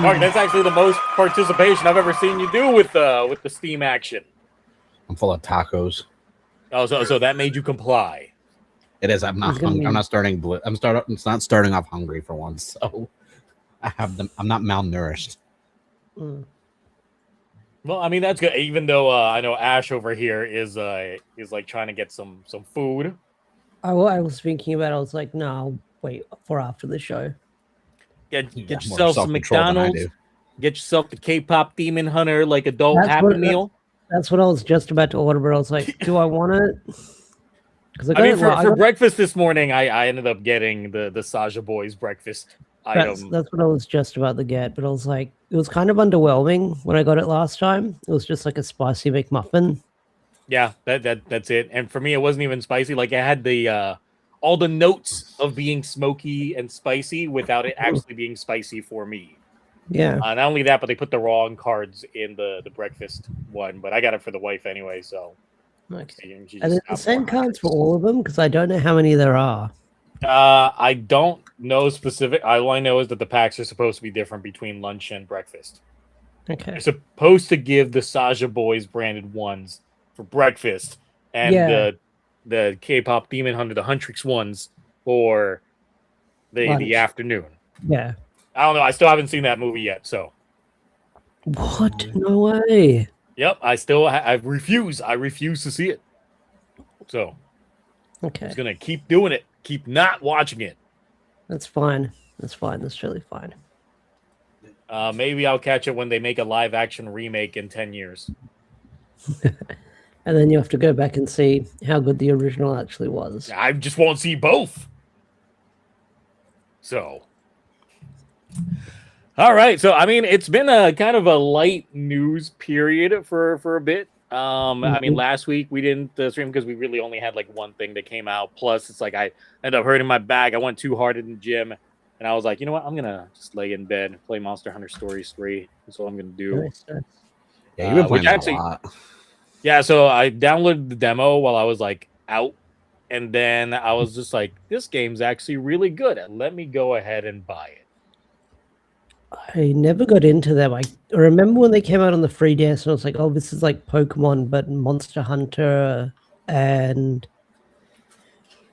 Mark, that's actually the most participation I've ever seen you do with the Steam action. I'm full of tacos. Oh, so that made you comply. It is. I'm not hungry. I'm not starting. It's not starting off hungry for once. So I have them. I'm not malnourished. Well, I mean that's good. Even though I know Ash over here is like trying to get some food. I was thinking about it. I was like, no, I'll wait for after the show. Get yourself some McDonald's. Get yourself the K-pop Demon Hunter like adult Happy Meal. That's what I was just about to order, but I was like, do I want it? Because I mean, for breakfast this morning, I ended up getting the Saja Boys breakfast item. That's what I was just about to get, but I was like, it was kind of underwhelming when I got it last time. It was just like a spicy McMuffin. Yeah, that's it. And for me, it wasn't even spicy. Like it had the all the notes of being smoky and spicy without it actually being spicy for me. Yeah. Not only that, but they put the wrong cards in the breakfast one. But I got it for the wife anyway, so. Okay. And it's the same cards for all of them? Because I don't know how many there are. I don't know specific. All I know is that the packs are supposed to be different between lunch and breakfast. Okay. They're supposed to give the Saja Boys branded ones for breakfast, and the K-pop Demon Hunter, the Huntrix ones for the afternoon. Yeah. I don't know. I still haven't seen that movie yet. So. What? No way. Yep. I refuse. I refuse to see it. So. Okay. I'm just gonna keep doing it. Keep not watching it. That's fine. That's fine. That's really fine. Maybe I'll catch it when they make a live action remake in 10 years. And then you have to go back and see how good the original actually was. I just won't see both. So. All right. So, I mean, it's been a kind of a light news period for a bit. I mean, last week we didn't stream because we really only had like one thing that came out. Plus, it's like I ended up hurting my back. I went too hard in the gym. And I was like, you know what? I'm going to just lay in bed and play Monster Hunter Stories 3. That's what I'm going to do. Nice. Yeah, you've been playing a lot. Yeah, so I downloaded the demo while I was like out. And then I was just like, this game's actually really good. And let me go ahead and buy it. I never got into them. I remember when they came out on the 3DS and I was like, oh, this is like Pokemon, but Monster Hunter, and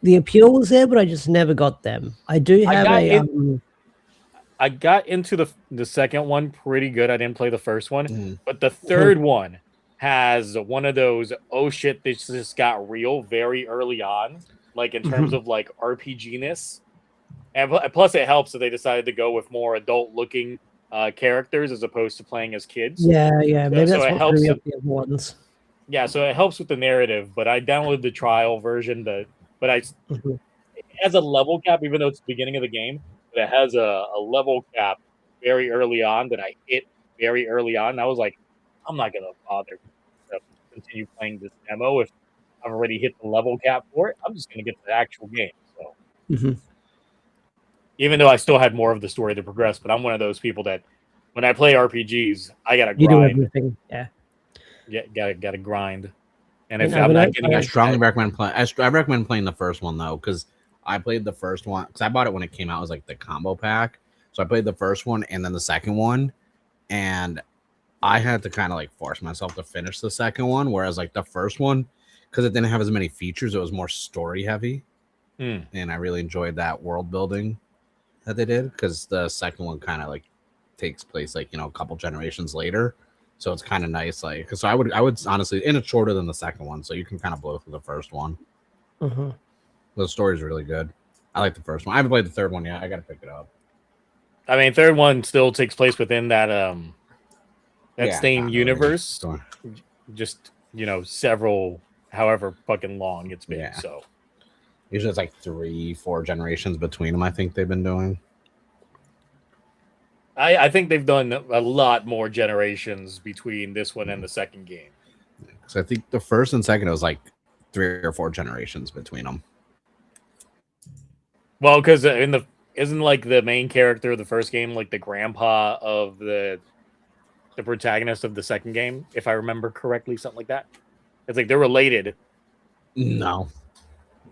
the appeal was there, but I just never got them. I do have I got into the second one pretty good. I didn't play the first one, but the third one has one of those, oh shit, this just got real very early on, like in terms of like RPG-ness. And plus, it helps that they decided to go with more adult-looking characters as opposed to playing as kids. Yeah. Maybe that's what helps threw me up the other ones. Yeah, so it helps with the narrative. But I downloaded the trial version. It has a level cap, even though it's the beginning of the game. But it has a level cap very early on that I hit very early on. And I was like, I'm not gonna bother to continue playing this demo if I've already hit the level cap for it. I'm just gonna get the actual game. So. Even though I still had more of the story to progress, but I'm one of those people that when I play RPGs, I gotta grind. You do everything, yeah. Gotta grind. And if I'm not getting, I strongly recommend playing. I recommend playing the first one though, because I played the first one because I bought it when it came out. It was like the combo pack, so I played the first one and then the second one, and I had to kind of like force myself to finish the second one. Whereas like the first one, because it didn't have as many features, it was more story heavy, and I really enjoyed that world building that they did, because the second one kind of like takes place like, you know, a couple generations later, so it's kind of nice. Like, so I would honestly, and it's shorter than the second one, so you can kind of blow through the first one. The story's really good. I like the first one. I haven't played the third one yet. I gotta pick it up. I mean, third one still takes place within that same universe, just, you know, several, however fucking long it's been. So usually it's like 3-4 generations between them. I think they've been doing. I think they've done a lot more generations between this one and the second game. So I think the first and second, it was like 3 or 4 generations between them. Well, because isn't like the main character of the first game like the grandpa of the protagonist of the second game, if I remember correctly, something like that. It's like they're related. No.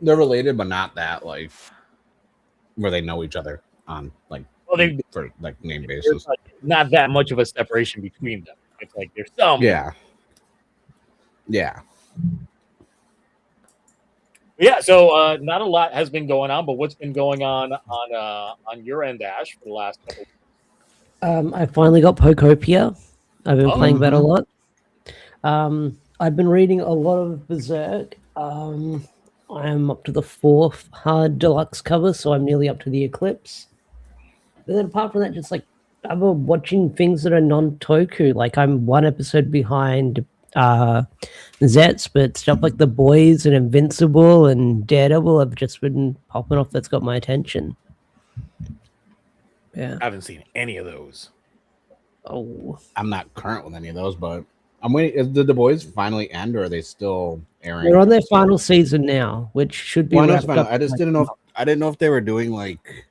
They're related, but not that like. where they know each other on like for like name basis. Like, not that much of a separation between them. It's like there's some. Yeah. So not a lot has been going on, but what's been going on your end, Ash, for the last couple? I finally got Pokopia. I've been playing that a lot. I've been reading a lot of Berserk. I'm up to the 4th hard deluxe cover, so I'm nearly up to the Eclipse. But then apart from that, just like I'm watching things that are non-Toku. Like I'm 1 episode behind Zets, but stuff like The Boys and Invincible and Daredevil have just been popping off. That's got my attention. Yeah, I haven't seen any of those. Oh, I'm not current with any of those, but I'm waiting. Did The Boys finally end, or are they still airing? They're on their final season now, which should be. I just didn't know. I didn't know if they were doing like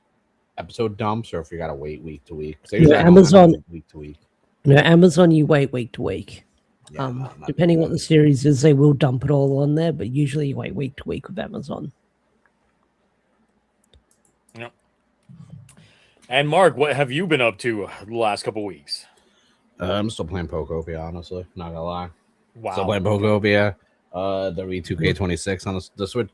episode dumps or if you gotta wait week to week. Amazon week to week. No, Amazon, you wait week to week. Yeah, depending what the series is, they will dump it all on there, but usually you wait week to week with Amazon. Yep. And Mark, what have you been up to the last couple weeks? I'm still playing Pokopia, honestly. Not gonna lie. Wow. Still playing Pokopia. The V2K26 on the Switch.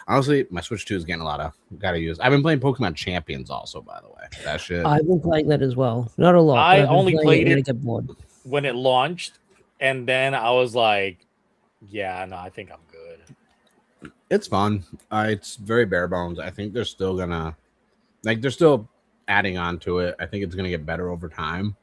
Honestly, my Switch 2 is getting a lot of gotta use. I've been playing Pokemon Champions also, by the way. That shit. I've been playing that as well. Not a lot. I only played it when it launched, and then I was like, yeah, no, I think I'm good. It's fun. It's very bare bones. I think they're still gonna they're still adding on to it. I think it's gonna get better over time.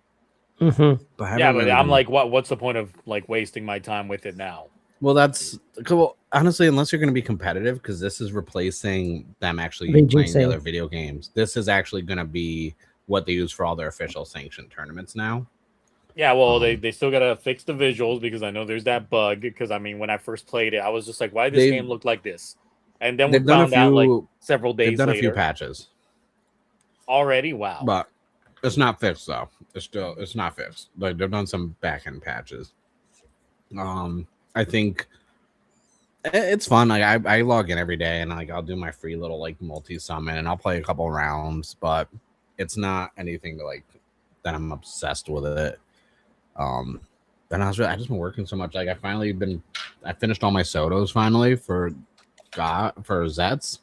Mm-hmm. But I'm like, what's the point of like wasting my time with it now? Well, that's cool. Honestly, unless you're going to be competitive, because this is replacing them actually playing the other video games. This is actually going to be what they use for all their official sanctioned tournaments now. Yeah, well, they still got to fix the visuals because I know there's that bug. Because I mean, when I first played it, I was just like, why does this game look like this? And then we found out like several days later. They've done a few patches already. Wow, but it's not fixed though. It's not fixed. Like they've done some back end patches. I think it's fun. Like I log in every day and like I'll do my free little like multi summon and I'll play a couple rounds, but it's not anything to like that I'm obsessed with it. And I just been working so much. Like I finished all my Sotos finally for Zets,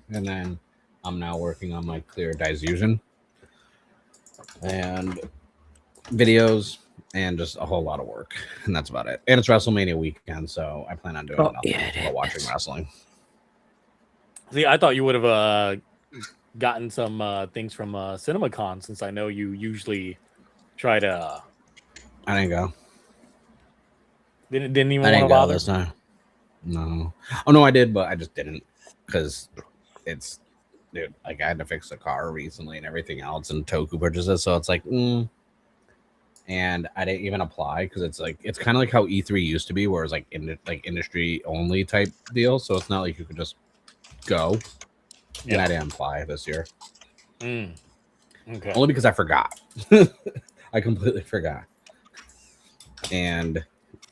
and then I'm now working on my clear Diffusion and videos. And just a whole lot of work, and that's about it. And it's WrestleMania weekend, so I plan on doing nothing but watching wrestling. See, I thought you would have gotten some things from CinemaCon, since I know you usually try to. I didn't go. Didn't even want to bother this time. No. Oh no, I did, but I just didn't because it's dude. Like I had to fix the car recently and everything else, and Toku purchases, so it's like. And I didn't even apply because it's kind of like how E3 used to be, where it's like industry only type deal. So it's not like you could just go. Yeah. And I didn't apply this year. Okay. Only because I forgot. I completely forgot. And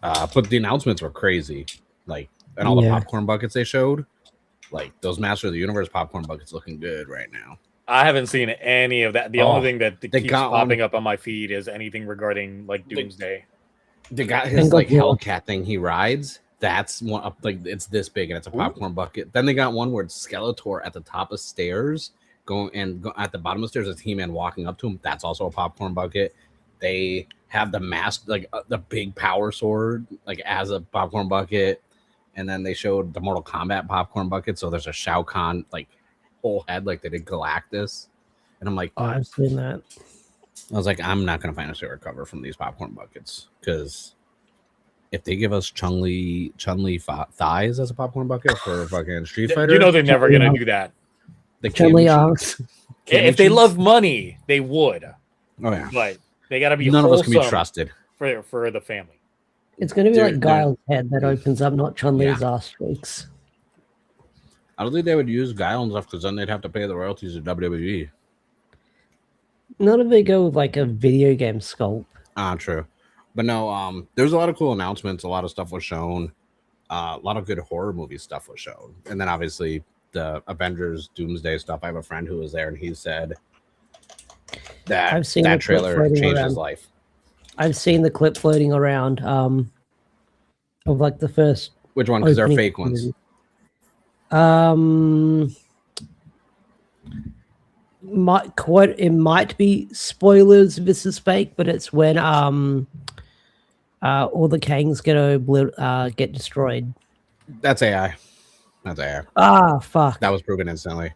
but the announcements were crazy, like and all the popcorn buckets they showed, like those Master of the Universe popcorn buckets looking good right now. I haven't seen any of that. The only thing that keeps popping up on my feed is anything regarding like Doomsday. The guy his like Hellcat thing he rides. That's one up like it's this big and it's a popcorn bucket. Then they got one where it's Skeletor at the top of stairs going at the bottom of the stairs. There's He-Man walking up to him. That's also a popcorn bucket. They have the mask like the big power sword like as a popcorn bucket, and then they showed the Mortal Kombat popcorn bucket. So there's a Shao Kahn like. Whole head like they did Galactus, and I'm like, oh, I've seen that. I was like, I'm not gonna find a silver cover from these popcorn buckets because if they give us Chun-Li thighs as a popcorn bucket for fucking Street Fighter, you know they're never gonna do that. The Chun-Li arms. If they love money, they would. Oh yeah, but they gotta be. None of us can be trusted for the family. It's gonna be like Guile's head that opens up, not Chun-Li's ass cheeks. I don't think they would use Guile and stuff because then they'd have to pay the royalties to WWE. None of it go with like a video game sculpt. True. But no, there's a lot of cool announcements. A lot of stuff was shown. A lot of good horror movie stuff was shown. And then obviously the Avengers Doomsday stuff. I have a friend who was there, and he said that I've seen that the clip trailer floating changed his around. life. I've seen the clip floating around of like the first. Which one? Because they're opening fake ones. It might be spoilers if this is fake, but it's when all the Kangs get destroyed. That's AI. That's AI. Ah, fuck. That was proven instantly.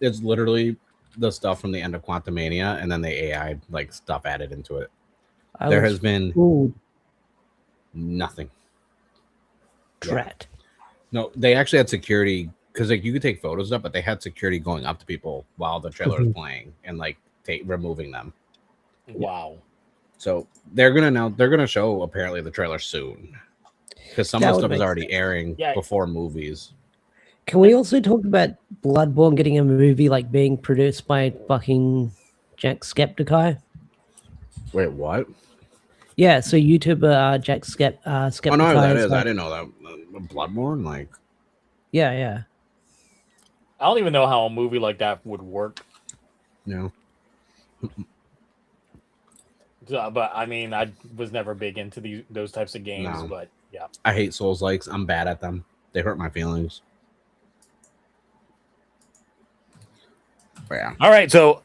It's literally the stuff from the end of Quantumania, and then the AI like stuff added into it. There has been nothing. Drat. No, they actually had security because like you could take photos of, but they had security going up to people while the trailer is playing and like removing them. Wow. So they're gonna show apparently the trailer soon because some of the stuff is already airing before movies. Can we also talk about Bloodborne getting a movie like being produced by fucking Jacksepticeye? Wait, what? Yeah, so YouTuber Jacksepticeye. Oh no, that is. I didn't know that. Bloodborne, like. Yeah. I don't even know how a movie like that would work. No. But I mean, I was never big into those types of games. No. But yeah, I hate Souls-likes. I'm bad at them. They hurt my feelings. But yeah. All right, so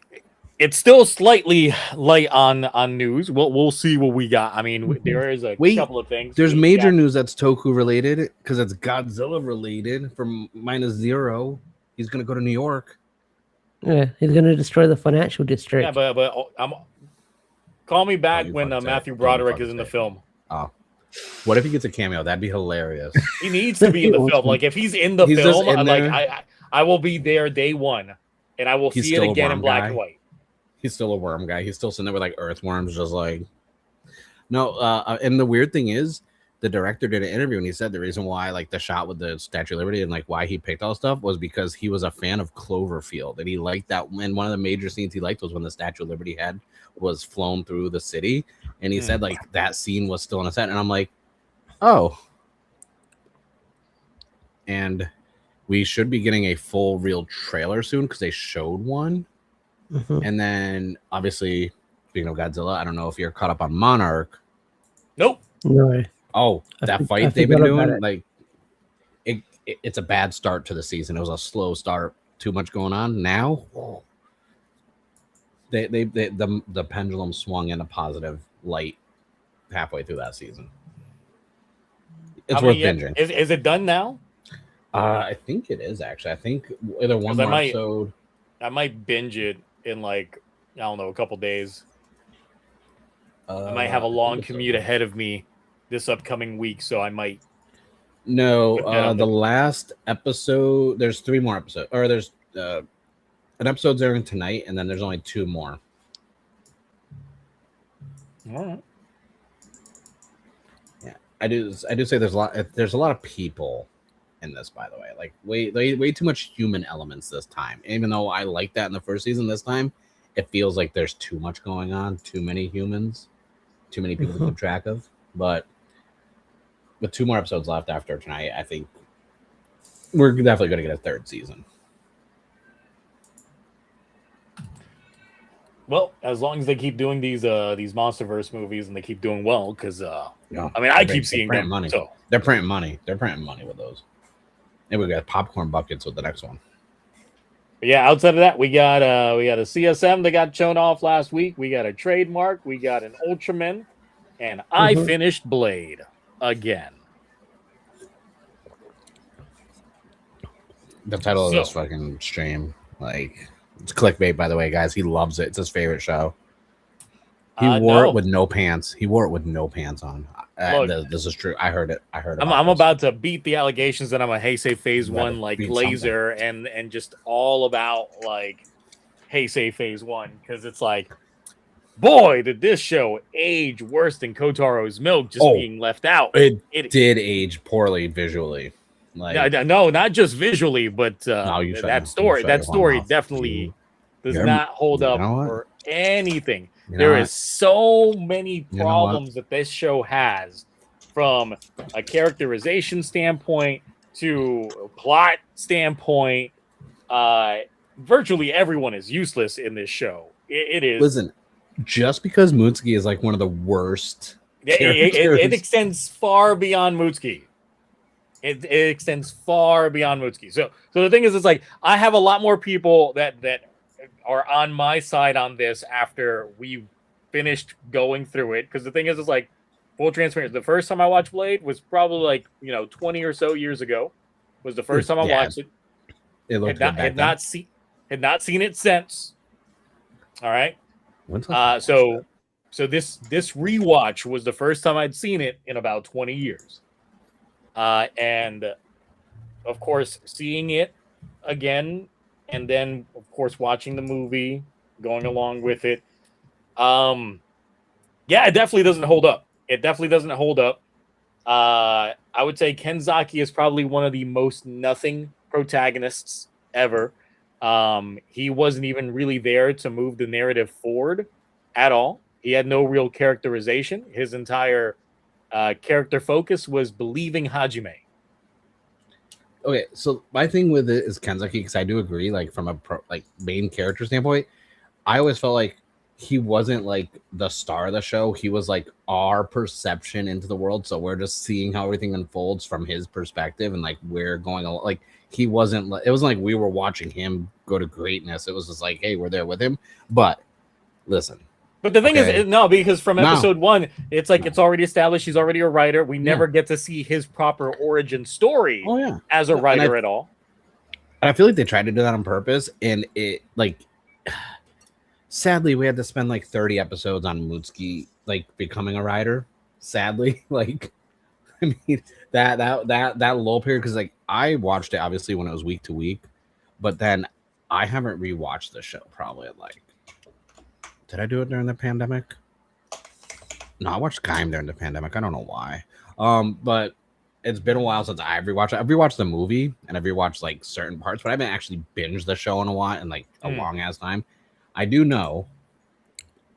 it's still slightly light on news. We'll see what we got. I mean, there is a couple of things. There's major news that's Toku related because it's Godzilla related from -0. He's gonna go to New York. Yeah, he's gonna destroy the financial district. Yeah, but call me back when Matthew Broderick is in the film. Oh, what if he gets a cameo? That'd be hilarious. He needs to be in the film. Like if he's in the film, I will be there day one, and I will see it again in black and white. He's still a worm guy. He's still sitting there with like earthworms, just like no. And the weird thing is, the director did an interview and he said the reason why like the shot with the Statue of Liberty and like why he picked all stuff was because he was a fan of Cloverfield and he liked that. And one of the major scenes he liked was when the Statue of Liberty was flown through the city, and he said like that scene was still on a set. And I'm like, oh. And we should be getting a full real trailer soon because they showed one. And then obviously, speaking of Godzilla, I don't know if you're caught up on Monarch. Nope. No. Oh, that fight they've been doing, like it's a bad start to the season. It was a slow start, too much going on. Now, the pendulum swung in a positive light halfway through that season. It's worth binging. Is it done now? I think it is actually. I think either one more episode. I might binge it in like I don't know a couple days. I might have a long commute ahead of me this upcoming week, so I might. No, the last episode. There's 3 more episodes, or there's an episode's airing tonight, and then there's only 2 more. All right. Yeah, I do say there's a lot of people in this, by the way, like way too much human elements this time. Even though I like that in the first season, this time it feels like there's too much going on, too many humans, too many people to keep track of. But with 2 more episodes left after tonight, I think we're definitely going to get a 3rd season. Well, as long as they keep doing these MonsterVerse movies and they keep doing well, because I mean, I keep seeing them. Money. So they're printing money. They're printing money with those. And we got popcorn buckets with the next one. But yeah, outside of that, we got a CSM that got shown off last week. We got a trademark. We got an Ultraman, and I finished Blade again. The title of this fucking stream, like, it's clickbait, by the way, guys. He loves it. It's his favorite show. He wore it with no pants. He wore it with no pants on. Look, this is true. I heard it. I'm about to beat the allegations that I'm a Heisei Phase 1 like laser and just all about like Heisei Phase 1 because it's like, boy, did this show age worse than Kotaro's Milk just being left out. It did age poorly visually. Like, no, not just visually, but that story definitely does not hold up for anything. There is so many problems that this show has from a characterization standpoint to plot standpoint, virtually everyone is useless in this show. It is. Listen, just because Mutsuki is like one of the worst characters, it extends far beyond Mutsuki. It extends far beyond Mutsuki. So the thing is, it's like I have a lot more people that are on my side on this after we finished going through it. Because the thing is, it's like full transparency. The first time I watched Blade was probably like 20 or so years ago. Was the first time I watched it. It looked had not seen it since. All right. So this rewatch was the first time I'd seen it in about 20 years. And of course, seeing it again, and then of course watching the movie, going along with it. It definitely doesn't hold up. I would say Kenzaki is probably one of the most nothing protagonists ever. He wasn't even really there to move the narrative forward at all. He had no real characterization. His entire character focus was believing Hajime. Okay, so my thing with it is Kenzaki, because I do agree, like from a main character standpoint, I always felt like he wasn't like the star of the show. He was like our perception into the world, so we're just seeing how everything unfolds from his perspective, and like we're going like he wasn't. It wasn't like we were watching him go to greatness. It was just like, hey, we're there with him. But listen. But the thing is, no, because from episode 1, it's like it's already established he's already a writer. We never get to see his proper origin story as a writer at all. And I feel like they tried to do that on purpose, and it like sadly we had to spend like 30 episodes on Mutsuki like becoming a writer. Sadly, like I mean that lull period, because like I watched it obviously when it was week to week, but then I haven't rewatched the show probably like. Did I do it during the pandemic? No, I watched Kamen during the pandemic. I don't know why. But it's been a while since I've rewatched it. I've rewatched the movie and I've rewatched like certain parts, but I haven't actually binged the show in a while in like a long ass time. I do know.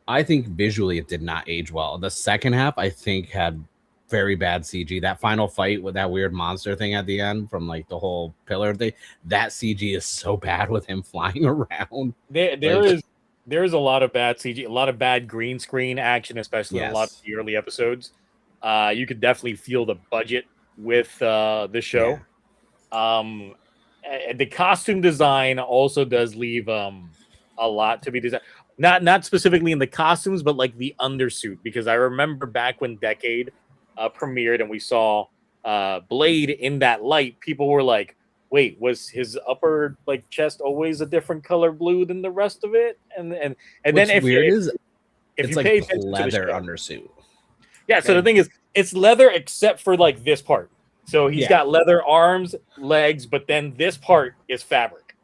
I think visually it did not age well. The second half, I think, had very bad CG. That final fight with that weird monster thing at the end from like the whole pillar thing, that CG is so bad with him flying around. There is a lot of bad CG, a lot of bad green screen action, especially in a lot of the early episodes. You could definitely feel the budget with the show. The costume design also does leave a lot to be desired. Not specifically in the costumes, but like the undersuit, because I remember back when Decade premiered and we saw Blade in that light, people were like, wait, was his upper like chest always a different color blue than the rest of it? And then if you like pay attention to leather the show, undersuit. Yeah, so the thing is, it's leather except for like this part. So he's got leather arms, legs, but then this part is fabric.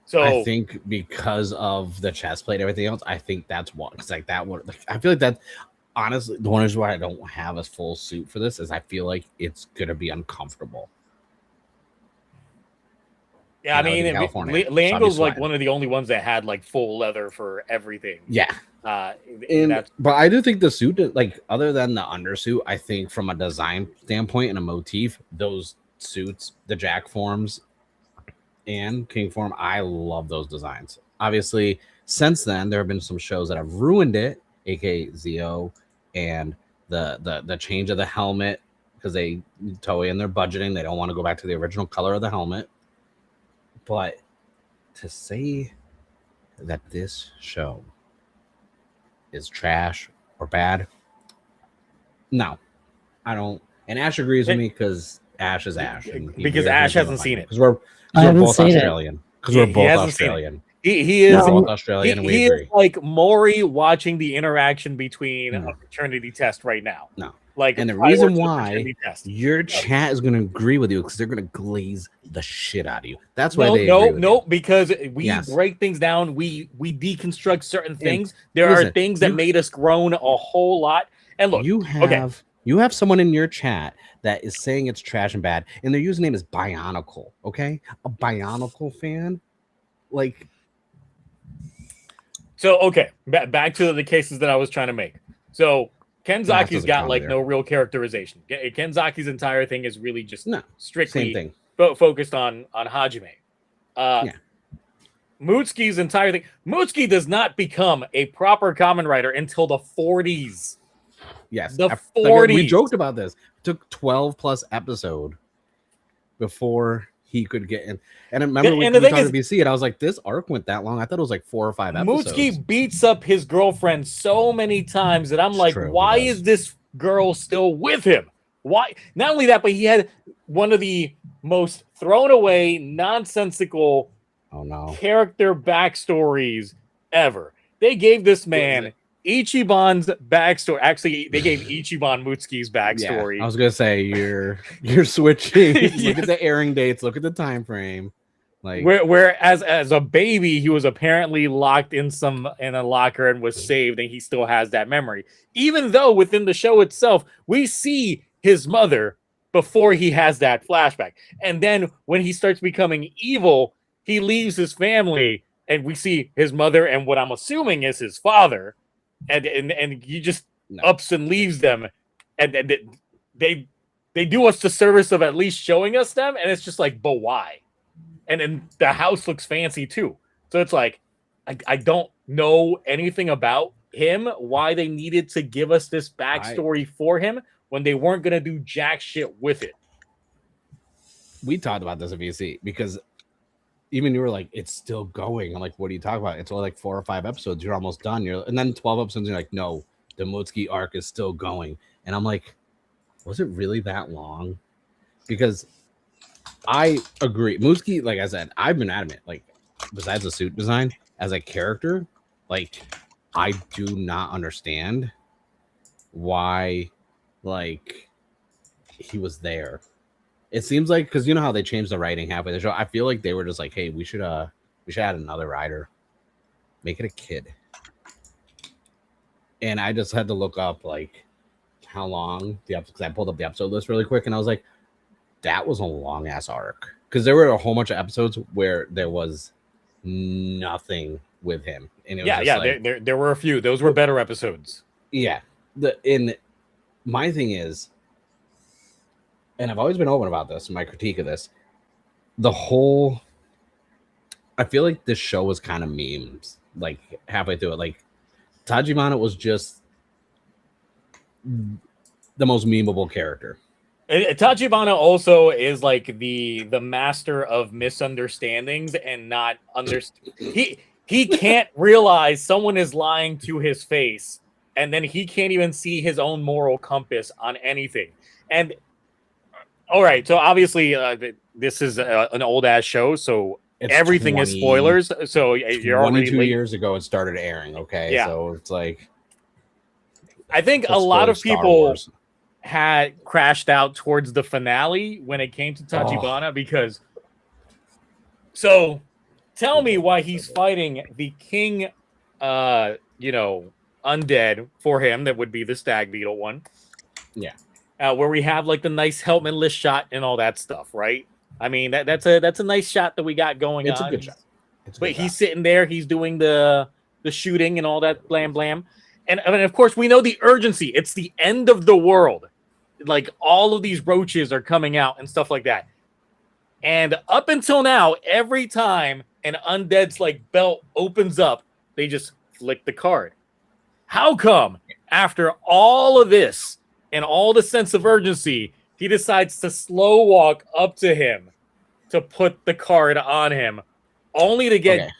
So I think because of the chest plate and everything else, I think that's what. Because like that would, I feel like that. Honestly, the one reason why I don't have a full suit for this is I feel like it's gonna be uncomfortable. Yeah, I mean, Leango's like one of the only ones that had like full leather for everything. Yeah. But I do think the suit, like other than the undersuit, I think from a design standpoint and a motif, those suits, the Jack forms and King form, I love those designs. Obviously, since then, there have been some shows that have ruined it, aka Zio, and the change of the helmet, because they Toei in their budgeting, they don't want to go back to the original color of the helmet. But to say that this show is trash or bad, no, I don't. And Ash agrees with me because Ash is Ash. Because Ash hasn't seen it. Because we're both Australian. Because we're both Australian. He is both Australian. And we agree. Is like Maury watching the interaction between a paternity test right now. No. Like, and the reason why your chat is going to agree with you because they're going to glaze the shit out of you. That's why because we break things down. We deconstruct certain things. There are things that made us groan a whole lot. And look, you have someone in your chat that is saying it's trash and bad, and their username is Bionicle. Okay, a Bionicle fan, like. So back to the cases that I was trying to make. So. Kenzaki's got like no real characterization. Kenzaki's entire thing is really just strictly focused on Hajime. Yeah. Mutsuki's entire thing. Mutsuki does not become a proper Kamen Rider until the 40s. Yes. The Like, 40s. we joked about this. It took 12 plus episode before he could get in. And I remember we talked to BC, and I was like, this arc went that long. I thought it was like 4 or 5 episodes. Mutsuki beats up his girlfriend so many times that I'm It's like, true, why is this girl still with him? Why? Not only that, but he had one of the most thrown away, nonsensical character backstories ever. They gave this man Ichiban's backstory. Actually, they gave Ichiban Mutsuki's backstory. Yeah, I was gonna say you're switching. Look at the airing dates. Look at the time frame. Like where as a baby, he was apparently locked in a locker and was saved, and he still has that memory. Even though within the show itself, we see his mother before he has that flashback, and then when he starts becoming evil, he leaves his family, and we see his mother and what I'm assuming is his father, and he just ups and leaves them, and they do us the service of at least showing us them, and it's just like, but why? And then the house looks fancy too. So it's like, I don't know anything about him, why they needed to give us this backstory for him when they weren't going to do jack shit with it. We talked about this at VC because even you were like, it's still going. I'm like, what are you talking about? It's only like 4 or 5 episodes. You're almost done. And then 12 episodes, you're like, no, the Mutsuki arc is still going. And I'm like, was it really that long? Because I agree. Mutsuki, like I said, I've been adamant. Like, besides the suit design, as a character, like, I do not understand why, like, he was there. It seems like, because you know how they changed the writing halfway the show. I feel like they were just like, hey, we should add another rider, make it a kid. And I just had to look up like how long the episode, because I pulled up the episode list really quick, and I was like, that was a long ass arc, because there were a whole bunch of episodes where there was nothing with him, and it was like, there were a few. Those were better episodes. Yeah, my thing is, and I've always been open about this, my critique of this, I feel like this show was kind of memes, like halfway through it. Like, Tajimana was just the most memeable character. Tachibana also is like the master of misunderstandings and not understand. He can't realize someone is lying to his face, and then he can't even see his own moral compass on anything. And all right, so obviously this is an old ass show, so everything is spoilers. So you're already 22 years ago it started airing. Okay, yeah. So it's like, I think a lot of people had crashed out towards the finale when it came to Tachibana because. So, tell me why he's fighting the king, undead for him. That would be the stag beetle one. Yeah. Where we have like the nice helmetless shot and all that stuff, right? I mean, that's a nice shot that we got going on. It's a good shot. But he's sitting there, he's doing the shooting and all that blam blam. And I mean, of course, we know the urgency. It's the end of the world. Like, all of these roaches are coming out and stuff like that. And up until now, every time an undead's like belt opens up, they just flick the card. How come after all of this and all the sense of urgency, he decides to slow walk up to him to put the card on him, only to get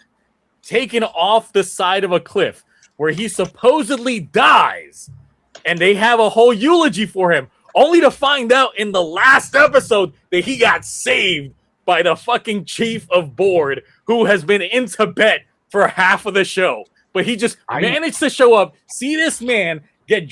taken off the side of a cliff where he supposedly dies, and they have a whole eulogy for him, only to find out in the last episode that he got saved by the fucking chief of board, who has been in Tibet for half of the show. But he just managed to show up, see this man get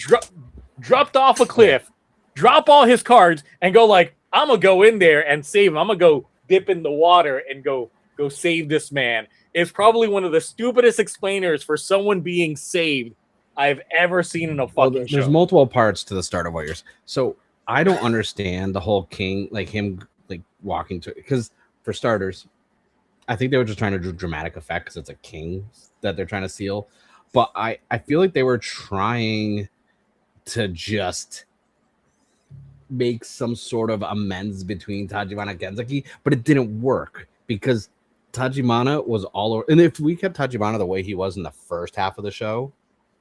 dropped off a cliff, drop all his cards, and go like, I'm going to go in there and save him. I'm going to go dip in the water and go save this man. It's probably one of the stupidest explainers for someone being saved I've ever seen in a fucking show. There's multiple parts to the start of Warriors. So I don't understand the whole king, like him like walking to, because for starters, I think they were just trying to do dramatic effect because it's a king that they're trying to seal. But I feel like they were trying to just make some sort of amends between Tajimana and Genzaki, but it didn't work because Tajimana was all over. And if we kept Tajimana the way he was in the first half of the show,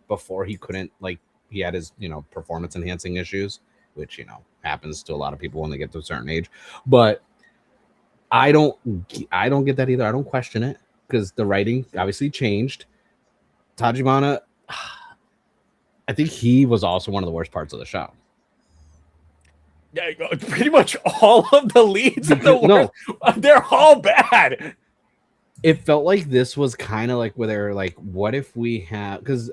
before he couldn't, like, he had his, performance enhancing issues, which, happens to a lot of people when they get to a certain age. But I don't get that either. I don't question it because the writing obviously changed. Tajimana, I think he was also one of the worst parts of the show. Yeah, pretty much all of the leads in the world, they're all bad. It felt like this was kind of like where they're like, what if we have, because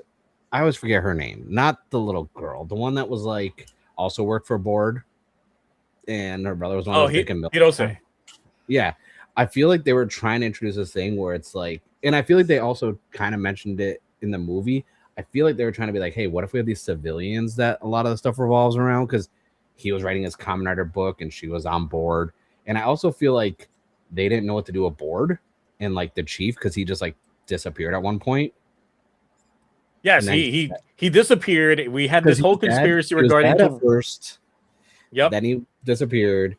I always forget her name, not the little girl, the one that was like also worked for Board, and her brother was one of the Hirose. Yeah, I feel like they were trying to introduce this thing where it's like, and I feel like they also kind of mentioned it in the movie. I feel like they were trying to be like, hey, what if we have these civilians that a lot of the stuff revolves around? Because he was writing his Kamen Rider book and she was on board. And I also feel like they didn't know what to do with Board and like the chief, because he just like disappeared at one point. Yes, he disappeared. We had this whole conspiracy regarding at first. Yep. Then he disappeared.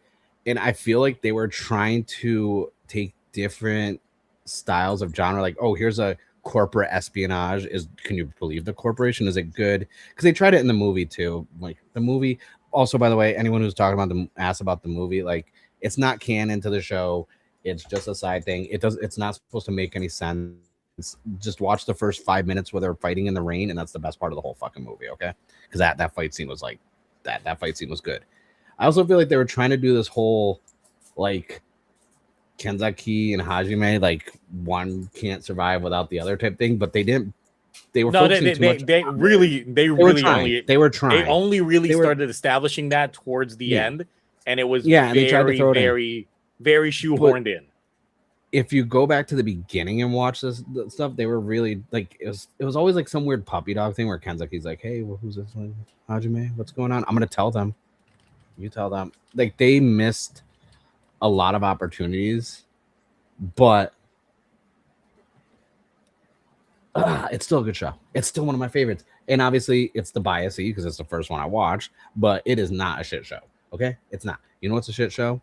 And I feel like they were trying to take different styles of genre. Like, oh, here's a corporate espionage. Can you believe the corporation? Is it good? Because they tried it in the movie too. Like the movie. Also, by the way, anyone who's talking about asked about the movie, like it's not canon to the show. It's just a side thing. It's not supposed to make any sense. Just watch the first 5 minutes where they're fighting in the rain, and that's the best part of the whole fucking movie. Okay, because that fight scene was like that fight scene was good. I also feel like they were trying to do this whole like Kenzaki and Hajime, like one can't survive without the other type thing, but they didn't. They were focusing too much. They were trying. They only really started establishing that towards the end, and it was very shoehorned in. If you go back to the beginning and watch this stuff, they were really like it was always like some weird puppy dog thing where Kenzaki's like, hey, well, who's this one? Hajime? What's going on? I'm gonna tell them. You tell them. Like they missed a lot of opportunities, but it's still a good show. It's still one of my favorites. And obviously it's the biasy because it's the first one I watched, but it is not a shit show. Okay? It's not. You know what's a shit show?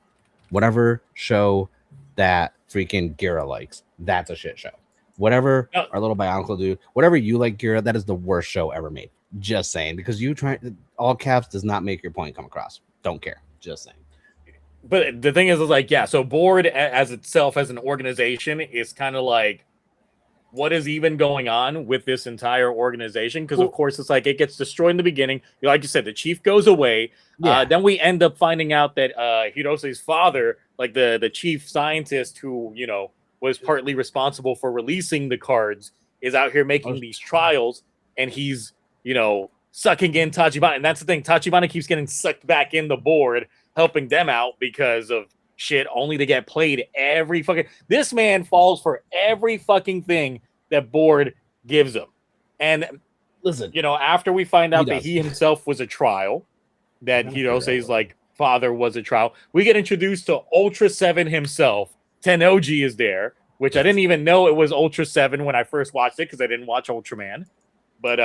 Whatever show that freaking Gira likes, that's a shit show. Whatever our little bionicle dude, whatever you like, Gira, that is the worst show ever made. Just saying, because you try all caps does not make your point come across. Don't care. Just saying. But the thing is like, yeah, so Board as itself as an organization is kind of like, what is even going on with this entire organization? Because of course it's like it gets destroyed in the beginning. Like you said, the chief goes away. Yeah. Then we end up finding out that Hirose's father, like the chief scientist who was partly responsible for releasing the cards, is out here making these trials, and he's sucking in Tachibana. And that's the thing, Tachibana keeps getting sucked back in the Board, helping them out because of shit, only to get played every fucking. This man falls for every fucking thing that Board gives him. And listen, after we find out that he himself was a trial, that Hirose's like father was a trial, we get introduced to Ultra 7 himself. Tennoji is there, which I didn't even know it was Ultra 7 when I first watched it because I didn't watch Ultraman. But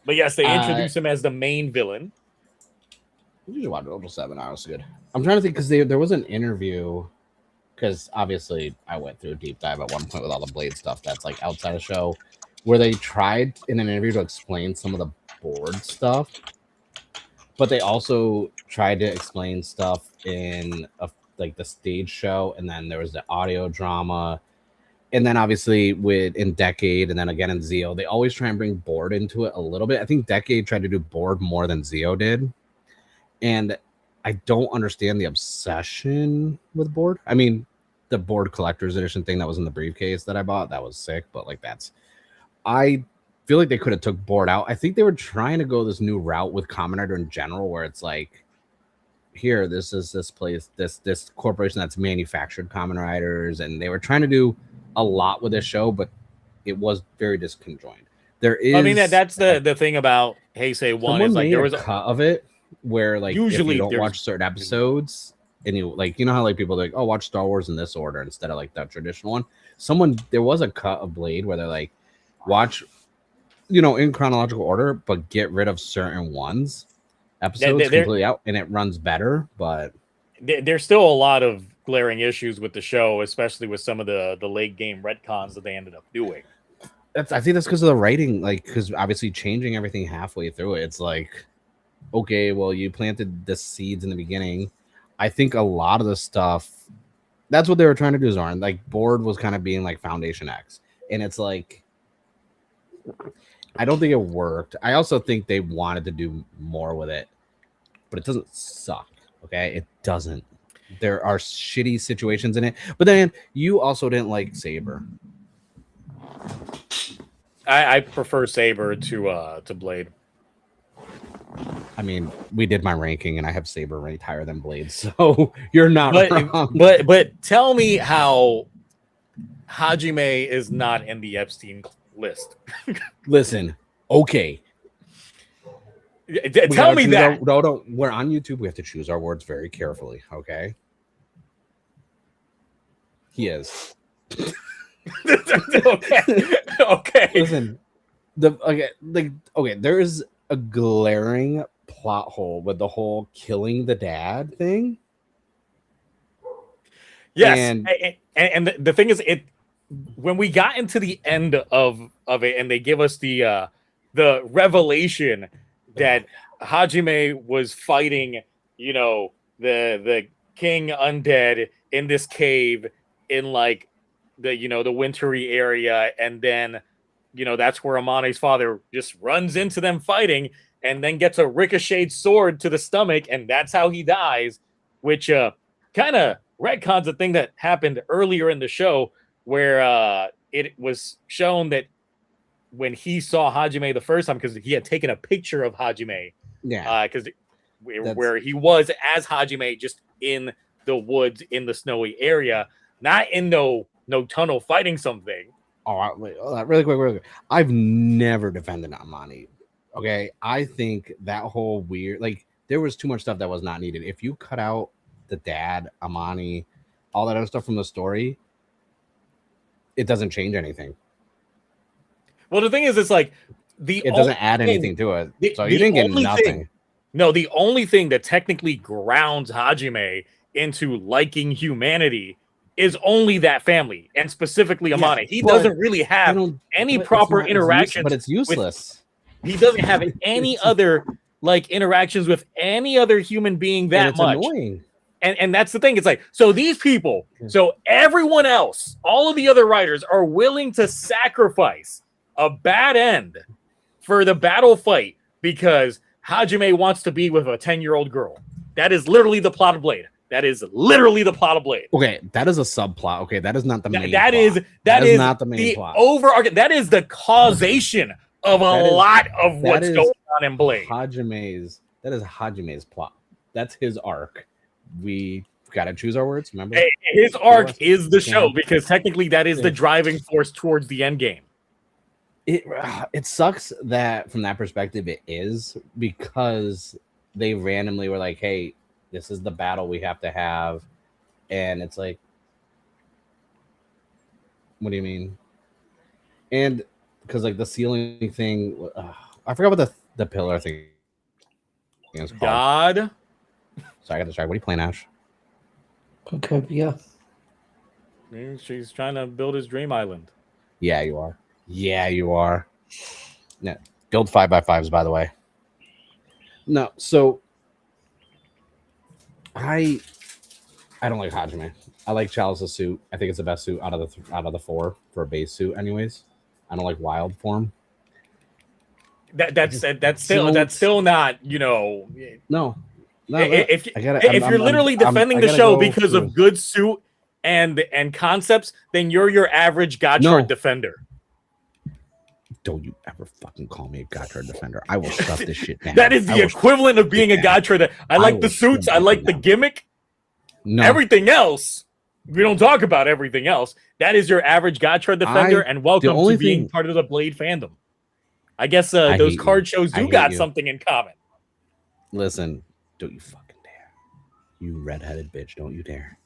yes, they introduce him as the main villain. You should watch Ultra 7. That was good. I'm trying to think because there was an interview, because obviously I went through a deep dive at one point with all the Blade stuff that's like outside the show, where they tried in an interview to explain some of the Board stuff, but they also tried to explain stuff in like the stage show, and then there was the audio drama, and then obviously in Decade, and then again in Zeo, they always try and bring Board into it a little bit. I think Decade tried to do Board more than Zeo did. And I don't understand the obsession with Board. I mean, the Board collector's edition thing that was in the briefcase that I bought, that was sick. But like I feel like they could have took Board out. I think they were trying to go this new route with Kamen Rider in general, where it's like, here, this is this place, this corporation that's manufactured Kamen Riders, and they were trying to do a lot with this show, but it was very disconjoined. There is. I mean, that's the thing about Heisei 1 is like there was a cut of it. Where like usually if you don't watch certain episodes and you like how like people are like, oh, watch Star Wars in this order instead of like that traditional one. There was a cut of Blade where they're like, watch in chronological order, but get rid of certain ones. episodes completely out, and it runs better. But there's still a lot of glaring issues with the show, especially with some of the late game retcons that they ended up doing. I think that's because of the writing, like, because obviously changing everything halfway through it, it's like, okay, well, you planted the seeds in the beginning. I think a lot of the stuff, that's what they were trying to do, Zoran. Like, Board was kind of being like Foundation X, and it's like, I don't think it worked. I also think they wanted to do more with it, but it doesn't suck. Okay, it doesn't. There are shitty situations in it, but then you also didn't like Saber. I prefer Saber to Blade. I mean, we did my ranking, and I have Saber ranked higher than Blade, so you're not wrong. But tell me how Hajime is not in the Epstein list. Listen, okay. Tell me that. No, we're on YouTube. We have to choose our words very carefully, okay? He is. Okay. Listen, there is a glaring plot hole with the whole killing the dad thing. Yes, and the thing is, when we got into the end of it, and they give us the revelation that Hajime was fighting, the king undead in this cave in like the wintry area, and then that's where Amane's father just runs into them fighting, and then gets a ricocheted sword to the stomach, and that's how he dies, which kind of retcons a thing that happened earlier in the show, where it was shown that when he saw Hajime the first time, because he had taken a picture of Hajime, because where he was as Hajime, just in the woods in the snowy area, not in no tunnel fighting something. Oh, wait, really quick. I've never defended Amani. Okay, I think that whole weird, like, there was too much stuff that was not needed. If you cut out the dad, Amani, all that other stuff from the story, it doesn't change anything. Well, the thing is, it's like it doesn't add anything to it. So you didn't get nothing. The only thing that technically grounds Hajime into liking humanity is only that family, and specifically Amane. He doesn't really have any proper interactions. But it's useless. He doesn't have any other interactions with any other human being that much. Annoying. And that's the thing. It's like, so these people, so everyone else, all of the other writers are willing to sacrifice a bad end for the battle fight because Hajime wants to be with a 10-year-old girl. That is literally the plot of Blade. That is literally the plot of Blade. Okay, that is a subplot. Okay, that is not the main plot. That is not the main plot. Overarching. That is the causation of a lot of what's going on in Blade. That is Hajime's plot. That's his arc. We got to choose our words, remember? His arc is the show, because technically that is the driving force towards the end game. It sucks that from that perspective it is, because they randomly were like, hey, this is the battle we have to have. And it's like, what do you mean? And because like the ceiling thing, I forgot what the pillar thing is called. God. So I got to try. What are you playing, Ash? Pocopia. She's trying to build his dream island. Yeah, you are. Yeah, you are. No, build 5x5s, by the way. No, so I don't like Hajime. I like Chalice's suit. I think it's the best suit out of the four for a base suit, anyways. I don't like wild form. That's still not, No. If you're literally defending the show because of good suit and concepts, then you're your average Gotchard defender. Don't you ever fucking call me a Gotchard defender. I will shut this shit down. That is the equivalent of being a Gotchard. I like the suits. I like the gimmick. No. Everything else, we don't talk about everything else. That is your average Gotchard defender, and welcome to being part of the Blade fandom. I guess those card shows do got something in common. Listen, don't you fucking dare. You redheaded bitch, don't you dare.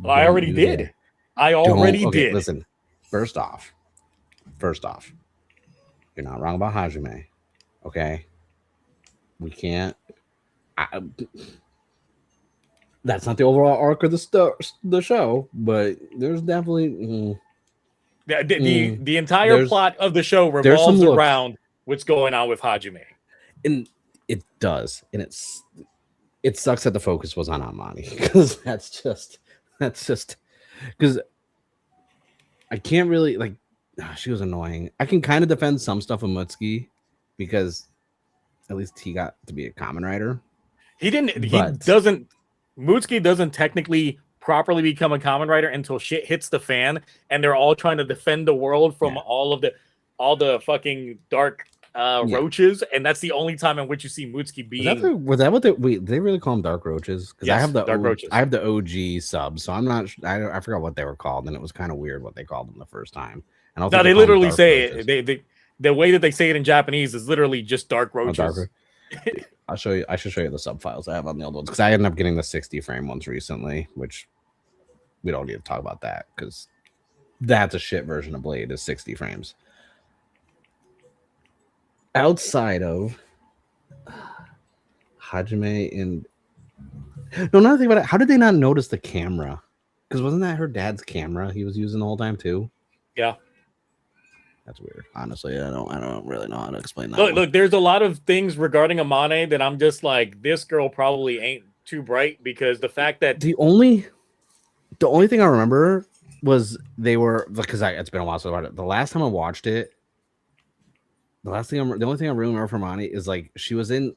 Well, I already did. I already did. Listen, first off, you're not wrong about Hajime. Okay? We can't That's not the overall arc of the show, but there's definitely The entire there's plot of the show some revolves looks. around what's going on with Hajime. And it does, and it sucks that the focus was on Amani because that's just because I can't really like. She was annoying. I can kind of defend some stuff of Mutsuki because at least he got to be a Kamen Rider. He doesn't. Mutsuki doesn't technically properly become a Kamen Rider until shit hits the fan, and they're all trying to defend the world from all the fucking dark roaches, and that's the only time in which you see Mutsuki being. Was that what they really call them dark roaches? Because yes, I have the dark roaches. I have the OG sub, so I'm not. I forgot what they were called, and it was kind of weird what they called them the first time. And no, they literally say it. The way that they say it in Japanese is literally just dark roaches. I'll show you. I should show you the sub files I have on the old ones because I ended up getting the 60 frame ones recently, which we don't need to talk about that because that's a shit version of Blade is 60 frames. Outside of Hajime and another thing about it, how did they not notice the camera? Because wasn't that her dad's camera he was using the whole time too? Yeah. That's weird. Honestly, I don't really know how to explain that. Look, there's a lot of things regarding Amane that I'm just like, this girl probably ain't too bright because the fact that the only thing I remember was they were because it's been a while since I watched it. The last time I watched it, the only thing I really remember from Amane is like she was in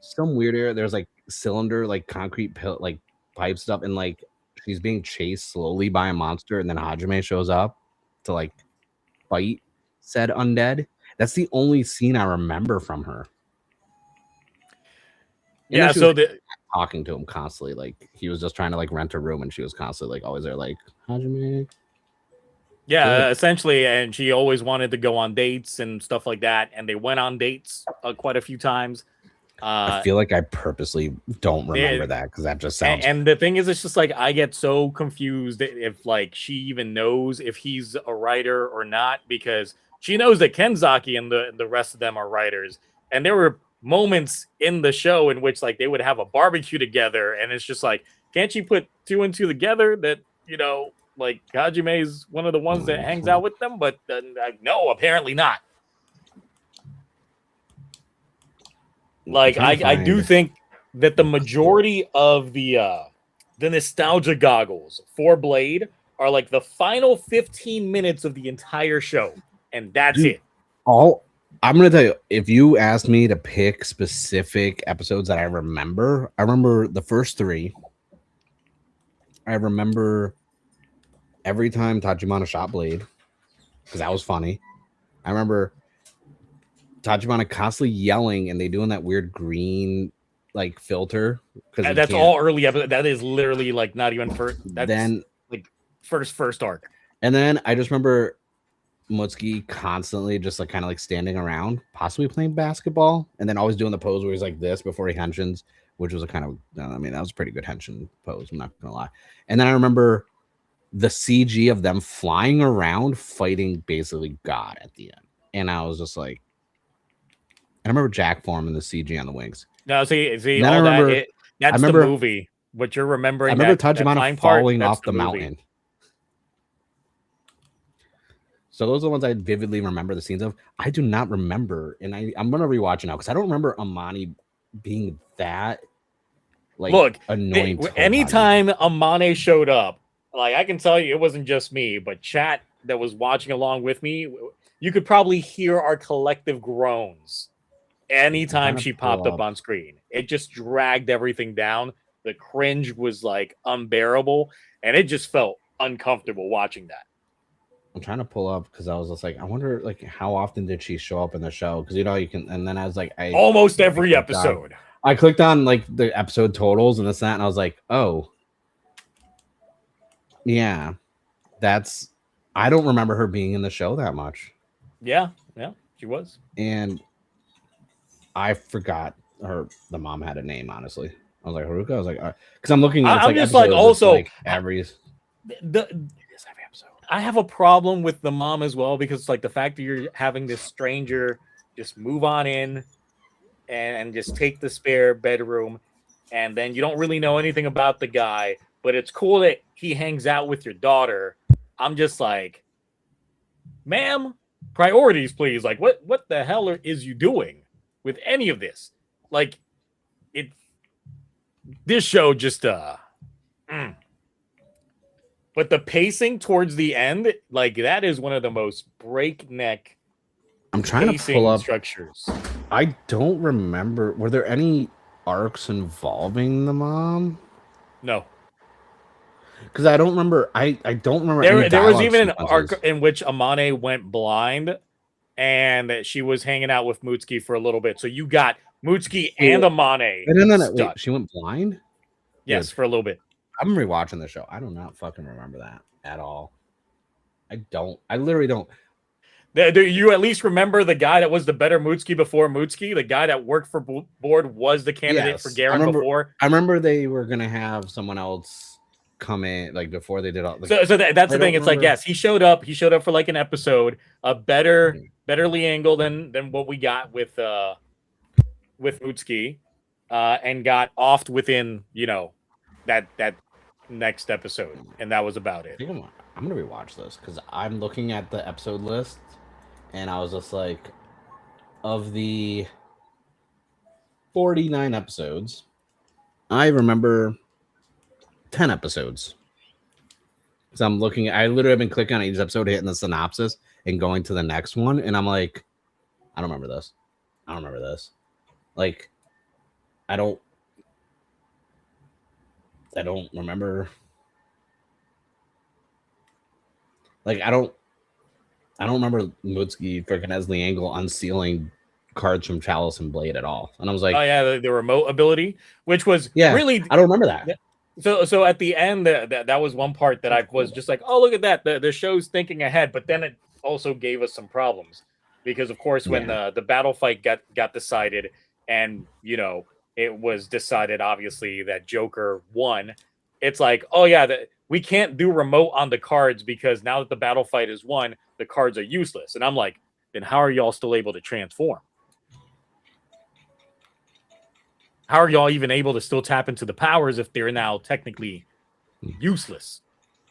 some weird area. There's like cylinder, like concrete like pipe stuff, and like she's being chased slowly by a monster, and then Hajime shows up to like fight said undead. That's the only scene I remember from her. And so talking to him constantly, like he was just trying to like rent a room, and she was constantly like always there, like Hajime. Yeah, essentially, and she always wanted to go on dates and stuff like that, and they went on dates quite a few times. I feel like I purposely don't remember that because that just sounds. And the thing is, it's just like I get so confused if like she even knows if he's a writer or not because she knows that Kenzaki and the rest of them are writers, and there were moments in the show in which like they would have a barbecue together, and it's just like, can't you put two and two together that like Hajime is one of the ones that hangs out with them, but no, apparently not. Like I do think that the majority of the nostalgia goggles for Blade are like the final 15 minutes of the entire show, and that's it. I'm gonna tell you, if you asked me to pick specific episodes that I remember the first 3. I remember every time Tachibana shot Blade because that was funny. I remember Tachibana constantly yelling and they doing that weird green like filter because that's all early episode. That is literally like not even first. That's then like first arc. And then I just remember Mutsuki constantly just like kind of like standing around, possibly playing basketball, and then always doing the pose where he's like this before he henshins, which was a kind of that was a pretty good henshin pose. I'm not gonna lie. And then I remember the CG of them flying around fighting basically God at the end, and I was just like. I remember Jack Form in the CG on the wings. No, see, all that's the movie. What you're remembering, I remember Tachibana falling off the mountain. So those are the ones I vividly remember the scenes of. I do not remember, and I'm gonna rewatch it now because I don't remember Amani being that like annoying. Anytime Amane showed up, like I can tell you, it wasn't just me, but chat that was watching along with me, you could probably hear our collective groans. Anytime she popped up on screen, it just dragged everything down. The cringe was like unbearable, and it just felt uncomfortable watching that. I'm trying to pull up because I was just like, I wonder like how often did she show up in the show? Because you can, and then I was like, almost every episode. I clicked on like the episode totals and this and I was like, oh, yeah, I don't remember her being in the show that much. Yeah, she was, and I forgot the mom had a name, honestly. I was like, Haruka? I was like, because I'm looking at I'm just like also like every episode. I have a problem with the mom as well because like the fact that you're having this stranger just move on in and just take the spare bedroom, and then you don't really know anything about the guy, but it's cool that he hangs out with your daughter. I'm just like, ma'am, priorities, please. Like, what the hell is you doing with any of this? Like, this show just But the pacing towards the end, like that is one of the most breakneck. I'm trying to pull up structures. I don't remember. Were there any arcs involving the mom? No, because I don't remember. I don't remember. There was even an arc in which Amane went blind, and she was hanging out with Mutsuki for a little bit. So you got Mutsuki and Amane. No. Wait, she went blind. Yes, for a little bit. I'm rewatching the show. I do not fucking remember that at all. I don't. I literally don't. Do you at least remember the guy that was the better Mutsuki before Mutsuki? The guy that worked for Board was the candidate for Garen before. I remember they were gonna have someone else come in like before they did all. So that's the thing. It's like, yes, he showed up. He showed up for like an episode, betterly angled than what we got with Mutsuki, and got offed within that next episode, and that was about it. I'm gonna rewatch this because I'm looking at the episode list, and I was just like, of the 49 episodes, I remember 10 episodes. So I'm looking. I literally have been clicking on each episode, hitting the synopsis, and going to the next one, and I'm like, I don't remember this. I don't remember this. Like, I don't remember. Like, I don't remember Mutsuki freaking as the angle unsealing cards from Chalice and Blade at all. And I was like, oh yeah, the remote ability, which was really, I don't remember that. So at the end, that was one part that I was just like, oh, look at that. The show's thinking ahead, but then it also gave us some problems because, of course, when the battle fight got decided, and it was decided obviously that Joker won. It's like, oh yeah, we can't do remote on the cards because now that the battle fight is won, the cards are useless. And I'm like, then how are y'all still able to transform? How are y'all even able to still tap into the powers if they're now technically useless?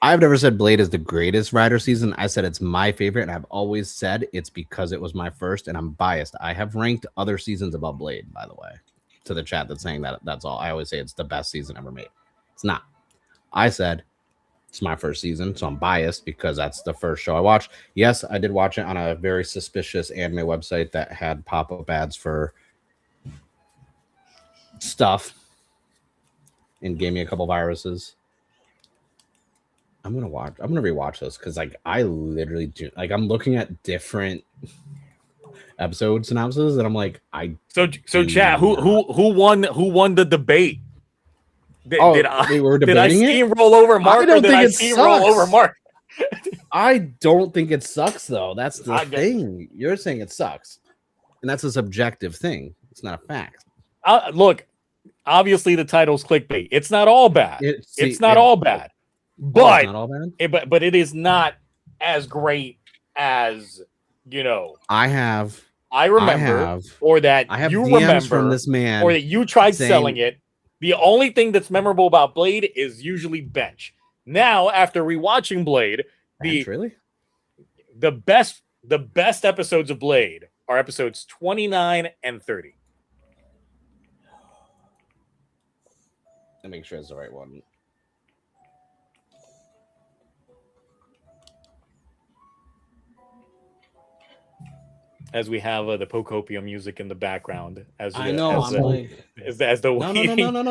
I've never said Blade is the greatest Rider season. I said it's my favorite, and I've always said it's because it was my first, and I'm biased. I have ranked other seasons above Blade, by the way, to the chat that's saying that. That's all. I always say it's the best season ever made. It's not. I said it's my first season, so I'm biased because that's the first show I watched. Yes, I did watch it on a very suspicious anime website that had pop-up ads for stuff and gave me a couple viruses. I'm gonna rewatch this because I literally do I'm looking at different episode synopses and I'm like, so chat, who won the debate? Did I steamroll over Mark or did I steamroll over Mark? I don't think it sucks though. That's the thing. You're saying it sucks, and that's a subjective thing. It's not a fact. Look, obviously the title's clickbait. It's not all bad. It's not all bad, but not all bad? But it is not as great as I remember from this man, or that you tried selling it. The only thing that's memorable about Blade is usually Bench. Now, after rewatching Blade, the best episodes of Blade are episodes 29 and 30. Let me make sure it's the right one. As we have the Pocopia music in the background, no,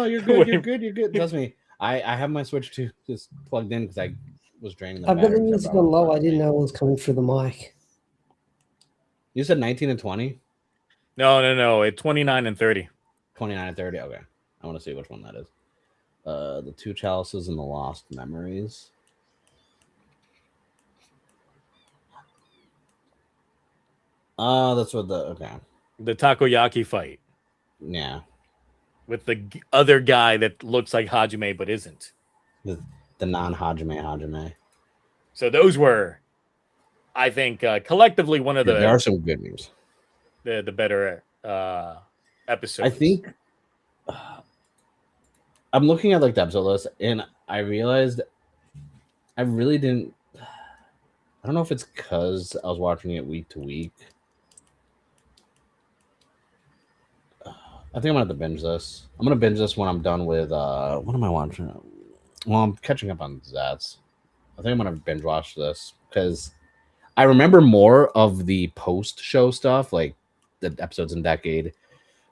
you're good. Trust me, I have my Switch 2 just plugged in because I was draining the I've got the music on low. I didn't know it was coming through the mic. You said 19 and 20? No. It's 29 and 30. 29 and 30. Okay, I want to see which one that is. The Two Chalices and the Lost Memories. That's what the takoyaki fight. Yeah, with the other guy that looks like Hajime but isn't. The non-Hajime. So those were, I think, collectively one of the. There are some good news. The better episodes. I think I'm looking at like the episode list, and I realized I really didn't. I don't know if it's because I was watching it week to week. I think I'm gonna have to binge this. I'm gonna binge this when I'm done with what am I watching? Well, I'm catching up on Zats. I think I'm gonna binge watch this because I remember more of the post show stuff, like the episodes in Decade,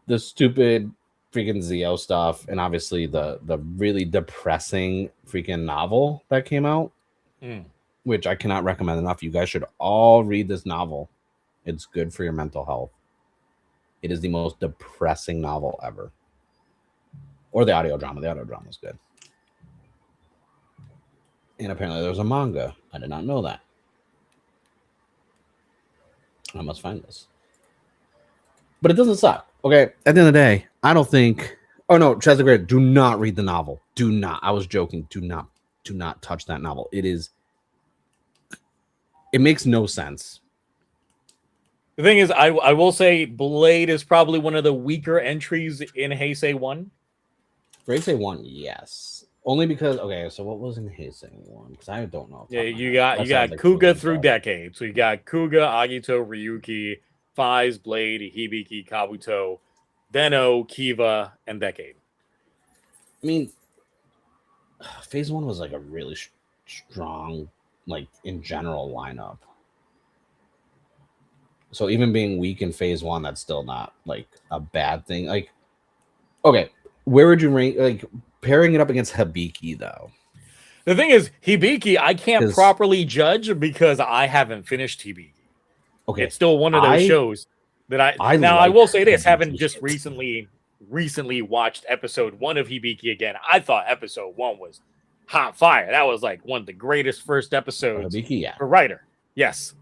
the stupid freaking Zeo stuff, and obviously the really depressing freaking novel that came out, which I cannot recommend enough. You guys should all read this novel. It's good for your mental health. It is the most depressing novel ever. Or the audio drama. The audio drama is good. And apparently there's a manga. I did not know that. I must find this. But it doesn't suck. Okay, at the end of the day, I don't think... Oh no, Chaz the Great, do not read the novel. Do not. I was joking. Do not touch that novel. It makes no sense. The thing is, I will say Blade is probably one of the weaker entries in Heisei 1. For Heisei 1, yes. Only because, okay, so what was in Heisei 1? Because I don't know. Yeah, you got Kuga through Decade. So you got Kuga, Agito, Ryuki, Faiz, Blade, Hibiki, Kabuto, Deno, Kiva, and Decade. I mean, Phase 1 was like a really strong, like, in general lineup. So even being weak in Phase 1, that's still not like a bad thing. Like, okay, where would you rank, like, pairing it up against Hibiki though? The thing is, Hibiki, I can't properly judge because I haven't finished Hibiki. Okay, it's still one of those shows that I will say this, having just recently watched episode 1 of Hibiki again. I thought episode 1 was hot fire. That was like one of the greatest first episodes for Rider. Yes.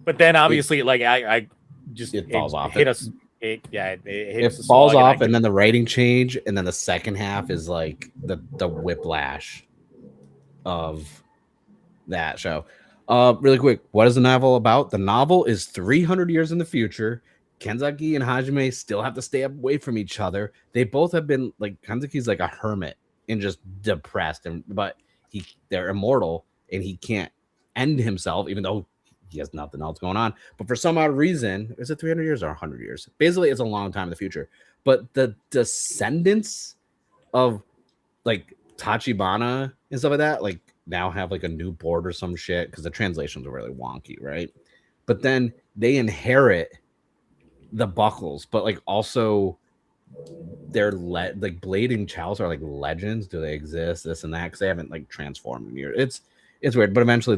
But then obviously, I just it falls off. It falls off, and then the writing change, and then the second half is like the whiplash of that show. Really quick, what is the novel about? The novel is 300 years in the future. Kenzaki and Hajime still have to stay away from each other. They both have been like Kenzaki's like a hermit and just depressed, but they're immortal and he can't end himself, even though he has nothing else going on. But for some odd reason, is it 300 years or 100 years? Basically, it's a long time in the future. But the descendants of like Tachibana and stuff like that, like now have like a new board or some shit because the translations are really wonky, right? But then they inherit the buckles, but like also they're like Blade and Chalice are like legends. Do they exist? This and that because they haven't like transformed in years. It's weird, but eventually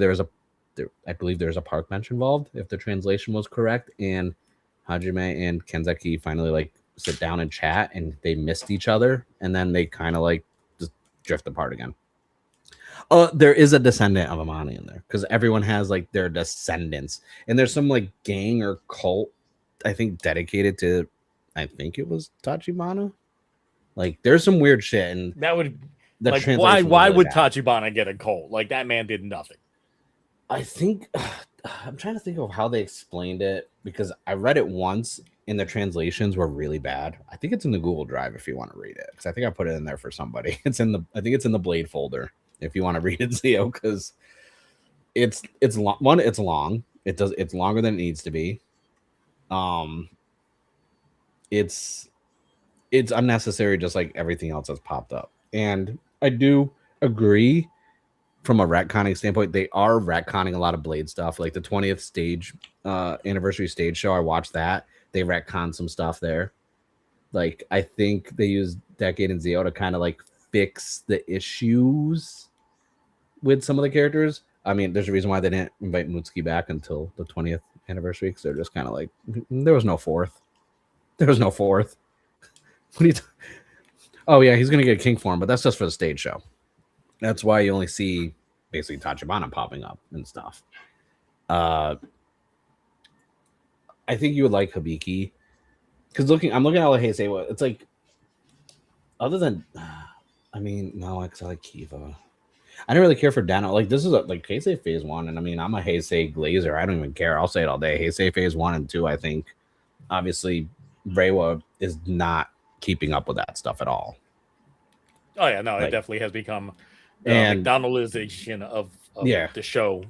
I believe there's a park bench involved if the translation was correct, and Hajime and Kenzaki finally like sit down and chat, and they missed each other, and then they kind of like just drift apart again. There is a descendant of Amani in there because everyone has like their descendants, and there's some like gang or cult, I think, dedicated to, I think it was Tachibana. Like there's some weird shit, and that would like why would Tachibana get a cult? Like that man did nothing. I think I'm trying to think of how they explained it because I read it once and the translations were really bad. I think it's in the Google Drive if you want to read it because I think I put it in there for somebody. I think it's in the Blade folder if you want to read it, Zio, because it's long. It's longer than it needs to be. It's unnecessary, just like everything else that's popped up. And I do agree. From a retconning standpoint, they are retconning a lot of Blade stuff, like the 20th stage anniversary stage show. I watched that. They retconned some stuff there. Like I think they used Decade and Zeo to kind of like fix the issues with some of the characters. I mean, there's a reason why they didn't invite Mutsuki back until the 20th anniversary because they're just kind of like there was no fourth. What are you? Oh yeah, he's gonna get a king form, but that's just for the stage show. That's why you only see basically Tachibana popping up and stuff. I think you would like Hibiki because I'm looking at all the Heisei. It's like other than, I mean, no, because I like Kiva. I didn't really care for Dano. Like this is like Heisei Phase 1, and I mean I'm a Heisei glazer. I don't even care. I'll say it all day. Heisei Phase 1 and 2. I think obviously Reiwa is not keeping up with that stuff at all. Oh yeah, no, Like, it definitely has become the and McDonaldization of yeah, the show.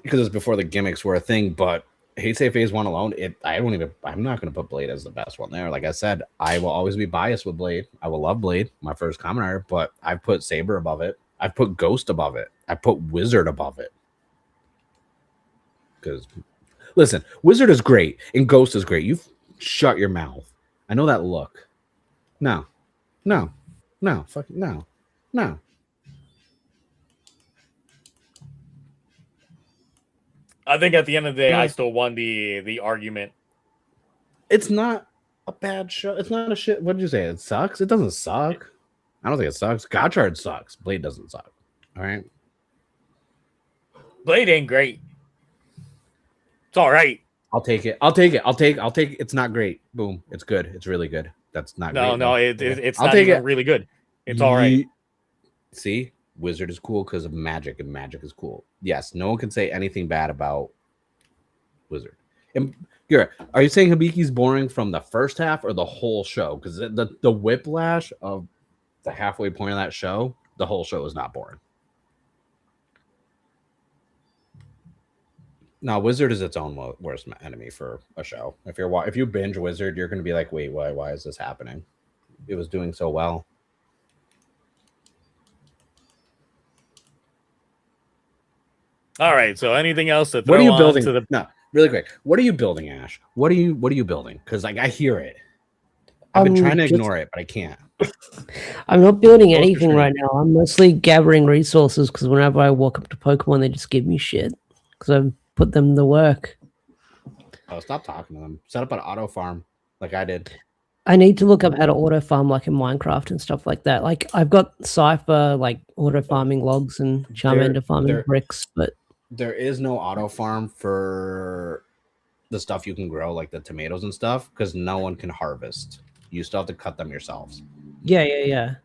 because it's before the gimmicks were a thing. But Heisei Phase 1 alone, I'm not going to put Blade as the best one there. Like I said, I will always be biased with Blade. I will love Blade, my first Kamen Rider, but I've put Saber above it. I've put Ghost above it. I put Wizard above it. Because, listen, Wizard is great and Ghost is great. You shut your mouth. I know that look. No. Fucking no. I think at the end of the day, I still won the argument. It's not a bad show. It's not a shit. What did you say? It sucks? It doesn't suck. I don't think it sucks. Gotchard sucks. Blade doesn't suck. All right. Blade ain't great. It's all right. I'll take it. It's not great. Boom. It's good. It's really good. That's not great. No, it's not even really good. It's all right. See, Wizard is cool because of magic, and magic is cool. Yes, no one can say anything bad about Wizard. And youre, are you saying Hibiki's boring from the first half or the whole show? Because the whiplash of the halfway point of that show, the whole show is not boring. No, Wizard is its own worst enemy for a show. If you binge Wizard, you're going to be like, wait, why is this happening? It was doing so well. All right. So anything else to throw what are you on building? to the? No, really quick. What are you building, Ash? What are you building? Because like I hear it. I've been trying to ignore it, but I can't. I'm not building anything right now. I'm mostly gathering resources because whenever I walk up to Pokemon, they just give me shit because I've put them to work. Oh, stop talking to them. Set up an auto farm like I did. I need to look up how to auto farm like in Minecraft and stuff like that. Like I've got Cypher like auto farming logs and Charmander farming bricks, but there is no auto farm for the stuff you can grow, like the tomatoes and stuff, because no one can harvest. You still have to cut them yourselves. Yeah.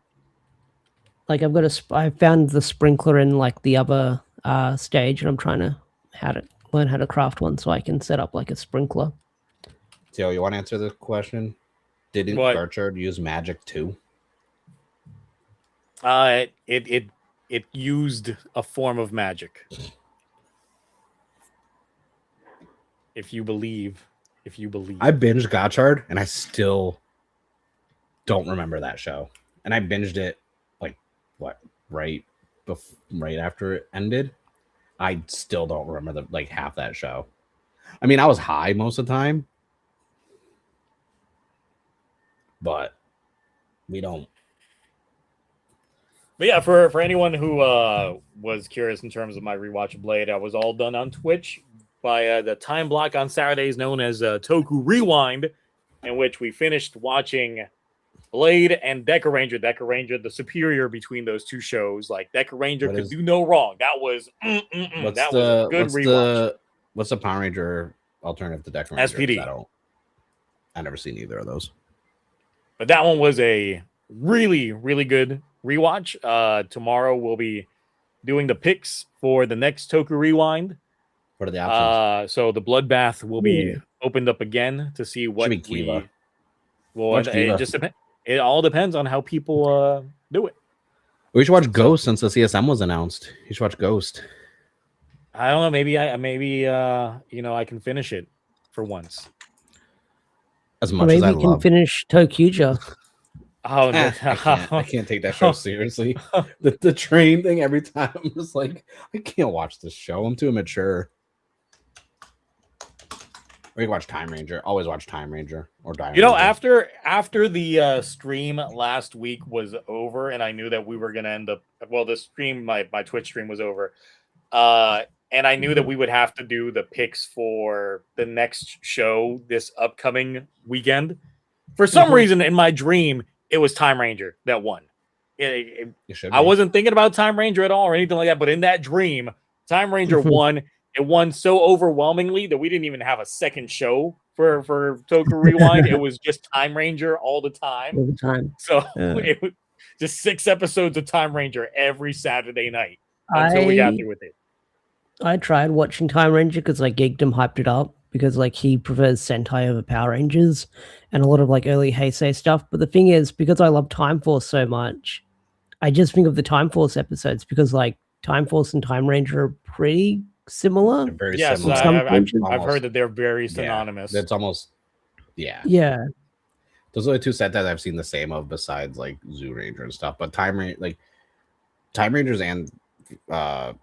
Like I found the sprinkler in like the other stage, and I'm trying to learn how to craft one so I can set up like a sprinkler. Theo, you want to answer the question? Didn't Garchard use magic too? It used a form of magic. If you believe. I binged Gotchard and I still don't remember that show. And I binged it like right after it ended. I still don't remember half that show. I mean, I was high most of the time. But we don't. But yeah, for anyone who was curious in terms of my rewatch of Blade, I was all done on Twitch by the time block on Saturdays known as Toku Rewind, in which we finished watching Blade and Deca Ranger. Deca Ranger, the superior between those two shows. Like Deca Ranger could do no wrong. That was was a good rewatch. What's the Power Ranger alternative to Deca Ranger? SPD. I never seen either of those. But that one was a really, really good rewatch. Tomorrow we'll be doing the picks for the next Toku Rewind. What are the options? So the Bloodbath will be opened up again to see what Kiva. It all depends on how people do it. We should watch Ghost since the CSM was announced. You should watch Ghost. I don't know. Maybe I can finish it for once. As much as I love. Maybe you can finish Tokuja. Oh, I can't take that show seriously. The train thing every time, I'm just like, I can't watch this show. I'm too immature. Or you can watch Time Ranger. Always watch Time Ranger or Die. After the stream last week was over, and I knew that we were gonna end up. Well, the stream, my Twitch stream was over, and I knew that we would have to do the picks for the next show this upcoming weekend. For some reason, in my dream, it was Time Ranger that won. I wasn't thinking about Time Ranger at all or anything like that, but in that dream, Time Ranger won. It won so overwhelmingly that we didn't even have a second show for Toku Rewind. It was just Time Ranger all the time. All the time. So it was just 6 episodes of Time Ranger every Saturday night until we got through with it. I tried watching Time Ranger because like Geekdom hyped it up, because like he prefers Sentai over Power Rangers and a lot of like early Heisei stuff. But the thing is, because I love Time Force so much, I just think of the Time Force episodes because like Time Force and Time Ranger are pretty similar. They're very Yes, similar. I've heard that they're very synonymous. That's almost yeah. Those are the two Sentai I've seen the same of besides like Zoo Ranger and stuff. But Time Rangers and I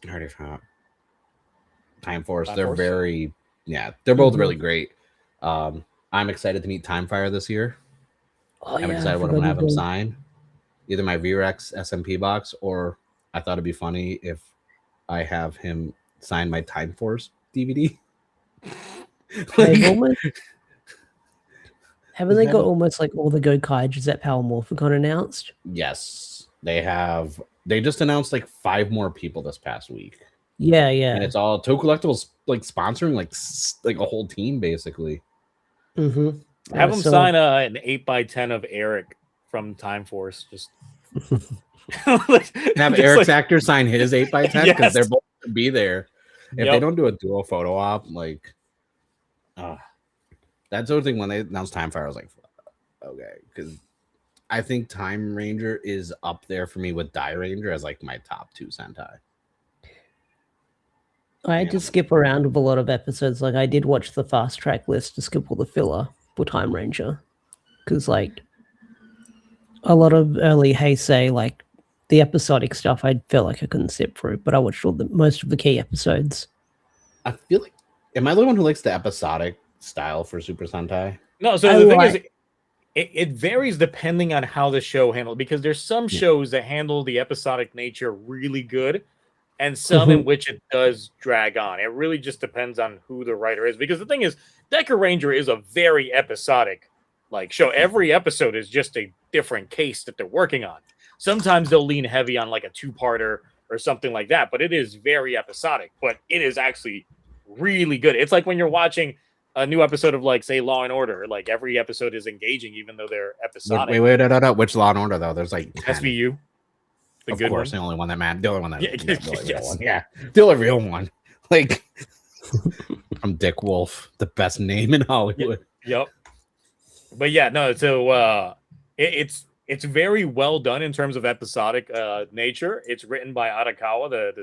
already forgot. Time Force, they're very they're both really great. I'm excited to meet Time Fire this year. I'm excited what I'm gonna have him sign. Either my VRX SMP box, or I thought it'd be funny if I have him sign my Time Force DVD. Haven't they got almost like all the Gokaijus that Power Morphicon announced? Yes, they have. They just announced like 5 more people this past week. Yeah. And it's all tokullectibles like sponsoring like a whole team basically. Have him sign an 8x10 of Eric from Time Force. Just have Eric's actor sign his 8x10 because they're both to be there. If they don't do a dual photo op, like that's the other thing when they announced Time Fire, I was like, okay, because I think Time Ranger is up there for me with Die Ranger as like my top 2 Sentai. I had to skip around with a lot of episodes. Like I did watch the fast track list to skip all the filler for Time Ranger, because like a lot of early Heisei, like the episodic stuff, I felt like I couldn't sit through, but I watched most of the key episodes. I feel like, am I the one who likes the episodic style for Super Sentai? No, so the thing is, it varies depending on how the show handled, because there's some shows that handle the episodic nature really good, and some in which it does drag on. It really just depends on who the writer is, because the thing is, Deca Ranger is a very episodic like show. Every episode is just a different case that they're working on. Sometimes they'll lean heavy on like a 2-parter or something like that, but it is very episodic, but it is actually really good. It's like when you're watching a new episode of like, say, Law and Order, like every episode is engaging, even though they're episodic. Wait, no. Which Law and Order though? There's like 10. SVU. Of course, the only one that matters. The only one that the only real one. Like I'm Dick Wolf, the best name in Hollywood. Yep. But yeah, no. So it's very well done in terms of episodic nature. It's written by Arakawa,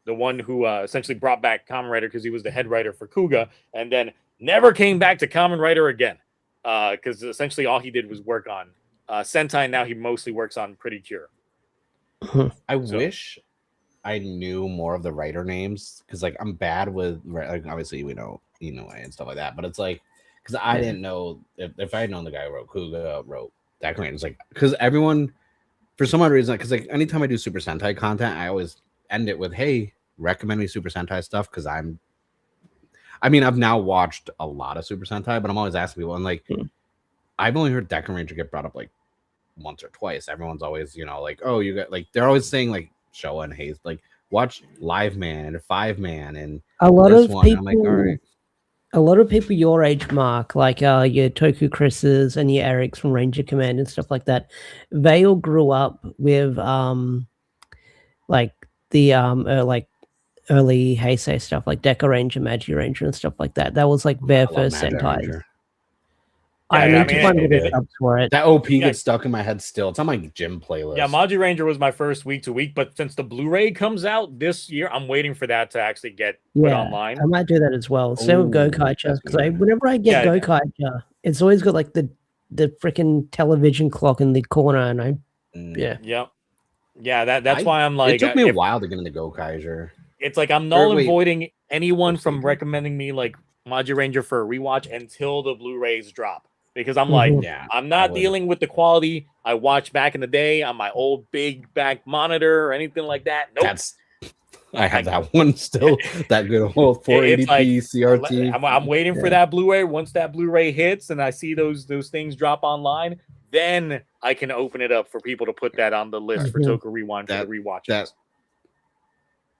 the one who essentially brought back Kamen Rider because he was the head writer for Kuga, and then never came back to Kamen Rider again because essentially all he did was work on Sentai. Now he mostly works on Pretty Cure. I wish I knew more of the writer names, because like I'm bad with, like, obviously we know Inoue and stuff like that, but it's like because I didn't know if I had known the guy who wrote Kuga, wrote that kind. It's like because everyone for some odd reason, because like anytime I do Super Sentai content, I always end it with, hey, recommend me Super Sentai stuff, because I've now watched a lot of Super Sentai, but I'm always asking people, and like I've only heard Deca Ranger get brought up like once or twice. Everyone's always, like, oh, you got, like, they're always saying like Showa and Haze, like watch Live Man and 5-Man and a lot of people. I'm like, all right. A lot of people your age, Mark, like your Toku Chris's and your Erics from Ranger Command and stuff like that, they all grew up with like the like early Heisei stuff, like Deca Ranger, Magi Ranger, and stuff like that. That was like their first Sentai. I need to find the subs for it. That OP gets stuck in my head still. It's on my gym playlist. Yeah, Magi Ranger was my first week to week, but since the Blu-ray comes out this year, I'm waiting for that to actually get put online. I might do that as well. Same with Gokaicha, because whenever I get Gokaicha, it's always got like the freaking television clock in the corner, and that's why I'm like, it took me a while to get into Gokaiger. It's like I'm null and voiding anyone from recommending me like Magi Ranger for a rewatch until the Blu-rays drop. Because I'm like, I'm not dealing with the quality I watched back in the day on my old big back monitor or anything like that. Nope. I have that one still, that good old 480p CRT. I'm waiting for that Blu-ray. Once that Blu-ray hits and I see those things drop online, then I can open it up for people to put that on the list for Toku Rewind for the rewatches.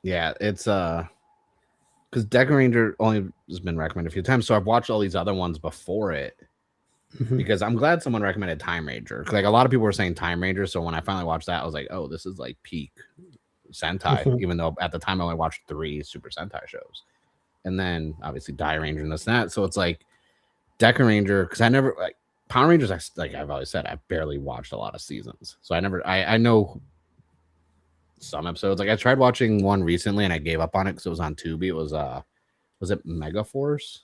Yeah, it's because Deca Ranger only has been recommended a few times, so I've watched all these other ones before it. Because I'm glad someone recommended Time Ranger. Like a lot of people were saying Time Ranger, so when I finally watched that, I was like, "Oh, this is like peak Sentai." Even though at the time I only watched 3 Super Sentai shows, and then obviously Die Ranger and this and that. So it's like Deca Ranger, because I never like Power Rangers. I've always said, I barely watched a lot of seasons, so I know some episodes. Like I tried watching one recently and I gave up on it because it was on Tubi. It was it Mega Force?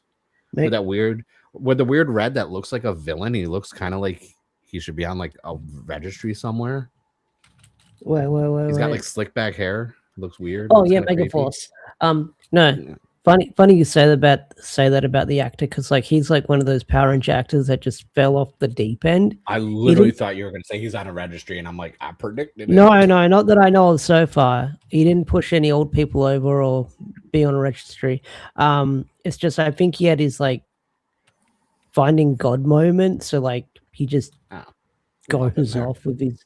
With the weird red that looks like a villain. He looks kind of like he should be on like a registry somewhere. He's got like slick back hair. It looks weird. Oh yeah, Mega Force. No, yeah. Funny you say that about the actor, because like he's like one of those Power Ranger actors that just fell off the deep end. I literally thought you were going to say he's on a registry, and I'm like, I predicted it. No, not that I know of so far. He didn't push any old people over or be on a registry. It's just I think he had his like finding God moment, so like he just goes off with his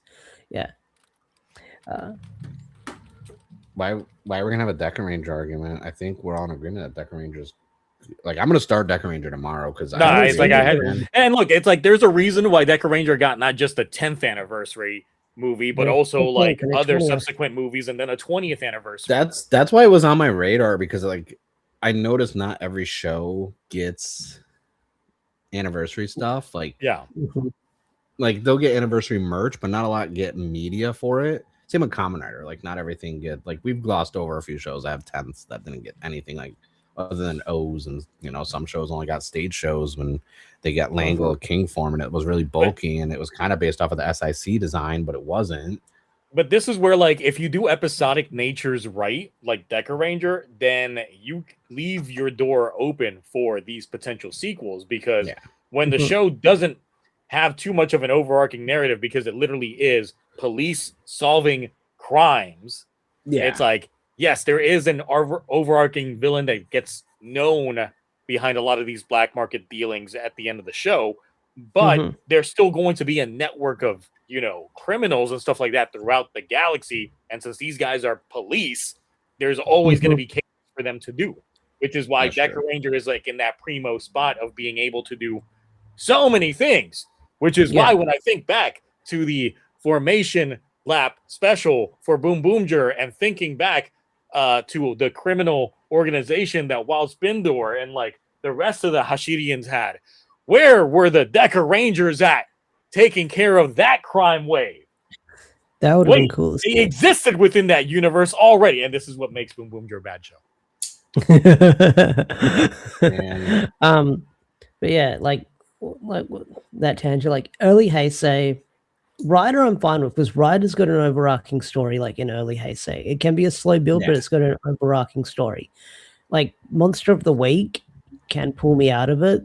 Why we're gonna have a Deca Ranger argument? I think we're all in agreement that Deca Ranger's like I'm gonna start Deca Ranger tomorrow because it's like I had and look, it's like there's a reason why Deca Ranger got not just the 10th anniversary movie, but also like other subsequent movies and then a 20th anniversary. That's why it was on my radar, because like I noticed not every show gets anniversary stuff. Like like they'll get anniversary merch, but not a lot get media for it. Same with Kamen Rider. Like not everything get like we've glossed over a few shows that have 10ths that didn't get anything like other than O's, and you know some shows only got stage shows when they got Langle King form, and it was really bulky and it was kind of based off of the SIC design, but it wasn't. But this is where like if you do episodic natures right, like Deca Ranger, then you leave your door open for these potential sequels, because when the show doesn't have too much of an overarching narrative, because it literally is police solving crimes. It's like, yes, there is an overarching villain that gets known behind a lot of these black market dealings at the end of the show, but there's still going to be a network of, you know, criminals and stuff like that throughout the galaxy. And since these guys are police, there's always going to be cases for them to do, which is why Deca Ranger is like in that primo spot of being able to do so many things, which is why when I think back to the Formation Lap special for Boom Boomger and thinking back to the criminal organization that Wild Spindor and like the rest of the Hashirians had, where were the Deca Rangers at taking care of that crime wave? That would have been cool. They existed within that universe already, and this is what makes Boom Boomger a bad show. But yeah, like that tangent, like early Heisei, Rider I'm fine with, because Rider's got an overarching story. Like in early Heisei, it can be a slow build, but it's got an overarching story. Like Monster of the Week can pull me out of it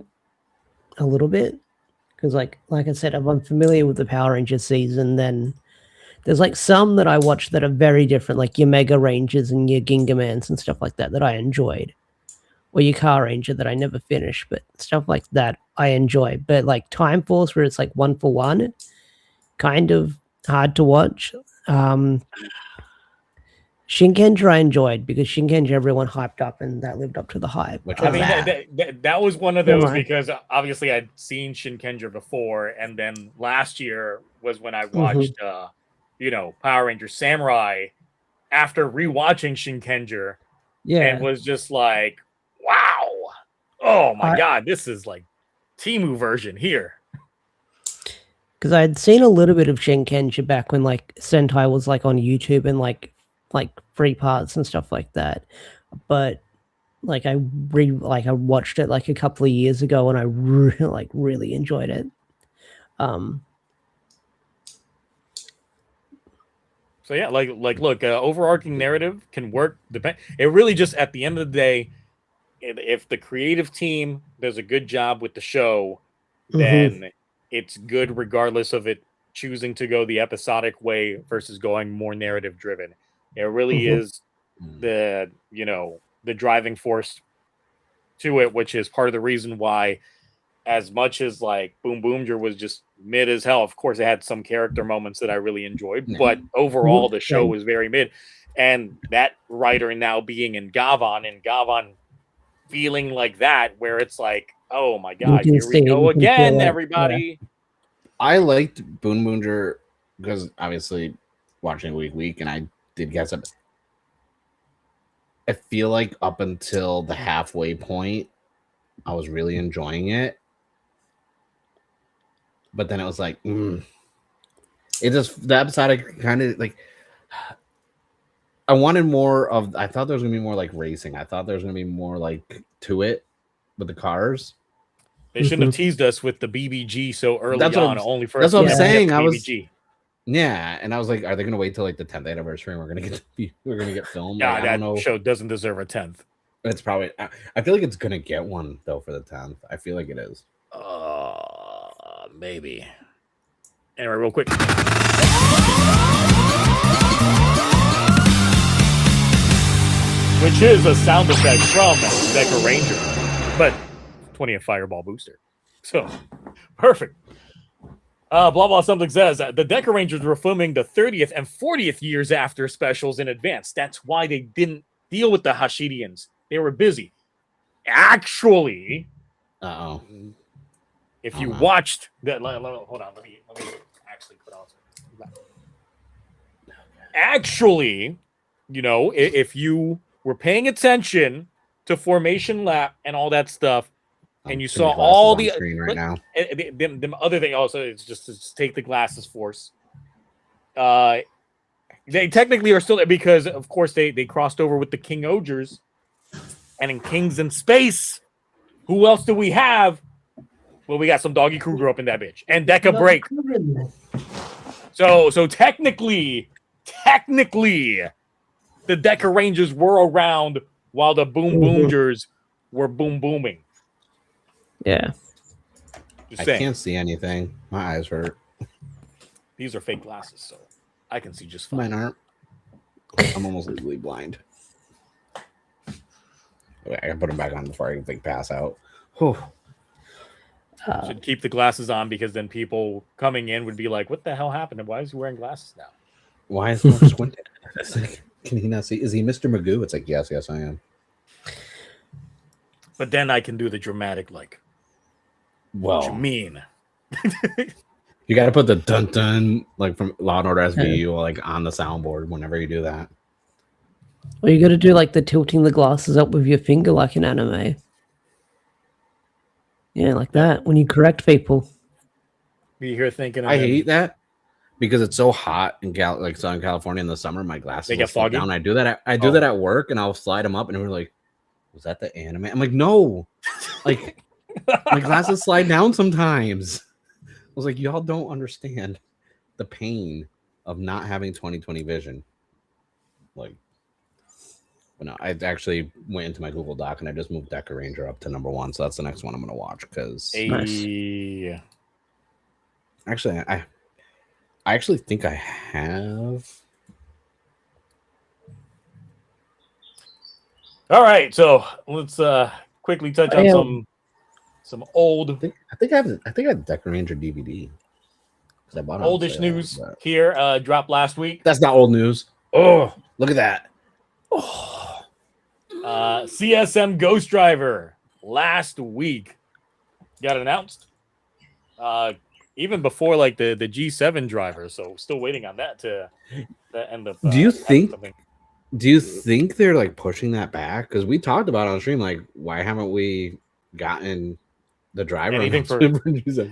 a little bit, because like I said, if I'm familiar with the Power Ranger season, then there's like some that I watch that are very different, like your Mega Rangers and your Gingamans and stuff like that I enjoyed, or your Car Ranger that I never finished, but stuff like that I enjoy. But like Time Force, where it's like 1-for-1, kind of hard to watch. Shinkenger I enjoyed, because Shinkenger everyone hyped up and that lived up to the hype. I mean, that was one of those, because obviously I'd seen Shinkenger before, and then last year was when I watched you know, Power Ranger Samurai after rewatching Shinkenger, and was just like, wow, oh my god, this is like Temu version here. Because I had seen a little bit of Shinkenger back when like Sentai was like on YouTube and like free parts and stuff like that, but like I watched it like a couple of years ago and I really enjoyed it. So yeah, look, overarching narrative can work. It really just at the end of the day, if the creative team does a good job with the show, then it's good regardless of it choosing to go the episodic way versus going more narrative driven. It really is the driving force to it, which is part of the reason why, as much as like Boom Boomger was just mid as hell, of course it had some character moments that I really enjoyed, but overall the show was very mid. And that writer now being in Gavan, and Gavan feeling like that, where it's like, oh my god, here we go again, everybody. I liked Boom Boomger because obviously watching it week, and I did get some. I feel like up until the halfway point, I was really enjoying it. But then it was like, it just, the episode I kind of like, I wanted more of, I thought there was going to be more like racing. I thought there was going to be more like to it with the cars. They shouldn't have teased us with the BBG so early That's what on, only for that's us what to I'm never get saying. the I was, BBG. yeah, and I was like, are they going to wait till like the 10th anniversary and we're going to get filmed? Yeah, Like, I don't know. that show doesn't deserve a 10th. It's probably, I feel like it's going to get one though for the 10th. I feel like it is. Maybe. Anyway, real quick. Which is a sound effect from Deca Ranger, but 20th Fireball Booster. So, perfect. Blah blah something says the Deca Rangers were filming the 30th and 40th years after specials in advance. That's why they didn't deal with the Hashidians. They were busy. Actually, if you watched that, hold on, let me actually put on. Actually, you know, if you were paying attention to Formation Lap and all that stuff, and you saw all the screen right now. Them other thing also is just take the glasses force. They technically are still there because of course they crossed over with the King Ogers, and in Kings in Space, who else do we have? Well, we got some Doggy Kruger up in that bitch and Deca Break. So technically, the Deca Rangers were around while the Boom Boomers were booming. Yeah. I can't see anything. My eyes hurt. These are fake glasses, so I can see just fine. Mine aren't. I'm almost legally blind. Wait, I can put them back on before I can pass out. Should keep the glasses on because then people coming in would be like, "What the hell happened? And why is he wearing glasses now? Why is he squinted? Like, can he not see? Is he Mr. Magoo?" It's like, yes, I am. But then I can do the dramatic, like, well, what you mean? You got to put the dun dun like from Law and Order SVU like on the soundboard whenever you do that. Or you got to do like the tilting the glasses up with your finger, like in anime. Yeah, like that when you correct people. Be here thinking. I hate that because it's so hot in like Southern California in the summer. My glasses they get foggy. down. I do that. I do that at work, and I'll slide them up, and we're like, "Was that the anime?" I'm like, "No, like my glasses slide down sometimes." I was like, "Y'all don't understand the pain of not having 20/20 vision." Like, but no, I actually went into my Google Doc and I just moved Deca Ranger up to #1, so that's the next one I'm gonna watch because. Actually, I actually think I have. All right, so let's quickly touch on some old. I think I have Deca Ranger DVD. I bought oldish news here. Dropped last week. That's not old news. Oh, look at that. Oh. CSM Ghost Driver last week got announced. Even before like the G7 driver, so still waiting on that to end up. Do you think they're like pushing that back? Because we talked about on stream, like, why haven't we gotten the driver?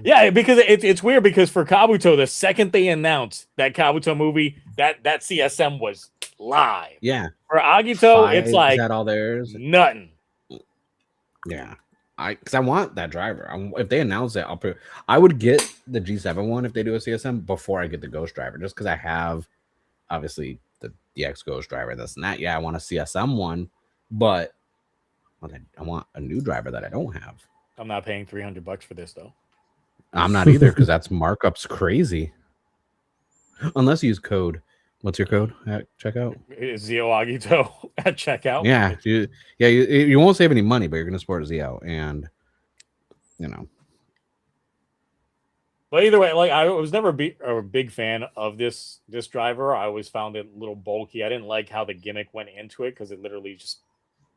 Yeah, because it's weird because for Kabuto, the second they announced that Kabuto movie, that CSM was live. Yeah. For Agito, it's like is that all theirs? Nothing. Yeah. Because I want that driver. If they announce it, I would get the G7 one if they do a CSM before I get the Ghost Driver, just because I have obviously the DX Ghost Driver, this and that. Yeah, I want a CSM one, but I want a new driver that I don't have. I'm not paying $300 for this though. I'm not either because that's markups crazy. Unless you use code. What's your code at checkout? It's Zio Agito at checkout. Yeah, you won't save any money, but you're going to support Zio, and you know. But either way, like I was never a big fan of this driver. I always found it a little bulky. I didn't like how the gimmick went into it because it literally just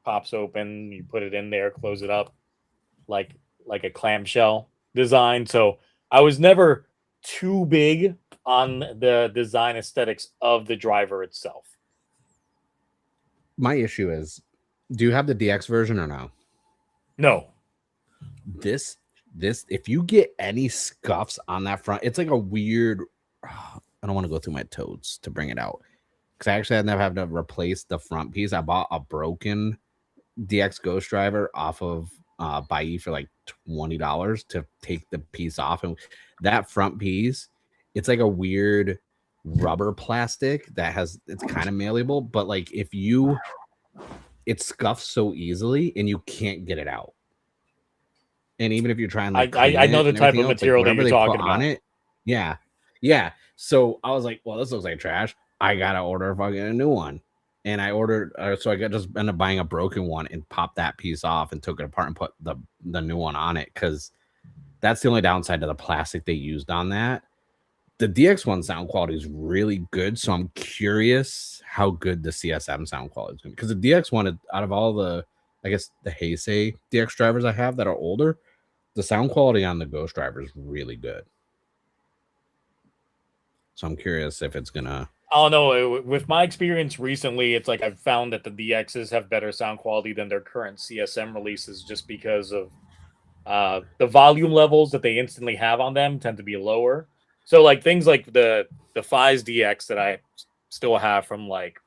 pops open. You put it in there, close it up, like a clamshell design. So I was never too big on the design aesthetics of the driver itself. my issue is, do you have the DX version or no? No. This if you get any scuffs on that front, it's like a weird. I don't want to go through my toads to bring it out because I actually had to have to replace the front piece. I bought a broken DX Ghost Driver off of Buyee for like $20 to take the piece off, and that front piece, it's like a weird rubber plastic that it's kind of malleable, but like it scuffs so easily and you can't get it out. And even if you're trying like I know the type of material that you're talking about. it, yeah. So I was like, well, this looks like trash. I gotta order a new one, and I ordered. So I just ended up buying a broken one and popped that piece off and took it apart and put the new one on it because that's the only downside to the plastic they used on that. The DX1 sound quality is really good, so I'm curious how good the CSM sound quality is going to be. Because the DX1, out of all the, I guess, the Heisei DX drivers I have that are older, the sound quality on the Ghost Driver is really good. So I'm curious if it's going to... I don't know. With my experience recently, it's like I've found that the DXs have better sound quality than their current CSM releases just because of the volume levels that they instantly have on them tend to be lower. So like things like the Fies DX that I still have from like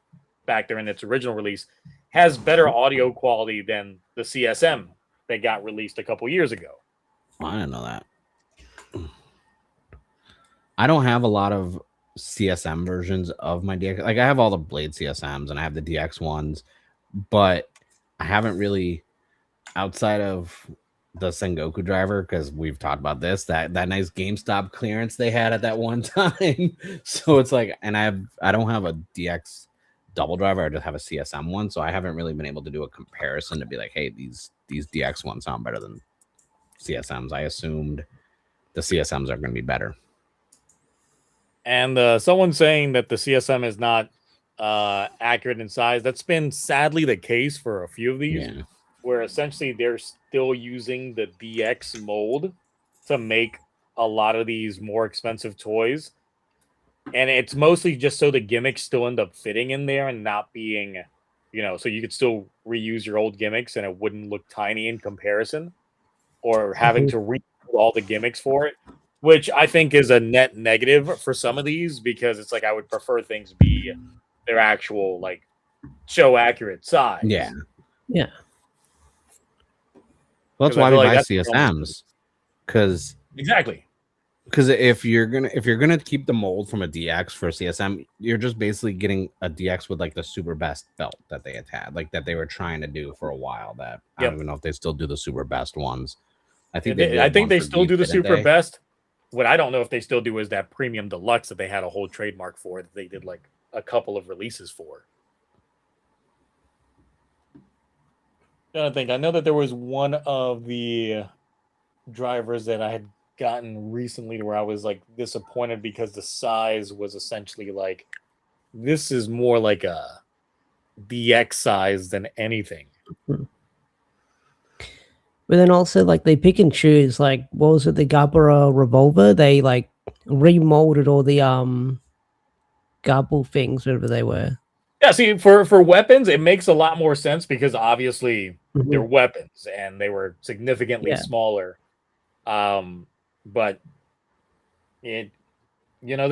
back there in its original release has better audio quality than the CSM that got released a couple years ago. I didn't know that. I don't have a lot of CSM versions of my DX. Like I have all the Blade CSMs and I have the DX ones, but I haven't really, outside of the Sengoku driver, because we've talked about this, that nice GameStop clearance they had at that one time. So it's like, and I don't have a DX double driver, I just have a CSM one, so I haven't really been able to do a comparison to be like, hey, these DX ones sound better than CSMs. I assumed the CSMs are going to be better. And someone saying that the CSM is not accurate in size, that's been sadly the case for a few of these, where essentially they're still using the DX mold to make a lot of these more expensive toys. And it's mostly just so the gimmicks still end up fitting in there and not being, so you could still reuse your old gimmicks and it wouldn't look tiny in comparison, or having to redo all the gimmicks for it, which I think is a net negative for some of these, because it's like I would prefer things be their actual like show accurate size. Yeah. Well, that's why we buy CSMs, because exactly. Because if you're gonna keep the mold from a DX for a CSM, you're just basically getting a DX with like the super best belt that they had, like that they were trying to do for a while. That I don't even know if they still do the super best ones. I think they still do the super best. What I don't know if they still do is that premium deluxe that they had a whole trademark for, that they did like a couple of releases for. I know that there was one of the drivers that I had gotten recently where I was like disappointed because the size was essentially like, this is more like a DX size than anything. But then also like they pick and choose, like what was it, the Gabara revolver? They like remolded all the Gabble things, whatever they were. Yeah, see, for weapons, it makes a lot more sense because obviously they're weapons and they were significantly smaller. But they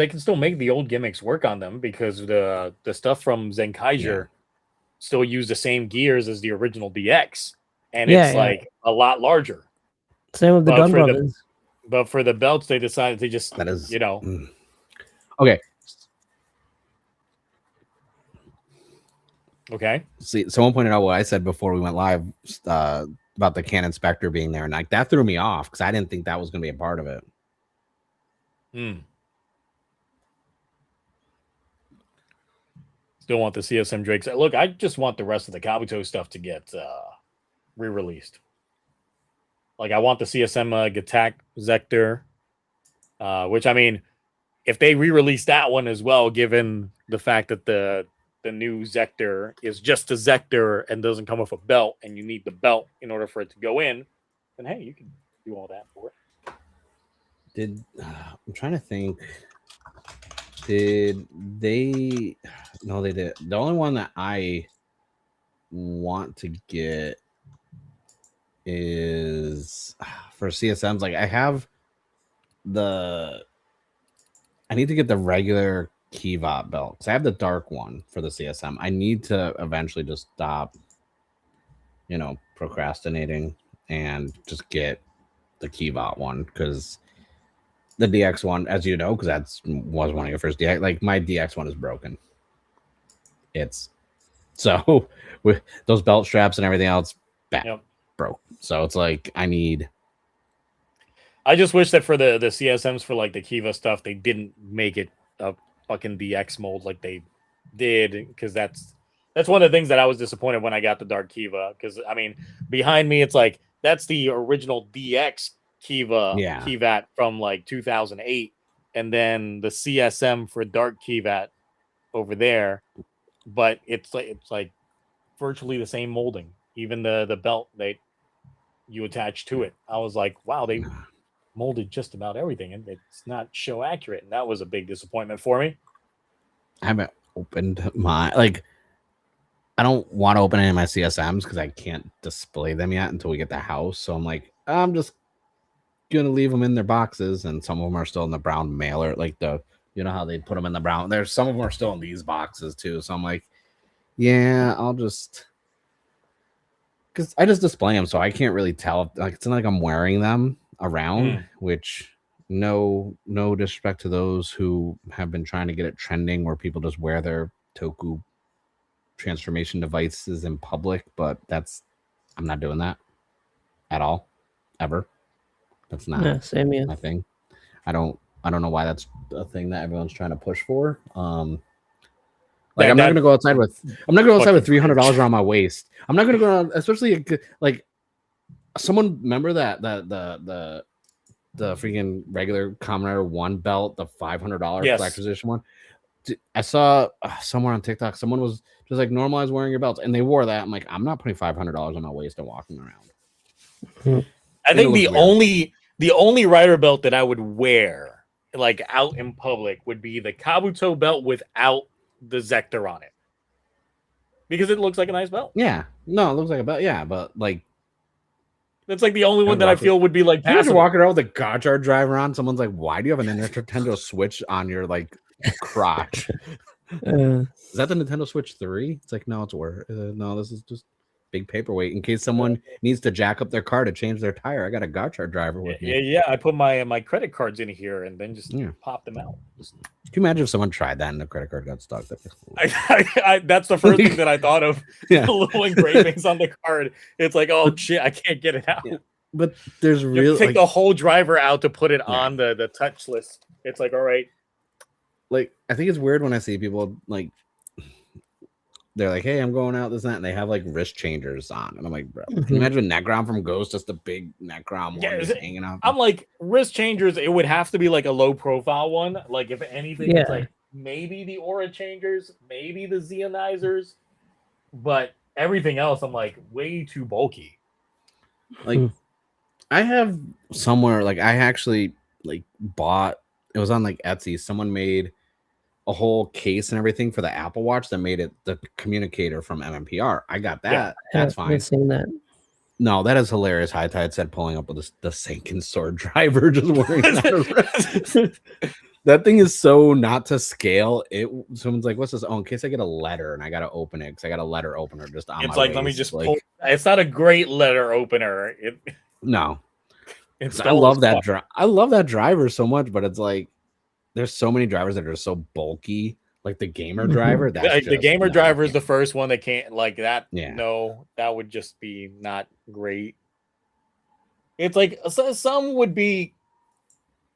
can still make the old gimmicks work on them because the stuff from Zenkaiger still use the same gears as the original DX, and it's like a lot larger. Same with the Gun Brothers. But for the belts, they decided to just Okay. Okay. See, someone pointed out what I said before we went live about the Canon Spectre being there, and like that threw me off because I didn't think that was going to be a part of it. Still want the CSM Drakes. Look, I just want the rest of the Kabuto stuff to get re-released. Like, I want the CSM Gatak Zector, which, I mean, if they re-release that one as well, given the fact that the new Zector is just a Zector and doesn't come with a belt, and you need the belt in order for it to go in, then hey, you can do all that for it. I'm trying to think. Did they? No, they did. The only one that I want to get is for CSMs. Like I have I need to get the regular Kivot belt because I have the dark one for the CSM. I need to eventually just stop, procrastinating and just get the Kivot one because the DX one, as you know, because was one of your first DX. Like my DX one is broken. It's so with those belt straps and everything else, broke. So it's like I just wish that for the CSMs for like the Kiva stuff, they didn't make it a fucking DX mold like they did, because that's one of the things that I was disappointed when I got the Dark Kiva. Because I mean, behind me, it's like that's the original DX Kiva Kivat from like 2008, and then the CSM for Dark Kivat over there, but it's like virtually the same molding. Even the belt that you attach to it, I was like, wow, they molded just about everything, and it's not show accurate, and that was a big disappointment for me. I haven't opened my I don't want to open any of my CSMs because I can't display them yet until we get the house. So I'm like, I'm just gonna leave them in their boxes, and some of them are still in the brown mailer, like how they put them in the brown. There's some of them are still in these boxes too. So I'm like, yeah, I'll just because I just display them, so I can't really tell. Like it's not like I'm wearing them around, which no disrespect to those who have been trying to get it trending where people just wear their Toku transformation devices in public, but I'm not doing that at all, ever. That's not my thing. I don't know why that's a thing that everyone's trying to push for. Like I'm not gonna go outside with $300 around my waist. I'm not gonna go on, especially like someone remember that the freaking regular Kamen Rider 1 belt, the $500 collector's edition one. I saw somewhere on TikTok, someone was just like, normalize wearing your belts, and they wore that. I'm like, I'm not putting $500 on my waist and walking around. I think the only rider belt that I would wear like out in public would be the Kabuto belt without the Zector on it, because it looks like a nice belt. Yeah, no, it looks like a belt. Yeah, but like that's like the only one that I feel would be like passable. You're walking around with a Gotchard driver on. Someone's like, "Why do you have a Nintendo Switch on your like crotch?" Is that the Nintendo Switch 3? It's like, no, it's no, this is just big paperweight in case someone needs to jack up their car to change their tire. I got a Gotchard driver with me. Yeah, I put my credit cards in here and then just pop them out. Can you imagine if someone tried that and the credit card got stuck? That's the first thing that I thought of. The little engravings on the card. It's like, oh shit, I can't get it out. Yeah. But there's you take the whole driver out to put it on the touch list. It's like, all right. Like, I think it's weird when I see people like they're like, hey, I'm going out, this and that, and they have like wrist changers on. And I'm like, bro, can you imagine Necrom from Ghost, just a big Necrom one just hanging out? I'm like, wrist changers, it would have to be like a low profile one. Like, if anything, it's like maybe the aura changers, maybe the Zeonizers, but everything else, I'm like, way too bulky. Like, I have somewhere, like, I actually like bought, it was on like Etsy, someone made a whole case and everything for the Apple Watch that made it the communicator from MMPR. I got that. Yeah, that's fine. I've seen that. No, that is hilarious. High Tide said pulling up with the Sankin sword driver just wearing that. That thing is so not to scale. Someone's like, what's this? Oh, in case I get a letter and I got to open it because I got a letter opener just on my It's like, waist. let me just pull. It's not a great letter opener. No. I love that I love that driver so much, but it's like, there's so many drivers that are so bulky, like the gamer driver. That's the gamer driver is the first one that can't like that. Yeah. No, that would just be not great. It's like some would be,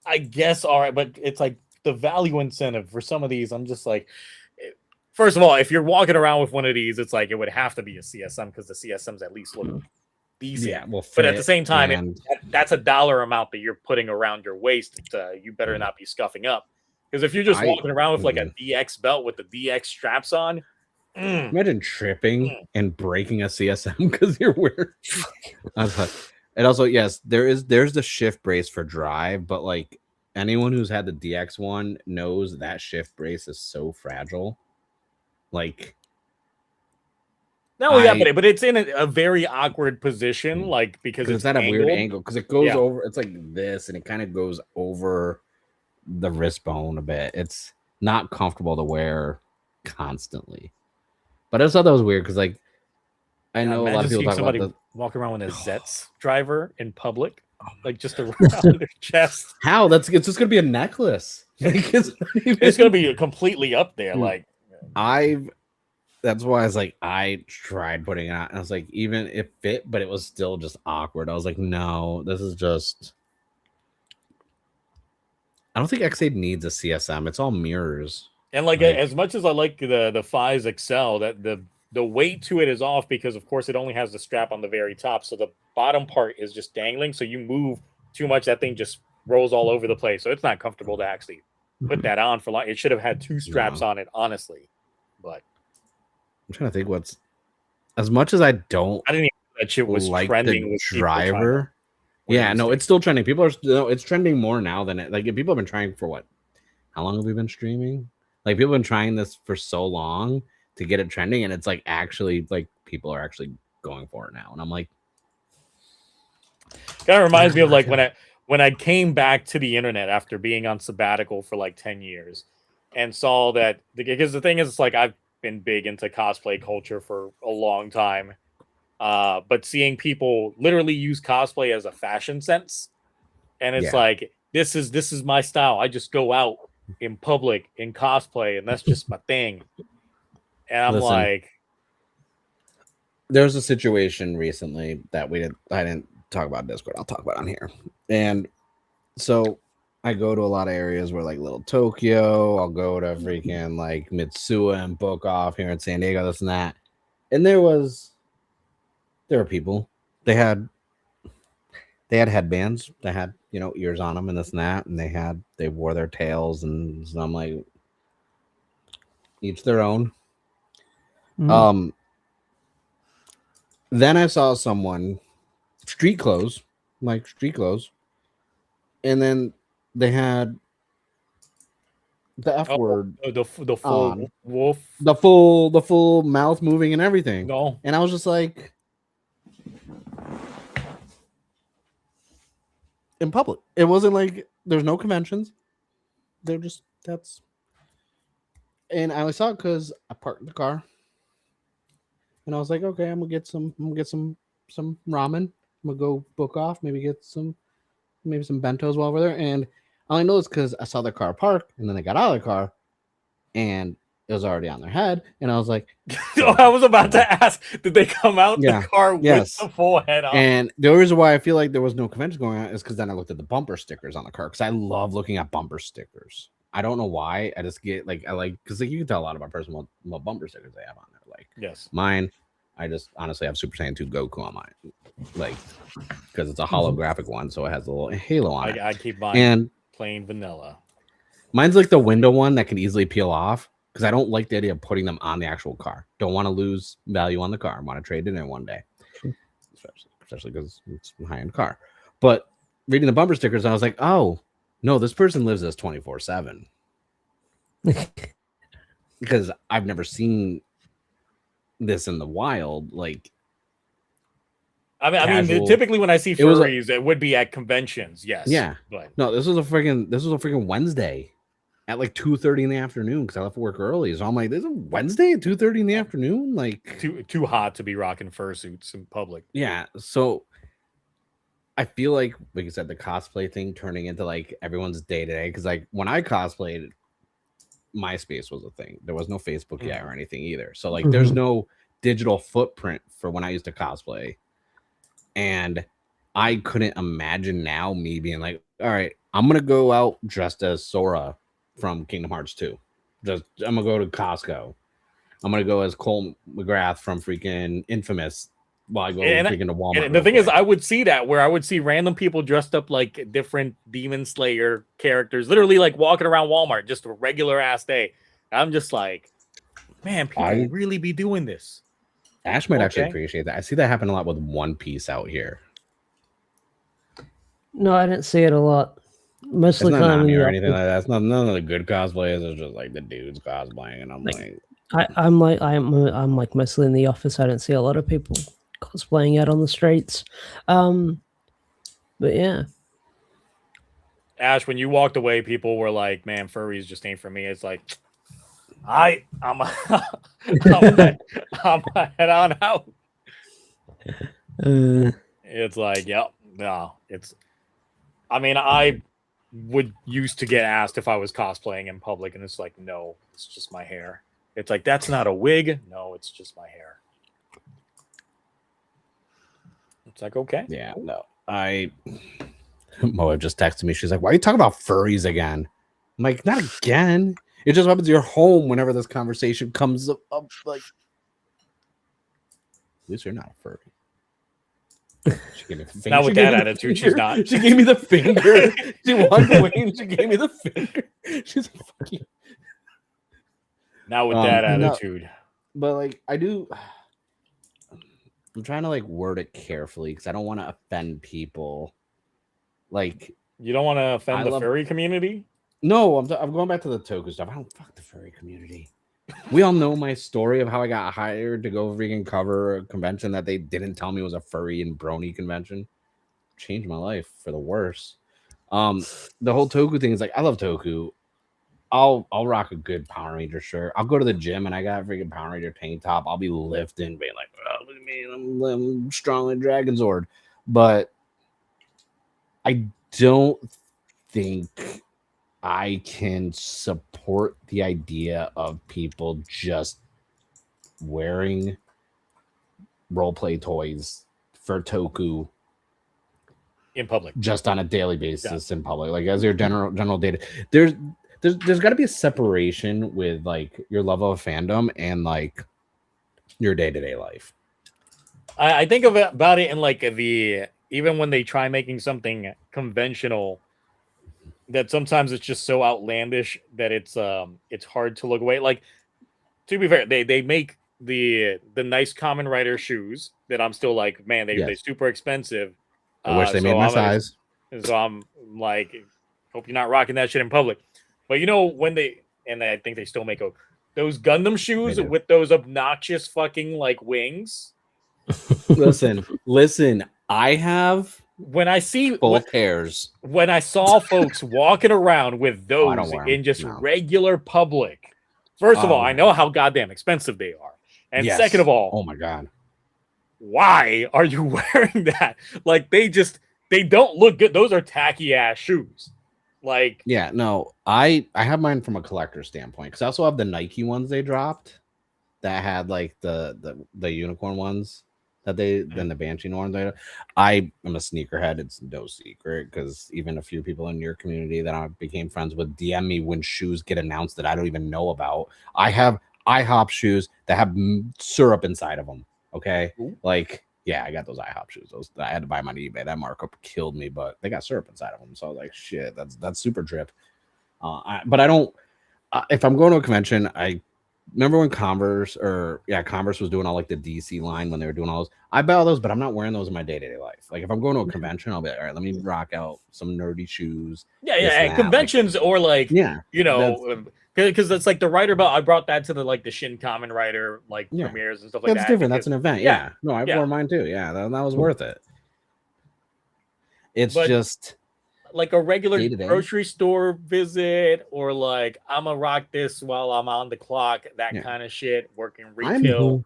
I guess, all right, but it's like the value incentive for some of these. I'm just like, first of all, if you're walking around with one of these, it's like it would have to be a CSM because the CSMs at least look decent. Yeah, well, but at the same time, that's a dollar amount that you're putting around your waist. You better not be scuffing up, because if you're just walking around with like a DX belt with the DX straps on, imagine tripping and breaking a CSM because you're wearing. And also, yes, there's the shift brace for drive, but like anyone who's had the DX one knows that shift brace is so fragile. Like, Not only that, but it's in a very awkward position, like because it's at a weird angle because it goes over. It's like this, and it kind of goes over the wrist bone a bit. It's not comfortable to wear constantly. But I just thought that was weird because, like, I know a lot of people talk about the walking around with a Zets driver in public, like just around their chest. How? It's just gonna be a necklace. Like, it's gonna be completely up there. Like that's why I was like, I tried putting it on. And I was like, even it fit, but it was still just awkward. I was like, no, this is just. I don't think X8 needs a CSM. It's all mirrors. And like as much as I like the Fives Excel, that the weight to it is off because of course it only has the strap on the very top, so the bottom part is just dangling. So you move too much, that thing just rolls all over the place. So it's not comfortable to actually put that on for long. It should have had 2 straps on it, honestly. But I'm trying to think what's as much as I didn't even know that shit was like trending with driver. Yeah, no, it's still trending. People are it's trending more now than it. Like people have been trying for what? How long have we been streaming? Like people have been trying this for so long to get it trending, and it's like actually like people are actually going for it now. And I'm like, kind of reminds me of like when I came back to the internet after being on sabbatical for like 10 years and saw that because the thing is, it's like I've been big into cosplay culture for a long time. But seeing people literally use cosplay as a fashion sense, and it's like this is my style. I just go out in public in cosplay, and that's just my thing. And I'm like, there's a situation recently that I didn't talk about Discord. I'll talk about it on here. And so I go to a lot of areas where like Little Tokyo. I'll go to freaking like Mitsuya and Book Off here in San Diego, this and that. And there were people. They had headbands that had, you know, ears on them and this and that, and they wore their tails, and so I'm like, each their own. Then I saw someone street clothes, and then they had the F word, the full wolf, the full mouth moving and everything. No, and I was just like, in public, it wasn't like there's no conventions. They're just and I saw it because I parked the car, and I was like, okay, I'm gonna get some ramen. I'm gonna go Book Off, maybe some bentos while we're there. And I only know this because I saw the car park, and then they got out of the car, and it was already on their head, and I was like, I was about to ask, did they come out the car with the full head on? And the reason why I feel like there was no convention going on is because then I looked at the bumper stickers on the car, because I love looking at bumper stickers. I don't know why. I just get like, I like, because like, you can tell a lot about person what bumper stickers they have on there. Like mine, I just honestly have Super Saiyan 2 Goku on mine, like, because it's a holographic one, so it has a little halo on it. I keep mine and plain vanilla. Mine's like the window one that can easily peel off, because I don't like the idea of putting them on the actual car. Don't want to lose value on the car. I want to trade it in one day, especially because it's a high-end car. But reading the bumper stickers, I was like, oh no, this person lives this 24/7, because I've never seen this in the wild. Like, I mean, typically when I see furries, it would be at conventions. Yes. Yeah. But no, this was a freaking Wednesday at like 2:30 in the afternoon, because I left work early. So I'm like, this is a Wednesday at 2:30 in the afternoon? Like, too hot to be rocking fursuits in public. Yeah. So I feel like you said, the cosplay thing turning into like everyone's day to day. Because like when I cosplayed, MySpace was a thing. There was no Facebook yet or anything either. So like there's no digital footprint for when I used to cosplay. And I couldn't imagine now me being like, all right, I'm going to go out dressed as Sora from Kingdom Hearts 2. I'm going to go to Costco. I'm going to go as Cole McGrath from freaking Infamous while I go freaking to Walmart. And the thing is, I would see that where I would see random people dressed up like different Demon Slayer characters, literally like walking around Walmart, just a regular ass day. I'm just like, man, people really be doing this. Ash might actually appreciate that. I see that happen a lot with One Piece out here. No, I didn't see it a lot. Mostly kind of or anything like that. It's none of the good cosplayers. It's just like the dudes cosplaying, and I'm like, I'm like mostly in the office. I don't see a lot of people cosplaying out on the streets. But yeah. Ash, when you walked away, people were like, "Man, furries just ain't for me." It's like, I'm I'm head on out. It's like, yep, no, it's. I mean, I would used to get asked if I was cosplaying in public, and it's like, no, it's just my hair. It's like, that's not a wig. No, it's just my hair. It's like, okay. Yeah, no. Moa just texted me. She's like, why are you talking about furries again? I'm like, not again. It just happens you're home whenever this conversation comes up. Like, at least you're not a furry. She gave me the finger. Not with that attitude, she's not. She gave me the finger. She walked away and she gave me the finger. She's like, fuck you. Not with that attitude. No, but like, I'm trying to like word it carefully because I don't want to offend people. Like, you don't want to offend the furry community? No, I'm going back to the toku stuff. I don't fuck the furry community. We all know my story of how I got hired to go freaking cover a convention that they didn't tell me was a furry and brony convention. Changed my life for the worse. The whole toku thing is like, I love toku. I'll rock a good Power Ranger shirt. I'll go to the gym and I got a freaking Power Ranger tank top. I'll be lifting, being like, oh, look at me, I'm strong like Dragon Zord. But I don't think I can support the idea of people just wearing roleplay toys for toku in public, just on a daily basis in public, like as your general data. There's got to be a separation with like your level of fandom and like your day-to-day life. I think about it in like even when they try making something conventional, that sometimes it's just so outlandish that it's hard to look away. Like, to be fair, they make the nice Kamen Rider shoes that I'm still like, man, they're super expensive. I wish they made my size. So I'm like, hope you're not rocking that shit in public. But you know, when I think they still make those Gundam shoes with those obnoxious fucking like wings. Listen, I have when I see both pairs. When I saw folks walking around with those in just regular public, first of all, I know how goddamn expensive they are. And second of all, oh my god, why are you wearing that? Like, they don't look good. Those are tacky ass shoes. Like, yeah, no, I have mine from a collector standpoint because I also have the Nike ones they dropped that had like the unicorn ones that then the Banshee ones. I am a sneakerhead. It's no secret because even a few people in your community that I became friends with DM me when shoes get announced that I don't even know about. I have IHOP shoes that have syrup inside of them. Okay, like. Yeah, I got those IHOP shoes. I had to buy them on eBay. That markup killed me, but they got syrup inside of them. So I was like, shit, that's super drip. But I don't. If I'm going to a convention, I remember when Converse was doing all like the DC line when they were doing all those. I buy all those, but I'm not wearing those in my day-to-day life. Like if I'm going to a convention, I'll be like, all right, let me rock out some nerdy shoes. Yeah, conventions like, or like you know. Because it's like the writer belt. I brought that to the Shin Kamen Rider premieres and stuff like that. That's different. That's an event. Yeah. No, I wore mine too. Yeah, that was worth it. It's just like a regular grocery store visit, or like I'm gonna rock this while I'm on the clock. That kind of shit. Working retail.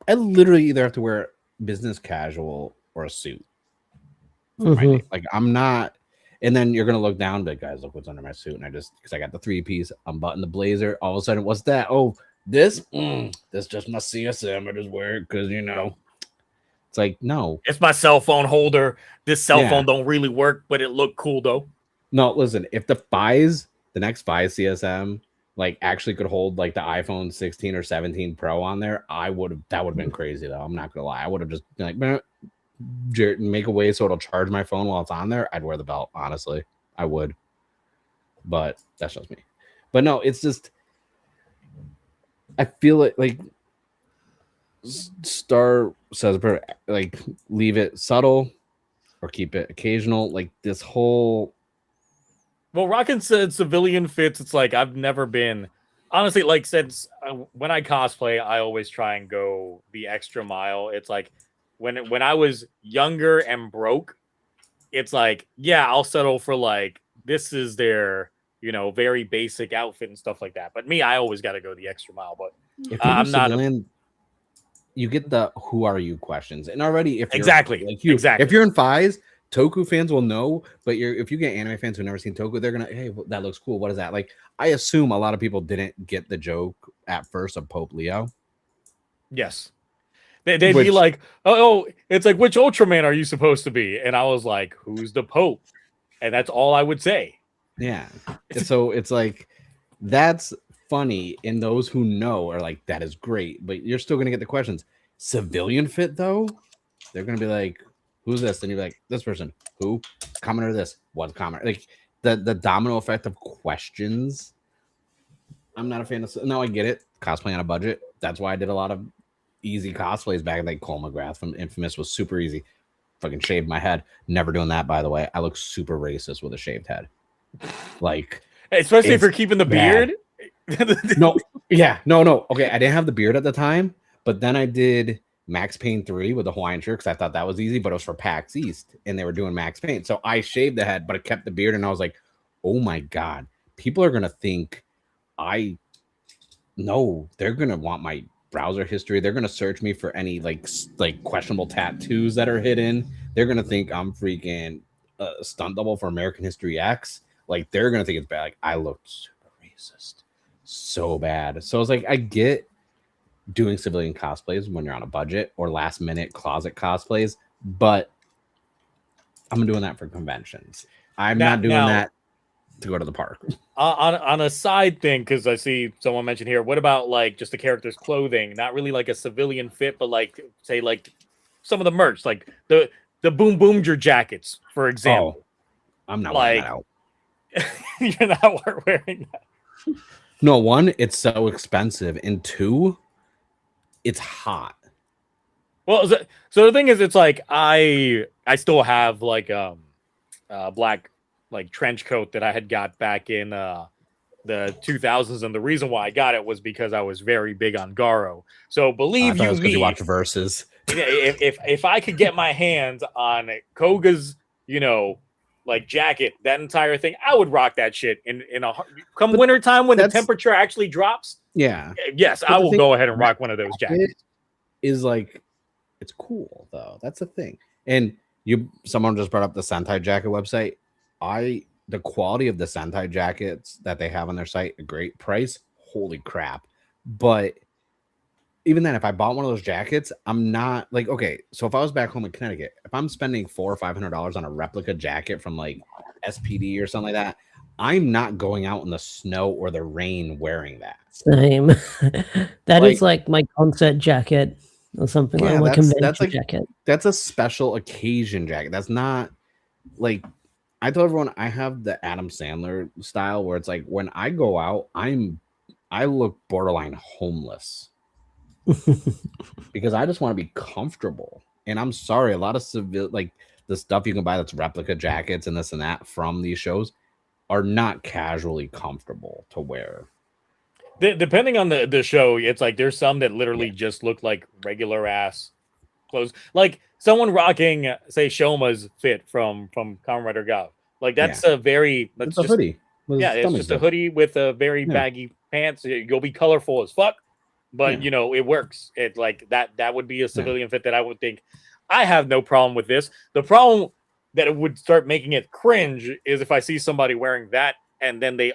I literally either have to wear business casual or a suit. Like I'm not. And then you're gonna look down, and be like, guys, look what's under my suit. And because I got the 3-piece, I'm button the blazer. All of a sudden, what's that? Oh, this just my CSM. I just wear it because it's like no, it's my cell phone holder. This cell phone don't really work, but it looked cool though. No, listen, if the next 5 CSM like actually could hold like the iPhone 16 or 17 Pro on there, that would have been crazy though. I'm not gonna lie, I would have just been like, make a way so it'll charge my phone while it's on there. I'd wear the belt, honestly. I would, but that's just me. But no, it's just I feel it like Star says, like leave it subtle or keep it occasional. Like this whole Rockin' said civilian fits. It's like I've never been honestly, like since when I cosplay, I always try and go the extra mile. It's like when I was younger and broke, it's like, yeah, I'll settle for like this is their, very basic outfit and stuff like that. But me, I always got to go the extra mile. But If you're I'm not civilian, you get the "Who are you?" questions, and already if you're exactly like you, exactly. if you're in Fies, Toku fans will know. But if you get anime fans who've never seen Toku, they're gonna, hey, that looks cool. What is that? Like, I assume a lot of people didn't get the joke at first of Pope Leo. Yes. They'd be like, oh, it's like, which Ultraman are you supposed to be? And I was like, who's the Pope? And that's all I would say. Yeah. So it's like, that's funny. And those who know are like, that is great. But you're still going to get the questions. Civilian fit, though, they're going to be like, who's this? And you're like, this person. Who? Commenter this. What's commenter? Like, the domino effect of questions. I'm not a fan of. No, I get it. Cosplay on a budget. That's why I did a lot of easy cosplays back. Like Cole McGrath from Infamous was super easy. Fucking shaved my head. Never doing that, by the way. I look super racist with a shaved head. Like, especially if you're keeping the beard. No. Okay, I didn't have the beard at the time, but then I did Max Payne 3 with the Hawaiian shirt because I thought that was easy, but it was for PAX East and they were doing Max Payne. So I shaved the head, but I kept the beard, and I was like, oh my God, people are gonna think they're gonna want my browser history. They're gonna search me for any like questionable tattoos that are hidden. They're gonna think I'm freaking stunt double for American History X. Like, they're gonna think it's bad. Like, I looked super racist, so bad. So I was like, I get doing civilian cosplays when you're on a budget or last minute closet cosplays, but I'm doing that for conventions. I'm not doing that to go to the park. On a side thing, because I see someone mentioned here, what about like just the character's clothing? Not really like a civilian fit, but like say like some of the merch, like the Boom Boomer jackets, for example. Oh, I'm not wearing that out. You're not wearing that. No, one, it's so expensive, and two, it's hot. Well, so the thing is, it's like I still have like black like trench coat that I had got back in the 2000s, and the reason why I got it was because I was very big on Garo. So believe you me, you watch Versus. if I could get my hands on Koga's, like jacket, that entire thing, I would rock that shit in a come wintertime when the temperature actually drops. Yeah. Yes, I will go ahead and rock one of those jackets. Is like, it's cool though. That's the thing. And someone just brought up the Sentai jacket website. The quality of the Sentai jackets that they have on their site, a great price. Holy crap. But even then, if I bought one of those jackets, I'm not like, okay, so if I was back home in Connecticut, if I'm spending $400 or $500 on a replica jacket from like SPD or something like that, I'm not going out in the snow or the rain wearing that. Same. That is like my concert jacket or something, like my convention jacket. That's a special occasion jacket. That's not like, I tell everyone I have the Adam Sandler style where it's like when I go out, I look borderline homeless. Because I just want to be comfortable. And I'm sorry, a lot of like the stuff you can buy that's replica jackets and this and that from these shows are not casually comfortable to wear. Depending on the show, it's like there's some that literally just look like regular ass clothes. Like someone rocking, say, Shoma's fit from Kamen Rider Gav. Like that's a very it's a hoodie. It's just a hoodie with a very baggy pants. You'll be colorful as fuck. But it works. It like that would be a civilian fit that I would think. I have no problem with this. The problem that it would start making it cringe is if I see somebody wearing that and then they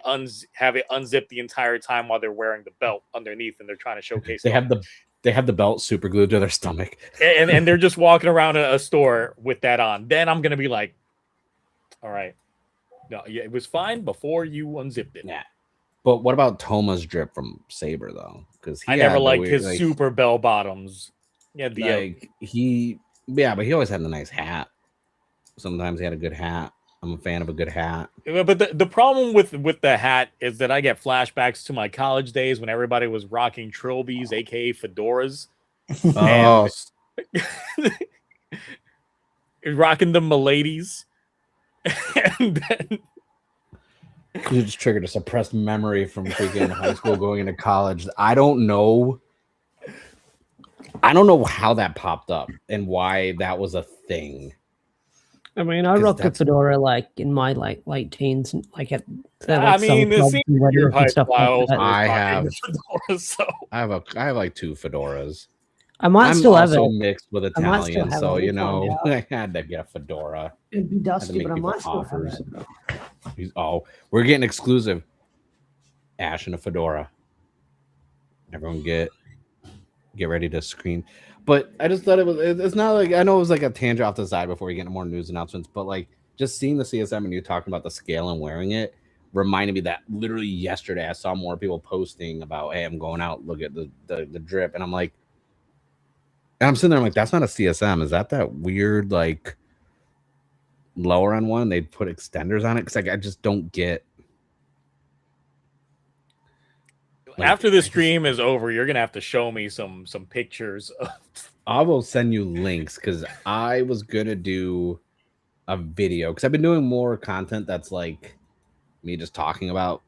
have it unzipped the entire time while they're wearing the belt underneath and they're trying to showcase. They have the belt super glued to their stomach, and they're just walking around a store with that on. Then I'm gonna be like, all right, no, it was fine before you unzipped it. Yeah. But what about Toma's drip from Saber though? Because I never liked his super bell bottoms. Yeah, but he always had a nice hat. Sometimes he had a good hat. I'm a fan of a good hat. But the problem with the hat is that I get flashbacks to my college days when everybody was rocking trilbies, aka fedoras. Oh, rocking the miladies. And then You just triggered a suppressed memory from freaking high school going into college. I don't know how that popped up and why that was a thing. I mean, I rocked a fedora like in my like late teens, like at I mean, it seems your high stuff like that. I have fedoras, so I have like 2 fedoras. I'm still also mixed with Italian, so you know I had to get a fedora. It'd be dusty, but I might still offers. We're getting exclusive. Ash and a fedora. Everyone get ready to scream. But I just thought it's not like, I know it was like a tangent off the side before we get into more news announcements, but like just seeing the CSM and you talking about the scale and wearing it reminded me that literally yesterday I saw more people posting about, hey, I'm going out, look at the drip, and I'm like, and I'm sitting there, I'm like, that's not a CSM. Is that weird like lower end one? They put extenders on it because like I just don't get. Like, after the stream is over, you're gonna have to show me some pictures. I will send you links because I was gonna do a video because I've been doing more content that's like me just talking about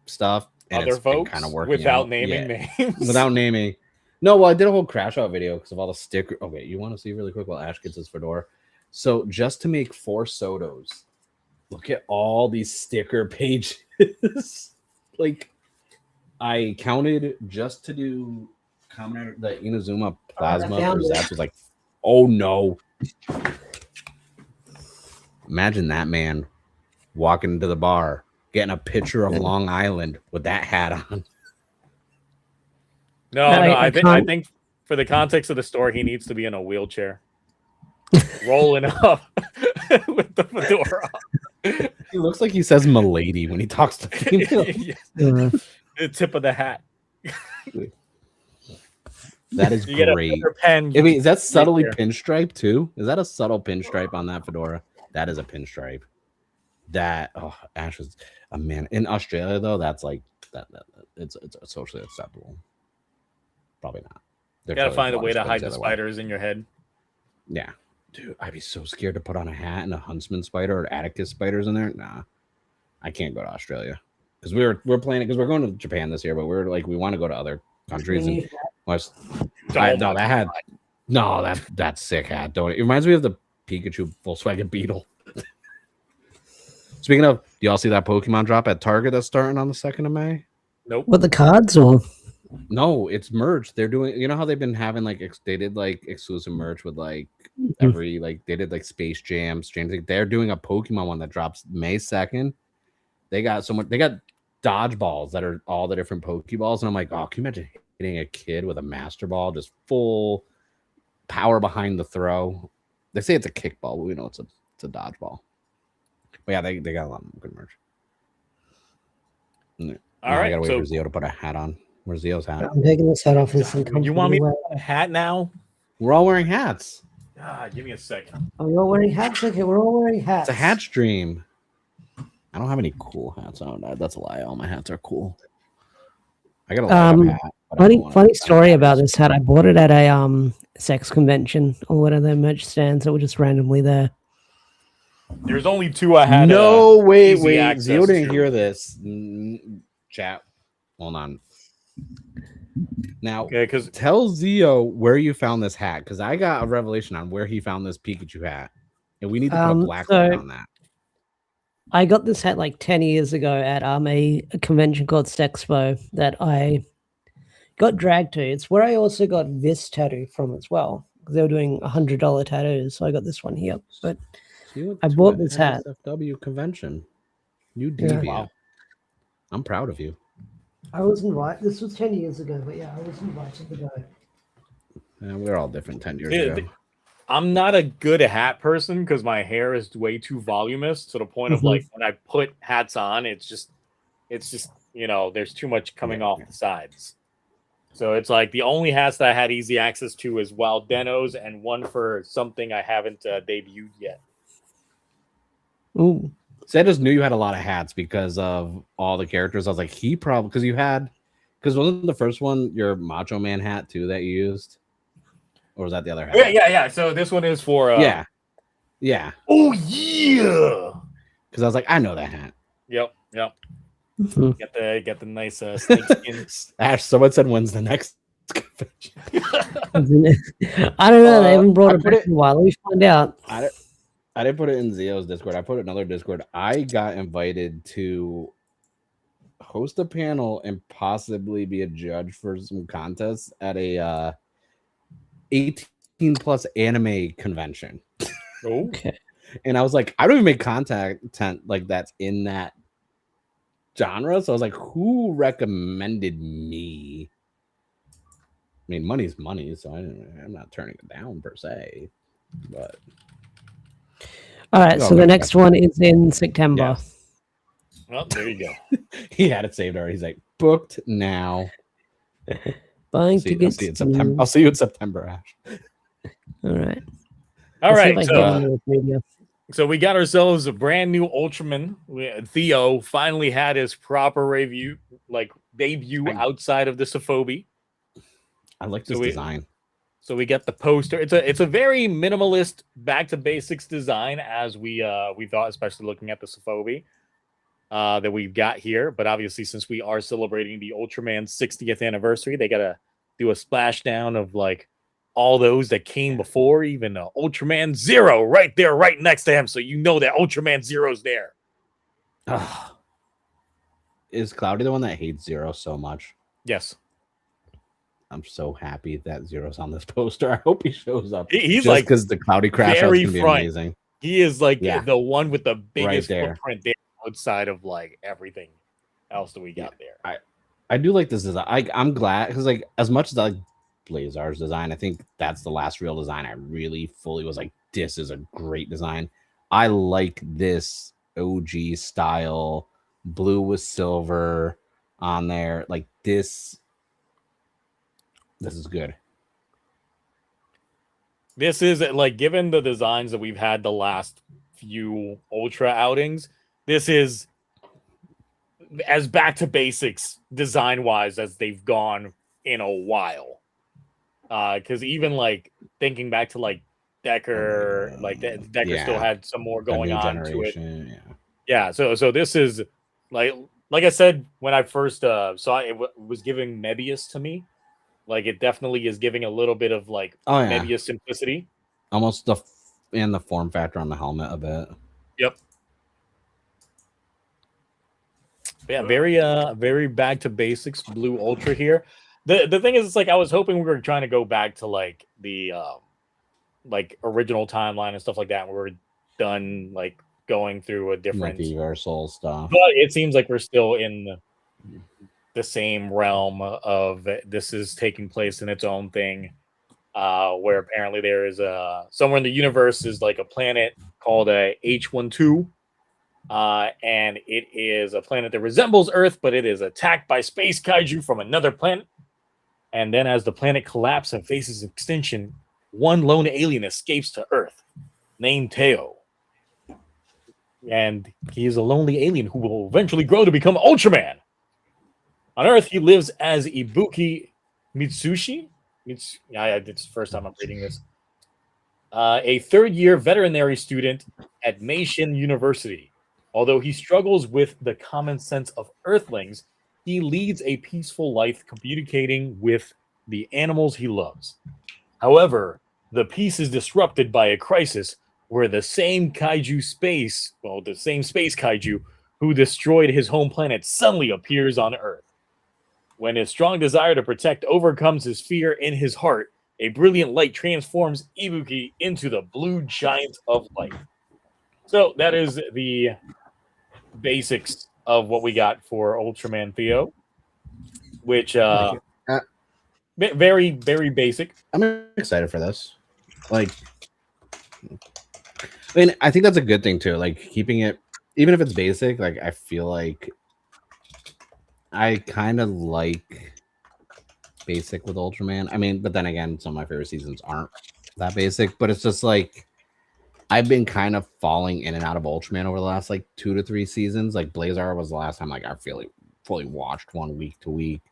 stuff and other folks kind of working without out. naming names. Without naming. No, well, I did a whole crash out video because of all the sticker. Okay, you want to see really quick while Ash gets his fedora? So just to make 4 Sotos, look at all these sticker pages. Like I counted just to do Kamen Rider, the Inazuma Plasma for Zaps was like, oh no. Imagine that man walking into the bar, getting a picture of Long Island with that hat on. No, I think for the context of the story, he needs to be in a wheelchair, rolling up with the fedora. He looks like he says "milady" when he talks to females. The tip of the hat. That is great. I mean, is that subtly pinstripe too? Is that a subtle pinstripe on that fedora? That is a pinstripe. That Ash was a man in Australia though. That's like that it's socially acceptable. Probably not. You gotta find a way to hide the spiders in your head. Yeah, dude, I'd be so scared to put on a hat and a huntsman spider or Atticus spiders in there. Nah, I can't go to Australia because we're planning because we're going to Japan this year, but we're like we want to go to other countries and that's sick hat. Don't it reminds me of the Pikachu Volkswagen Beetle. Speaking of, do y'all see that Pokemon drop at Target that's starting on the 2nd of May? Nope. What, the cards or? No, it's merch. They're doing, you know how they've been having like they did like exclusive merch with like every like they did like Space Jam, Stranger Things. They're doing a Pokemon one that drops May 2nd. They got dodgeballs that are all the different Pokeballs, and I'm like, oh, can you imagine hitting a kid with a Master Ball, just full power behind the throw? They say it's a kickball, but we know it's a dodgeball. But yeah, they got a lot of good merch. All right, I gotta wait for Zio to put a hat on. Where's Zio's hat? I'm taking this hat off. You want me to put a hat now? We're all wearing hats. Give me a second. Oh, you're all wearing hats? Okay, we're all wearing hats. It's a hat stream. I don't have any cool hats. That's a lie. All my hats are cool. I got a hat. Funny story about this hat. I bought it at a sex convention or one of their merch stands that were just randomly there. There's only 2 I had. No, wait. Zio didn't hear this. Chat. Hold on. Now, tell Zio where you found this hat, because I got a revelation on where he found this Pikachu hat, and we need to put a black light on that. I got this hat like 10 years ago at a convention called Sexpo that I got dragged to. It's where I also got this tattoo from as well, because they were doing $100 tattoos. So I got this one here. But I bought this hat. SFW convention. You deviant. Yeah. I'm proud of you. I was invited. This was 10 years ago, but yeah, I was invited to go. Yeah, we're all different 10 years ago. I'm not a good hat person because my hair is way too voluminous to the point of like when I put hats on, it's just you know, there's too much coming off the sides. So it's like the only hats that I had easy access to is Wild Denos and one for something I haven't debuted yet. Ooh. So I just knew you had a lot of hats because of all the characters. I was like, because wasn't the first one your Macho Man hat too that you used? Or was that the other hat? Yeah. So this one is for yeah. Oh yeah. Because I was like, I know that hat. Yep. Mhm. Get the nice snake skin. Ash, someone said when's the next convention? I don't know. They haven't brought I it put back it- in a while. Let me find out. I didn't put it in Zio's Discord. I put it in another Discord. I got invited to host a panel and possibly be a judge for some contests at a 18 plus anime convention. Oh, Okay. And I was like, I don't even make content like that's in that genre. So I was like, who recommended me? I mean, money's money, so I'm not turning it down per se. But All right. So the next one is in September. yes. Well, there you go. He had it saved already. He's like, booked now. Buying I'll tickets. see you in September. I'll see you in September, Ash. All right. All Let's see if right. I can get into this video. So we got ourselves a brand new Ultraman. Theo finally had his proper review, like debut outside of the Sophobi. I like this design. So we get the poster. It's a very minimalist, back to basics design, as we thought, especially looking at the Sophobi that we've got here. But obviously, since we are celebrating the Ultraman 60th anniversary, they gotta do a splashdown of like all those that came before, even Ultraman Zero right there, right next to him, so you know that Ultraman Zero's there. Is Cloudy the one that hates Zero so much? Yes. I'm so happy that Zero's on this poster. I hope he shows up. He's just like because the Cloudy crash out's gonna be amazing. He is like the one with the biggest Right there. footprint there outside of like everything else that we got there. I do like this design. I'm glad because like as much as I like Blazar's design, I think that's the last real design I really fully was like, this is a great design. I like this OG style blue with silver on there. Like this is good. This is like, given the designs that we've had the last few Ultra outings, this is as back to basics design wise as they've gone in a while. Because even like thinking back to like Decker, Decker still had some more going on to it. Yeah. So this is like I said when I first saw it, was giving Mebius to me. Like it definitely is giving a little bit of like Mebius simplicity. Almost in the form factor on the helmet a bit. Yep. Yeah, very back to basics blue Ultra here. The thing is, it's like I was hoping we were trying to go back to like the like original timeline and stuff like that. We were done like going through a different universal stuff. But it seems like we're still in the same realm of this is taking place in its own thing. Where apparently there is somewhere in the universe is like a planet called H12. And it is a planet that resembles Earth, but it is attacked by space kaiju from another planet. And then as the planet collapses and faces extinction, one lone alien escapes to Earth named Theo. And he is a lonely alien who will eventually grow to become Ultraman. On Earth, he lives as Ibuki Mitsushi. It's the first time I'm reading this. A third-year veterinary student at Meishin University. Although he struggles with the common sense of Earthlings, he leads a peaceful life communicating with the animals he loves. However, the peace is disrupted by a crisis where the same space kaiju who destroyed his home planet suddenly appears on Earth. When his strong desire to protect overcomes his fear in his heart, a brilliant light transforms Ibuki into the blue giant of light. So that is the basics of what we got for Ultraman Theo, which very, very basic. I'm excited for this. Like, I mean, I think that's a good thing too. Like keeping it, even if it's basic, like I feel like I kind of like basic with Ultraman. I mean, but then again, some of my favorite seasons aren't that basic, but it's just like I've been kind of falling in and out of Ultraman over the last like 2 to 3 seasons. Like Blazar was the last time like I fully watched one week to week.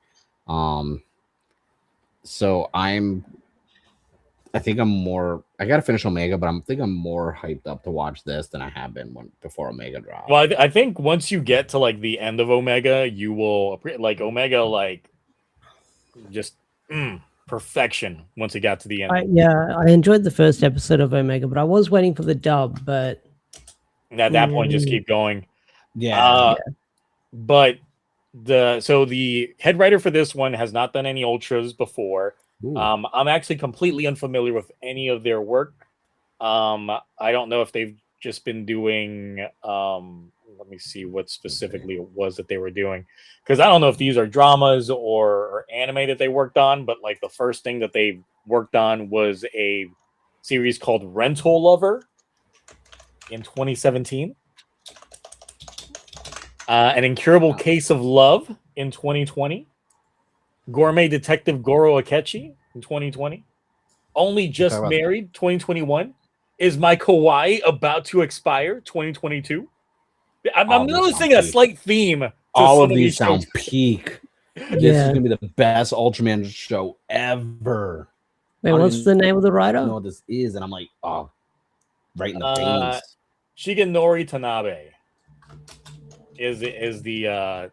So I I think I'm more. I gotta finish Omega, but I'm more hyped up to watch this than I have been before Omega dropped. Well, I think once you get to like the end of Omega, you will like Omega, like just perfection. Once it got to the end, I enjoyed the first episode of Omega, but I was waiting for the dub. But and at that point, just keep going. Yeah. But the head writer for this one has not done any ultras before. I'm actually completely unfamiliar with any of their work. I don't know if they've just been doing let me see what specifically it was that they were doing, because I don't know if these are dramas or anime that they worked on, but like the first thing that they worked on was a series called Rental Lover in 2017, An Incurable Case of Love in 2020, Gourmet Detective Goro Akechi in 2020, Only Just Married 2021, Is My Kawaii About to Expire 2022. I'm noticing a slight theme. All of these sound peak. This is gonna be the best Ultraman show ever. Wait, what's the name of the writer? I don't know what this is, and I'm like, oh, right in the veins. Shigenori Tanabe is the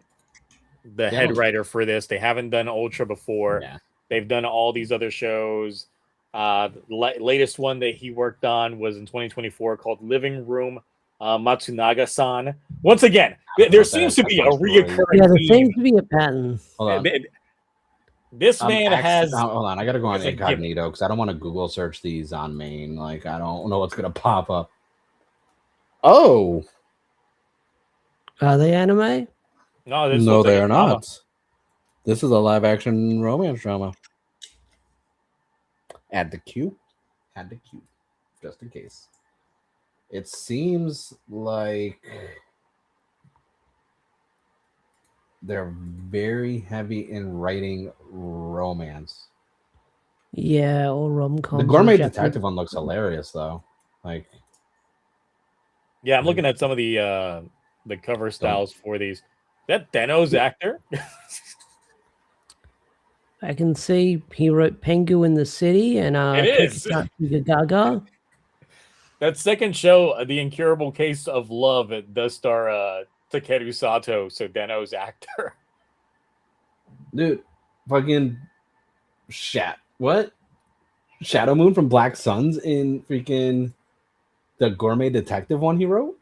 head writer for this. They haven't done Ultra before. Yeah. They've done all these other shows. Latest one that he worked on was in 2024 called Living Room Matsunaga-san. Once again, there seems to be a reoccurring there seems to be a pattern. Hold on. This man has... Hold on, I gotta go on incognito because I don't want to Google search these on main. Like, I don't know what's gonna pop up. Oh! Are they anime? No, they are not. This is a live-action romance drama. Add the queue. Just in case. It seems like they're very heavy in writing romance. Yeah, or rom-com. The Gourmet Detective one looks hilarious, though. Like, yeah, I'm looking at some of the cover styles for these. That Deno's actor. I can see he wrote Pengu in the City and it is Gaga. That second show, The Incurable Case of Love, it does star Takeru Sato, so Deno's actor. Dude, fucking what? Shadow Moon from Black Suns in freaking the Gourmet Detective one he wrote?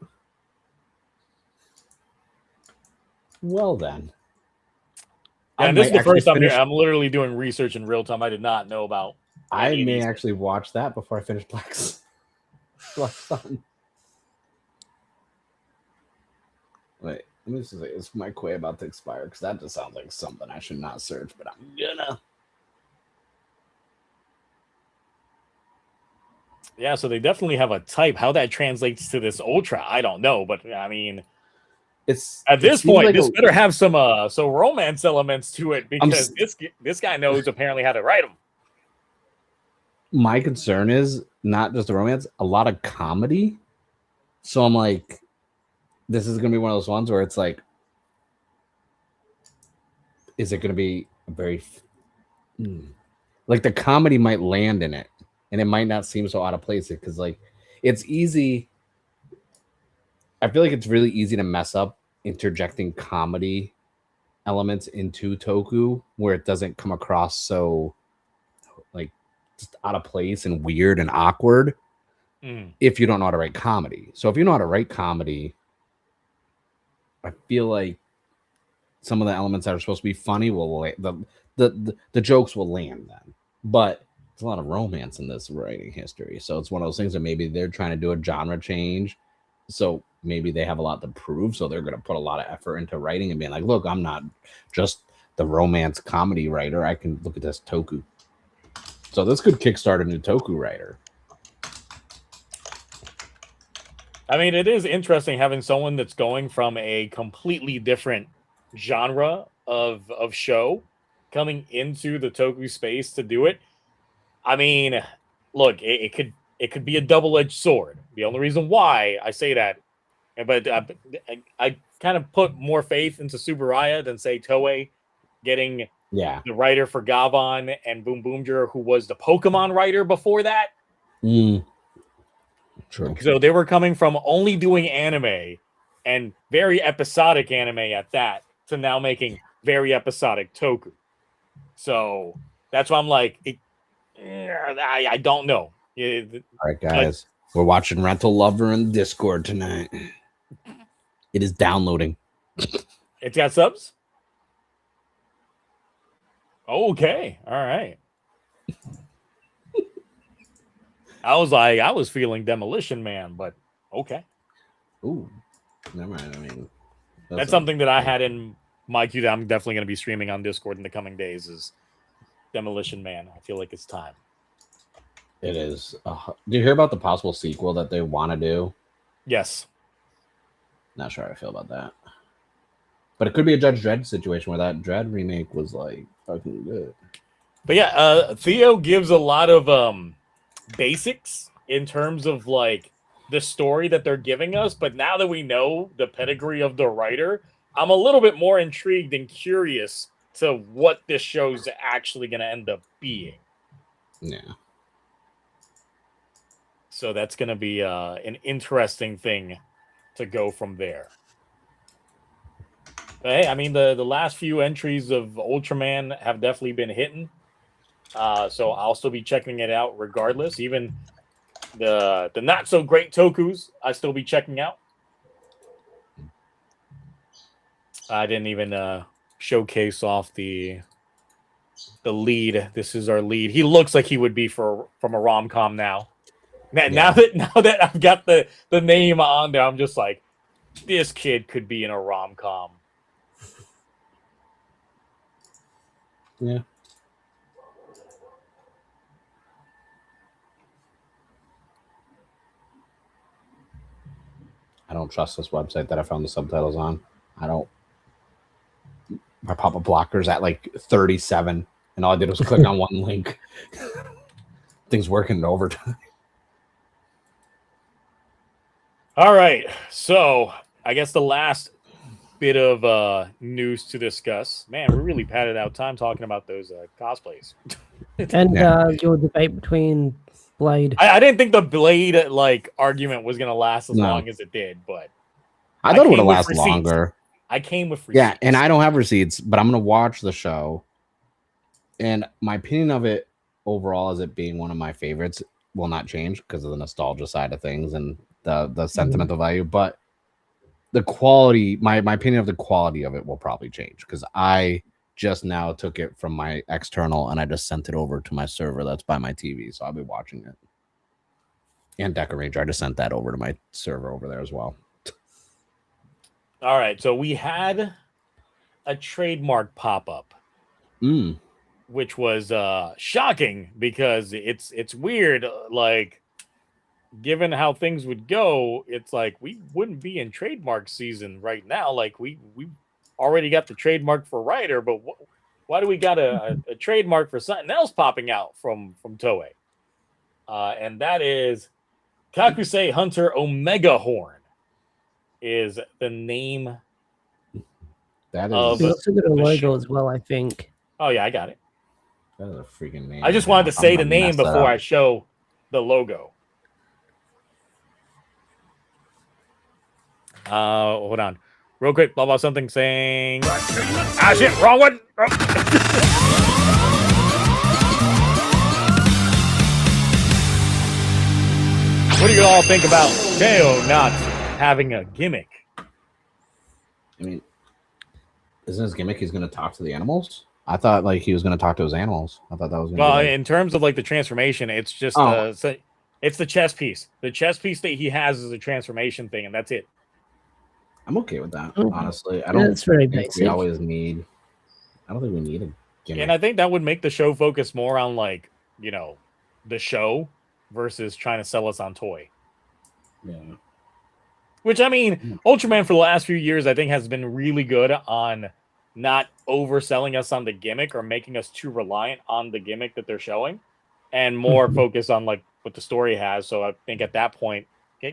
Well then. And this is the first time I'm literally doing research in real time. I did not know about. I may actually watch that before I finish Black Sun. Wait, let me just say, is my Quay about to expire? Because that just sounds like something I should not search, but I'm gonna. Yeah, so they definitely have a type. How that translates to this Ultra, I don't know, but I mean, at this point, like this better have some romance elements to it, because this guy knows apparently how to write them. My concern is not just the romance, a lot of comedy. So I'm like, this is gonna be one of those ones where it's like, is it gonna be a very like the comedy might land in it, and it might not seem so out of place because like it's easy. I feel like it's really easy to mess up interjecting comedy elements into Toku where it doesn't come across so like just out of place and weird and awkward if you don't know how to write comedy. So if you know how to write comedy, I feel like some of the elements that are supposed to be funny will the jokes will land then. But there's a lot of romance in this writing history. So it's one of those things that maybe they're trying to do a genre change. So maybe they have a lot to prove. So they're going to put a lot of effort into writing and being like, look, I'm not just the romance comedy writer. I can look at this Toku. So this could kickstart a new Toku writer. I mean, it is interesting having someone that's going from a completely different genre of show coming into the Toku space to do it. I mean, look, it could be a double-edged sword. The only reason why I say that, but I kind of put more faith into Tsuburaya than say Toei getting Yeah. the writer for Gavan, and Boom Boomger, who was the Pokemon writer before that. True. So they were coming from only doing anime and very episodic anime at that to now making very episodic toku. So that's why I'm like, I don't know. All right, guys. We're watching Rental Lover in Discord tonight. It is downloading. It's got subs? Okay. All right. I was feeling Demolition Man, but okay. Ooh. Never mind. I mean, that's something that I had in my queue that I'm definitely going to be streaming on Discord in the coming days is Demolition Man. I feel like it's time. It is. Do you hear about the possible sequel that they want to do? Yes. Not sure how I feel about that. But it could be a Judge Dredd situation where that Dredd remake was like fucking good. But yeah, Theo gives a lot of basics in terms of like the story that they're giving us. But now that we know the pedigree of the writer, I'm a little bit more intrigued and curious to what this show's actually going to end up being. Yeah. So that's going to be an interesting thing to go from there. But hey, I mean, the last few entries of Ultraman have definitely been hitting. So I'll still be checking it out regardless. Even the not so great tokus, I still be checking out. I didn't even showcase off the lead. This is our lead. He looks like he would be from a rom-com now. Now that I've got the name on there, I'm just like, this kid could be in a rom-com. Yeah. I don't trust this website that I found the subtitles on. My pop-up blocker's at like 37, and all I did was click on one link. Things working in overtime. All right, so I guess the last bit of news to discuss. Man, we really padded out time talking about those cosplays. And your debate between Blade. I didn't think the Blade argument was gonna last as long as it did, but I thought it would have lasted longer. I came with receipts. Yeah, and I don't have receipts, but I'm gonna watch the show. And my opinion of it overall is it being one of my favorites will not change because of the nostalgia side of things and the sentimental value, but the quality, my opinion of the quality of it will probably change because I just now took it from my external and I just sent it over to my server that's by my TV, so I'll be watching it. And Deca Ranger, I just sent that over to my server over there as well. All right, so we had a trademark pop-up, which was shocking because it's weird, like, given how things would go, it's like we wouldn't be in trademark season right now. Like we already got the trademark for Rider, but why do we got a trademark for something else popping out from Toei? And that is Kakusei Hunter Omega Horn is the name. That is also got a logo as well, I think. Oh yeah, I got it. That is a freaking name. I just wanted to say the name before I show the logo. Hold on. Real quick, blah, blah, something saying... Ah, shit, wrong one! Oh. What do you all think about Theo not having a gimmick? I mean, isn't his gimmick he's going to talk to the animals? I thought, like, he was going to talk to his animals. I thought that was going to be... in terms of, like, the transformation, it's just... it's the chess piece. The chess piece that he has is a transformation thing, and that's it. I'm okay with that, honestly. I don't think we always need... I don't think we need a gimmick. And I think that would make the show focus more on, like, you know, the show versus trying to sell us on toy. Yeah. Which, I mean, Ultraman for the last few years, I think, has been really good on not overselling us on the gimmick or making us too reliant on the gimmick that they're showing and more focused on, like, what the story has. So I think at that point,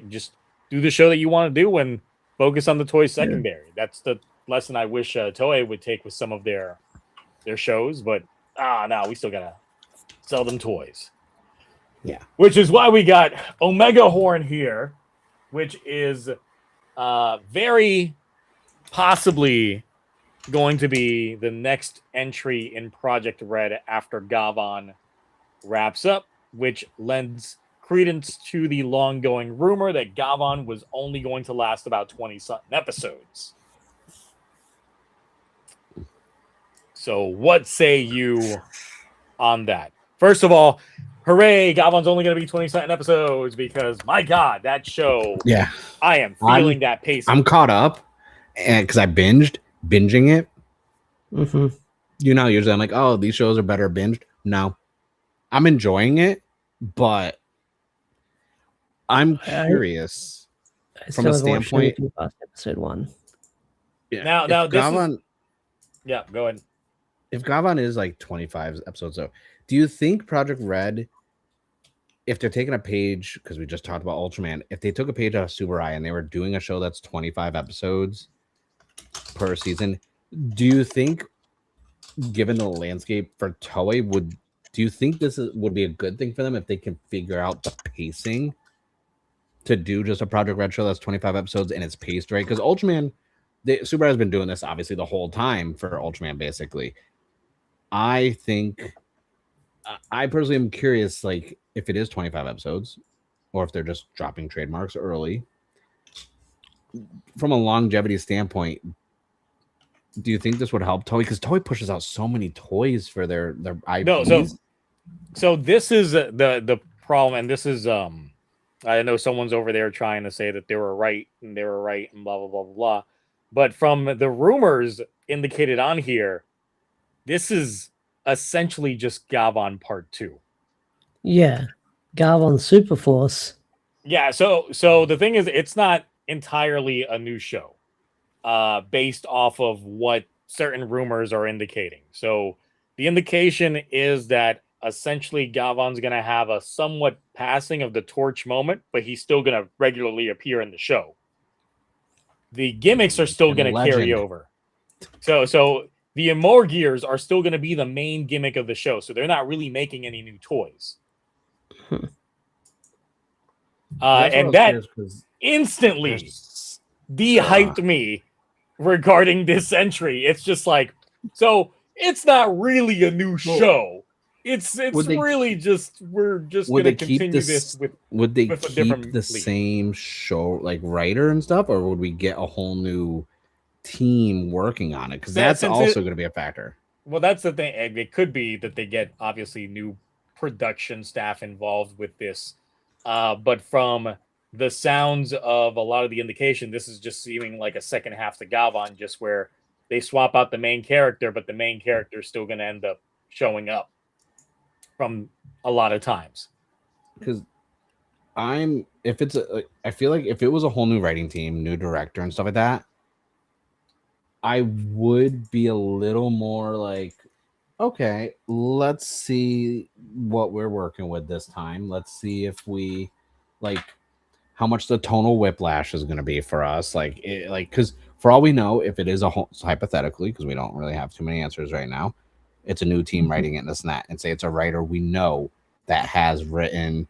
just do the show that you want to do and focus on the toy secondary. That's the lesson I wish Toei would take with some of their their shows, but no, we still gotta sell them toys. Yeah. Which is why we got Omega Horn here, which is very possibly going to be the next entry in Project Red after Gavan wraps up, which lends credence to the long-going rumor that Gavan was only going to last about 20-something episodes. So what say you on that? First of all, hooray, Gavan's only going to be 20-something episodes because, my God, that show, Yeah. I am feeling that pace. I'm caught up and because I binging it. Mm-hmm. You know, usually I'm like, oh, these shows are better binged. No, I'm enjoying it, but I'm curious from a standpoint. Past episode 1. Yeah. Now this Gavan, is... Yeah, go ahead. If Gavan is like 25 episodes, though, do you think Project Red, if they're taking a page, because we just talked about Ultraman, if they took a page out of Subarai and they were doing a show that's 25 episodes per season, do you think, given the landscape for Toei, do you think this would be a good thing for them if they can figure out the pacing to do just a Project Red show that's 25 episodes and it's paced right? Because Ultraman, Subaru has been doing this obviously the whole time for Ultraman, basically. I think, I personally am curious, like, if it is 25 episodes or if they're just dropping trademarks early. From a longevity standpoint, do you think this would help Toei? Because Toei pushes out so many toys for their IPs. No, so this is the problem, and this is I know someone's over there trying to say that they were right and blah blah blah blah. But from the rumors indicated on here, this is essentially just Gavan Part 2. Yeah, Gavan Super Force. Yeah, so the thing is, it's not entirely a new show, based off of what certain rumors are indicating. So the indication is that essentially Gavan's going to have a somewhat passing of the torch moment, but he's still going to regularly appear in the show. The gimmicks are still going to carry over. So the Amor Gears are still going to be the main gimmick of the show. So they're not really making any new toys. And that instantly de-hyped me regarding this entry. It's just like, so it's not really a new show. It's really just, we're just going to continue this with. Would they keep the same show, like writer and stuff, or would we get a whole new team working on it? Because that's also going to be a factor. Well, that's the thing. It could be that they get obviously new production staff involved with this, but from the sounds of a lot of the indication, this is just seeming like a second half to Gavan, just where they swap out the main character, but the main character is still going to end up showing up from a lot of times. Because I feel like if it was a whole new writing team, new director and stuff like that, I would be a little more like, okay, let's see what we're working with this time. Let's see if we like how much the tonal whiplash is going to be for us. Because for all we know, if it is hypothetically, because we don't really have too many answers right now, it's a new team writing it and this and that, and say it's a writer we know that has written,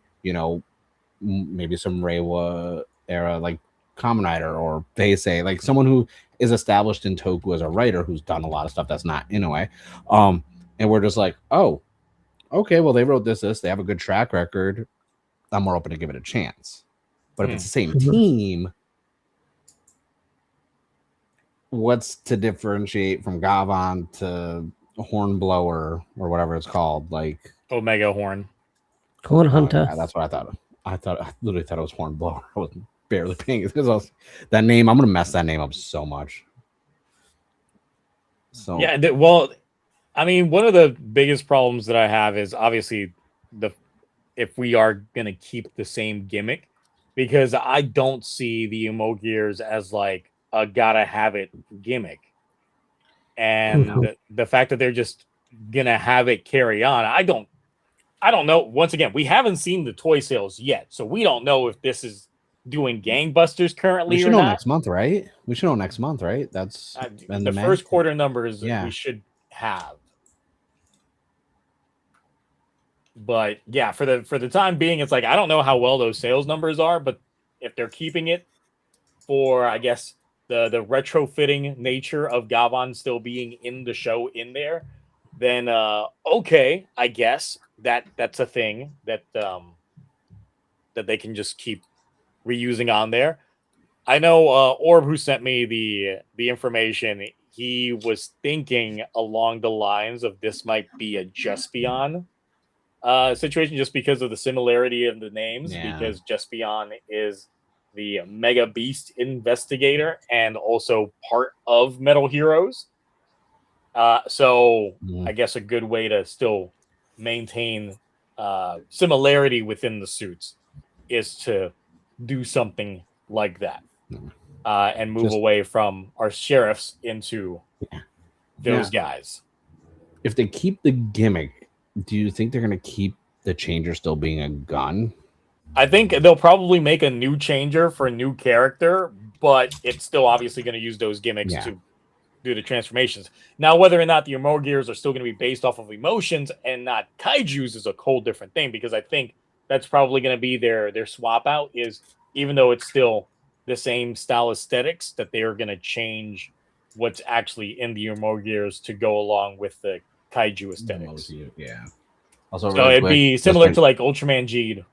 maybe some Reiwa era, like Kamen Rider or Heisei, like someone who is established in Toku as a writer who's done a lot of stuff that's not Inoue. And we're just like, oh, okay, well, they wrote this, they have a good track record. I'm more open to give it a chance. But if it's the same team, what's to differentiate from Gavan to Hornblower or whatever it's called, like Omega Horn Hunter? Yeah, that's what I thought. I literally thought it was Hornblower. I was barely paying it because that name. I'm gonna mess that name up so much. So yeah, well, I mean, one of the biggest problems that I have is obviously if we are gonna keep the same gimmick, because I don't see the Emo Gears as like a gotta have it gimmick. And the fact that they're just gonna have it carry on, I don't know. Once again, we haven't seen the toy sales yet, so we don't know if this is doing gangbusters currently. We should know next month, right? We should know next month, right? That's the first quarter numbers we should have. But yeah, for the time being, it's like I don't know how well those sales numbers are, but if they're keeping it for, I guess, the retrofitting nature of Gavan still being in the show in there, then okay, I guess that's a thing that that they can just keep reusing on there. I know Orb, who sent me the information, he was thinking along the lines of this might be a Jaspion situation, just because of the similarity of the names. Yeah. Because Jaspion is the Mega Beast investigator and also part of Metal Heroes. So I guess a good way to still maintain similarity within the suits is to do something like that. And move away from our sheriffs into those guys. If they keep the gimmick, do you think they're going to keep the changer still being a gun? I think they'll probably make a new changer for a new character, but it's still obviously going to use those gimmicks to do the transformations. Now, whether or not the Emo Gears are still going to be based off of emotions and not kaijus is a whole different thing, because I think that's probably going to be their swap out, is even though it's still the same style aesthetics, that they are going to change what's actually in the Emo Gears to go along with the kaiju aesthetics. Yeah. Also, So really it'd quick, be similar to like Ultraman Geed.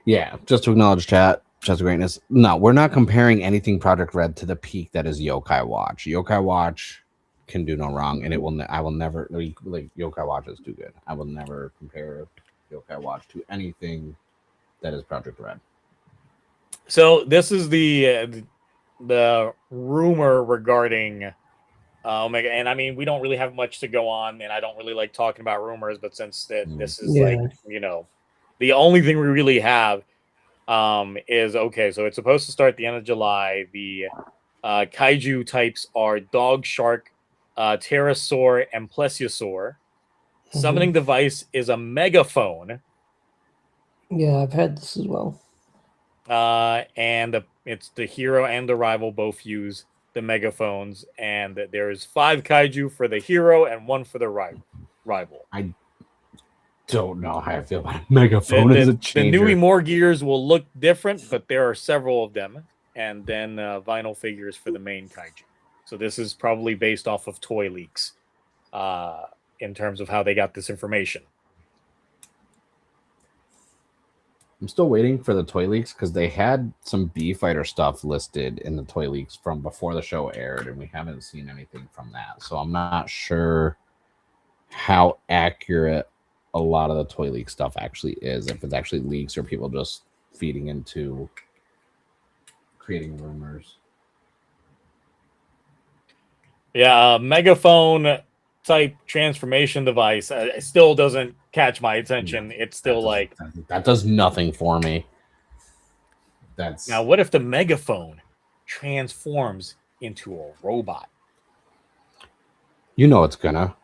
Yeah, just to acknowledge chat of greatness. No, we're not comparing anything Project Red to the peak that is Yokai Watch. Yokai Watch can do no wrong, and it will. I will never like Yokai Watch is too good. I will never compare Yokai Watch to anything that is Project Red. So this is the rumor regarding Omega, and I mean we don't really have much to go on, and I don't really like talking about rumors, but since this is like, you know, the only thing we really have is okay. So it's supposed to start at the end of July. The kaiju types are dog, shark, pterosaur, and plesiosaur. Summoning device is a megaphone. Yeah, I've heard this as well. And it's the hero and the rival both use the megaphones, and there is 5 kaiju for the hero and 1 for the rival. I don't know how I feel about a megaphone as a changer. The new Emo Gears will look different, but there are several of them, and then vinyl figures for the main kaiju. So this is probably based off of toy leaks in terms of how they got this information. I'm still waiting for the toy leaks because they had some B-Fighter stuff listed in the toy leaks from before the show aired, and we haven't seen anything from that. So I'm not sure how accurate a lot of the toy leak stuff actually is, if it's actually leaks or people just feeding into creating rumors. Yeah, megaphone type transformation device it still doesn't catch my attention. No, it's still that does nothing for me. That's now, what if the megaphone transforms into a robot? You know it's gonna.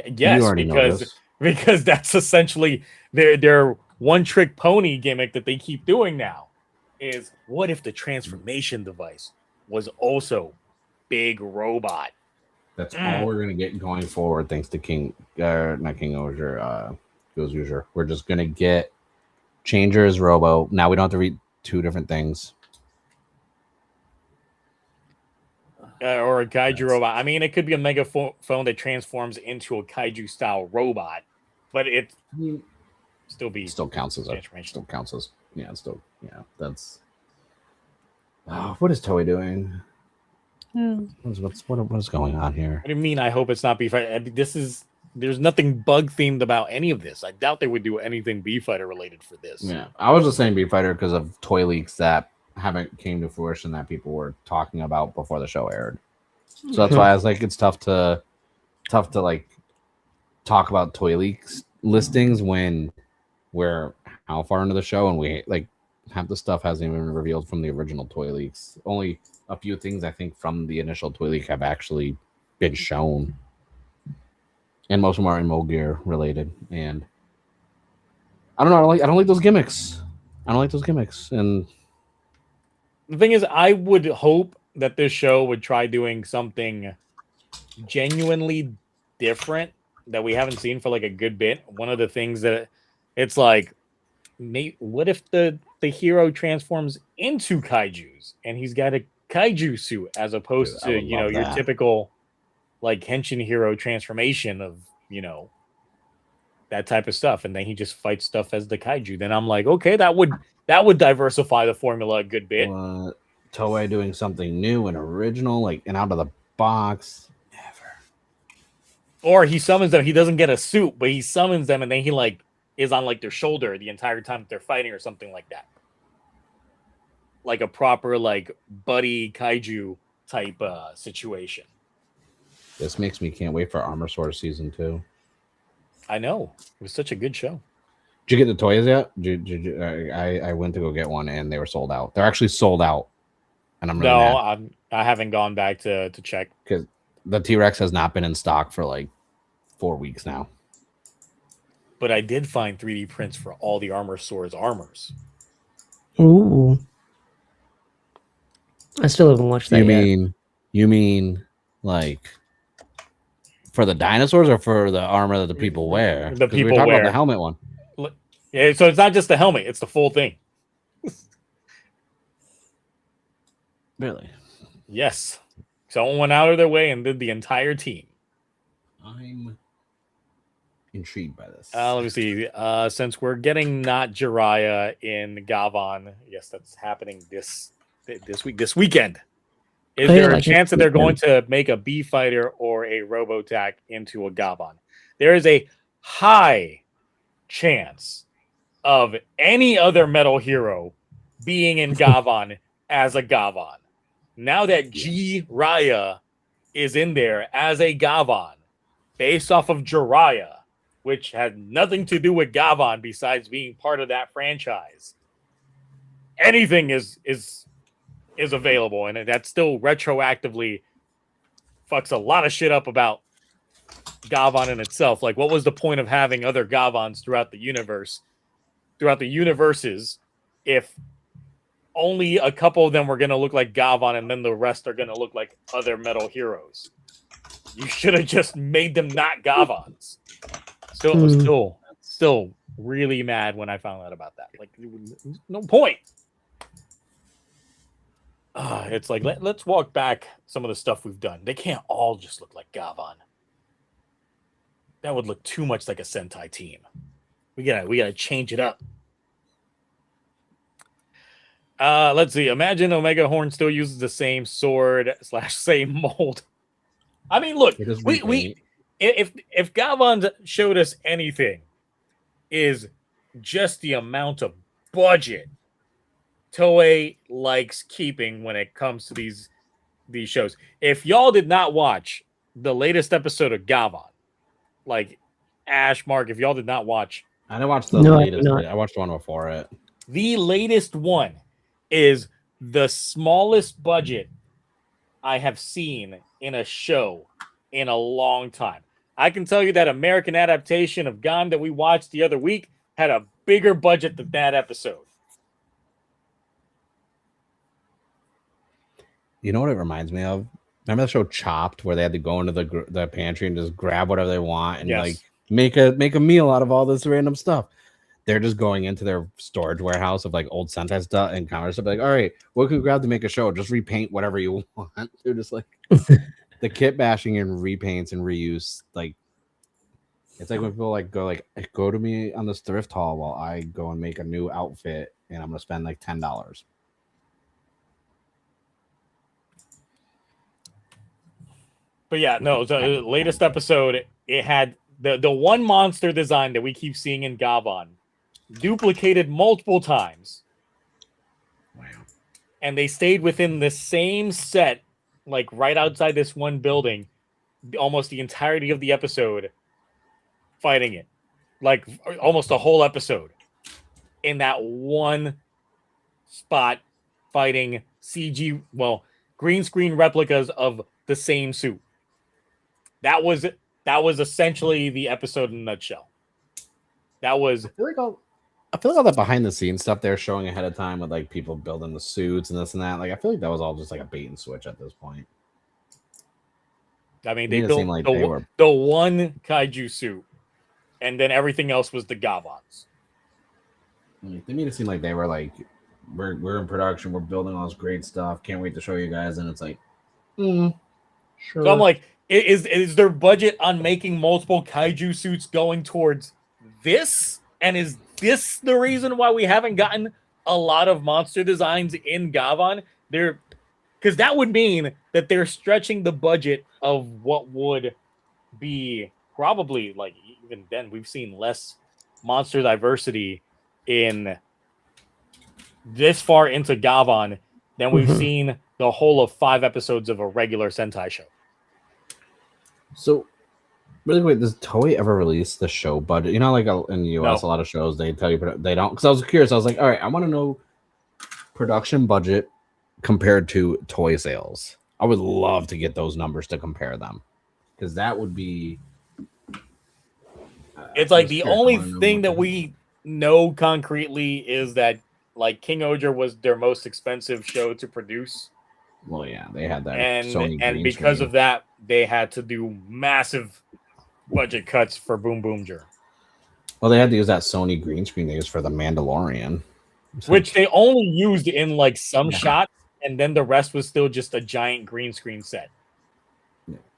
Yes, because that's essentially their one-trick pony gimmick that they keep doing now. Is what if the transformation device was also big robot? That's all we're gonna get going forward, thanks to not King Ozier, Gozuger. We're just gonna get Changer as Robo. Now we don't have to read 2 different things. Or a kaiju robot. I mean, it could be a megaphone that transforms into a kaiju style robot, but it still counts as that's. What is Toei doing? What is going on here? What do you mean? I hope it's not B-Fighter. There's nothing bug themed about any of this. I doubt they would do anything B-Fighter related for this. Yeah, I was just saying B-Fighter because of toy leaks that haven't came to fruition that people were talking about before the show aired. So that's why I was like, it's tough to like talk about toy leaks listings when we're how far into the show and we like half the stuff hasn't even been revealed from the original toy leaks. Only a few things I think from the initial toy leak have actually been shown, and most of them are Emo Gear related. And I don't know. I don't like those gimmicks. And the thing is, I would hope that this show would try doing something genuinely different that we haven't seen for like a good bit. One of the things that it's like, what if the hero transforms into kaijus and he's got a kaiju suit as opposed to your typical like henshin hero transformation of that type of stuff, and then he just fights stuff as the kaiju. Then I'm like, okay, that would diversify the formula a good bit. Toei doing something new and original, like and out of the box. Never. Or he summons them. He doesn't get a suit, but he summons them, and then he like is on like their shoulder the entire time that they're fighting, or something like that. Like a proper like buddy kaiju type situation. This makes me can't wait for Armor Sword season 2. I know, it was such a good show. Did you get the toys yet? I went to go get one and they were sold out. They're actually sold out, and I'm really mad. I haven't gone back to check because the T-Rex has not been in stock for like 4 weeks now. But I did find 3D prints for all the Armor Sword's armors. Ooh, I still haven't watched that yet. You mean like for the dinosaurs or for the armor that the people wear? The people wear. About the helmet one. Yeah, so it's not just the helmet; it's the full thing. Really? Yes. Someone went out of their way and did the entire team. I'm intrigued by this. Let me see. Since we're getting not Jiraiya in Gavan, yes, that's happening this weekend. Is there a chance that they're going to make a B fighter or a Robotech into a Gavan? There is a high chance of any other metal hero being in Gavan as a Gavan. Now that Jiraiya is in there as a Gavan, based off of Jiraiya, which had nothing to do with Gavan besides being part of that franchise, anything is available, and that still retroactively fucks a lot of shit up about Gavan in itself. Like, what was the point of having other Gavans throughout the universes, if only a couple of them were going to look like Gavan and then the rest are going to look like other metal heroes? You should have just made them not Gavans. Still really mad when I found out about that. Like, no point. It's like, let's walk back some of the stuff we've done. They can't all just look like Gavan. That would look too much like a Sentai team. We gotta change it up. Let's see. Imagine Omega Horn still uses the same sword / same mold. I mean, look, if Gavan showed us anything, is just the amount of budget Toei likes keeping when it comes to these shows. If y'all did not watch the latest episode of Gavan, like Ash, Mark, if y'all did not watch, I didn't watch the latest. I watched one before it. The latest one is the smallest budget I have seen in a show in a long time. I can tell you that American adaptation of Gone that we watched the other week had a bigger budget than that episode. You know what it reminds me of? Remember the show Chopped, where they had to go into the pantry and just grab whatever they want and like make a meal out of all this random stuff. They're just going into their storage warehouse of like old Sentai stuff and counter stuff. Like, all right, what can we grab to make a show? Just repaint whatever you want. They're just like the kit bashing and repaints and reuse. Like, it's like when people go to me on this thrift haul while I go and make a new outfit and I'm gonna spend like $10. But yeah, no, the latest episode, it had the one monster design that we keep seeing in Gavan duplicated multiple times. Wow. And they stayed within the same set, like right outside this one building, almost the entirety of the episode, fighting it. Like almost a whole episode in that one spot, fighting green screen replicas of the same suit. That was essentially the episode in a nutshell. That was. I feel like all that behind the scenes stuff they're showing ahead of time with like people building the suits and this and that. Like, I feel like that was all just like a bait and switch at this point. I mean, They they built like the one kaiju suit, and then everything else was the Gavans. They made it seem like they were like, we're in production, we're building all this great stuff, can't wait to show you guys, and it's like, sure. So I'm like, is their budget on making multiple kaiju suits going towards this? And is this the reason why we haven't gotten a lot of monster designs in Gavan? Because that would mean that they're stretching the budget of what would be probably, like, even then we've seen less monster diversity in this far into Gavan than we've seen the whole of 5 episodes of a regular Sentai show. So, really quick, does Toei ever release the show budget? You know, like in the US, No. a lot of shows they tell you they don't. Because I was curious, I was like, all right, I want to know production budget compared to toy sales. I would love to get those numbers to compare them, because that would be. It's like the only thing that we know concretely is that like King Oger was their most expensive show to produce. Well, yeah, they had that, and because of that, they had to do massive budget cuts for Boom Boomger. Well, they had to use that Sony green screen they used for the Mandalorian, which they only used in like some shots, and then the rest was still just a giant green screen set.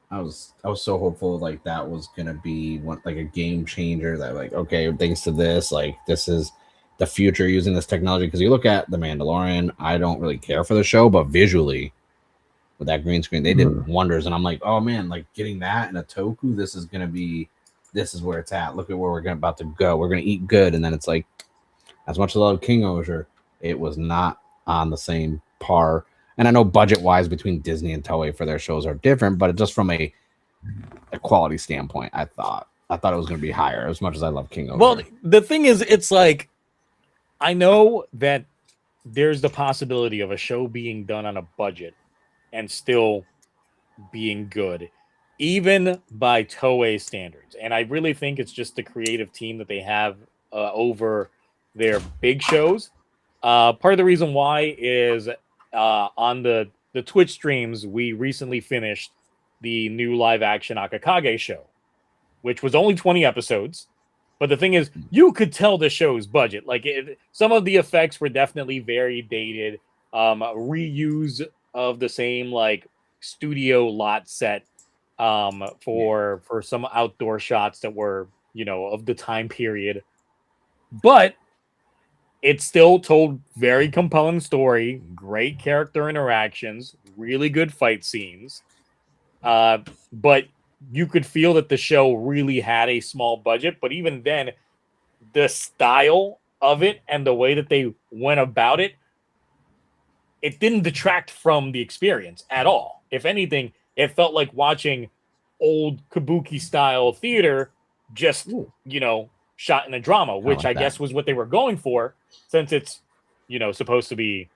I was so hopeful like that was gonna be like a game changer, that like, okay, thanks to this, like this is the future using this technology. Because you look at the Mandalorian, I don't really care for the show, but visually with that green screen they did wonders, and I'm like, oh man, like getting that in a Toku, this is where it's at. Look at where we're about to go. We're gonna eat good. And then it's like, as much as I love King Oger, it was not on the same par. And I know budget-wise between Disney and Toei for their shows are different, but just from a quality standpoint, I thought it was going to be higher, as much as I love King Oger. Well, the thing is, it's like, I know that there's the possibility of a show being done on a budget and still being good, even by Toei standards. And I really think it's just the creative team that they have over their big shows. Part of the reason why is on the Twitch streams, we recently finished the new live action Akakage show, which was only 20 episodes. But the thing is, you could tell the show's budget. Like some of the effects were definitely very dated. Reuse of the same like studio lot set for some outdoor shots that were, of the time period. But it still told very compelling story, great character interactions, really good fight scenes. But you could feel that the show really had a small budget. But even then, the style of it and the way that they went about it, it didn't detract from the experience at all. If anything, it felt like watching old kabuki style theater, just, shot in a drama, which I guess was what they were going for, since it's, supposed to be,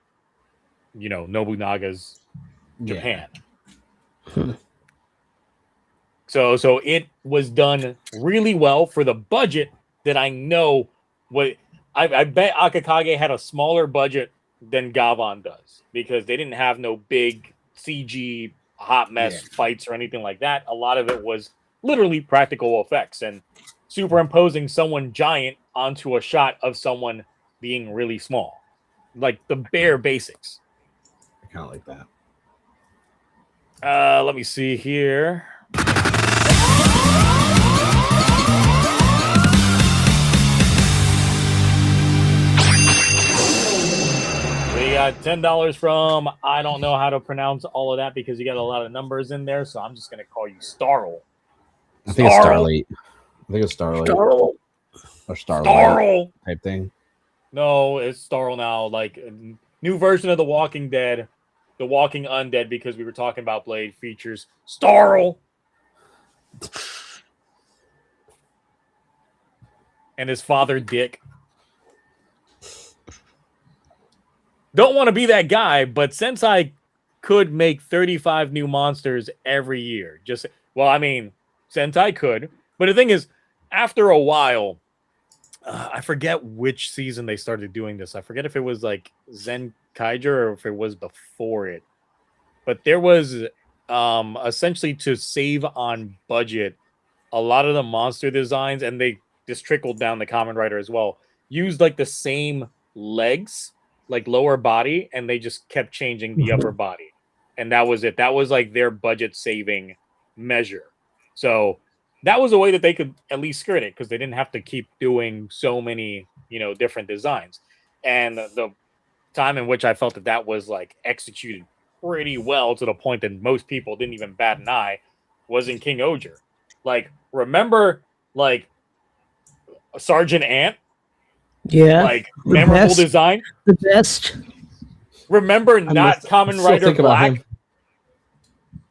Nobunaga's Japan. Yeah. So it was done really well for the budget that I know what I bet Akakage had a smaller budget than Gavan does, because they didn't have no big CG hot mess fights or anything like that. A lot of it was literally practical effects and superimposing someone giant onto a shot of someone being really small, like the bare basics. I kind of like that. Let me see here. We got $10 from, I don't know how to pronounce all of that because you got a lot of numbers in there, so I'm just going to call you Starl. I think it's Starlight. I think it's Starlight. Starl. Or Starlight Starl type thing. No, it's Starl now. Like a new version of The Walking Dead, The Walking Undead, because we were talking about Blade, features Starl. And his father, Dick. Don't want to be that guy, but Sentai could make 35 new monsters every year. Sentai could. But the thing is, after a while, I forget which season they started doing this. I forget if it was like Zen Kaiger or if it was before it. But there was essentially to save on budget, a lot of the monster designs, and this trickled down the Kamen Rider as well, used like the same legs, like lower body, and they just kept changing the upper body. And that was it. That was like their budget saving measure. So that was a way that they could at least skirt it because they didn't have to keep doing so many, different designs. And the time in which I felt that was like executed pretty well to the point that most people didn't even bat an eye was in King Oger. Like, remember, like Sergeant Ant? Yeah. Like, memorable design? The best. Remember not Kamen Rider Black?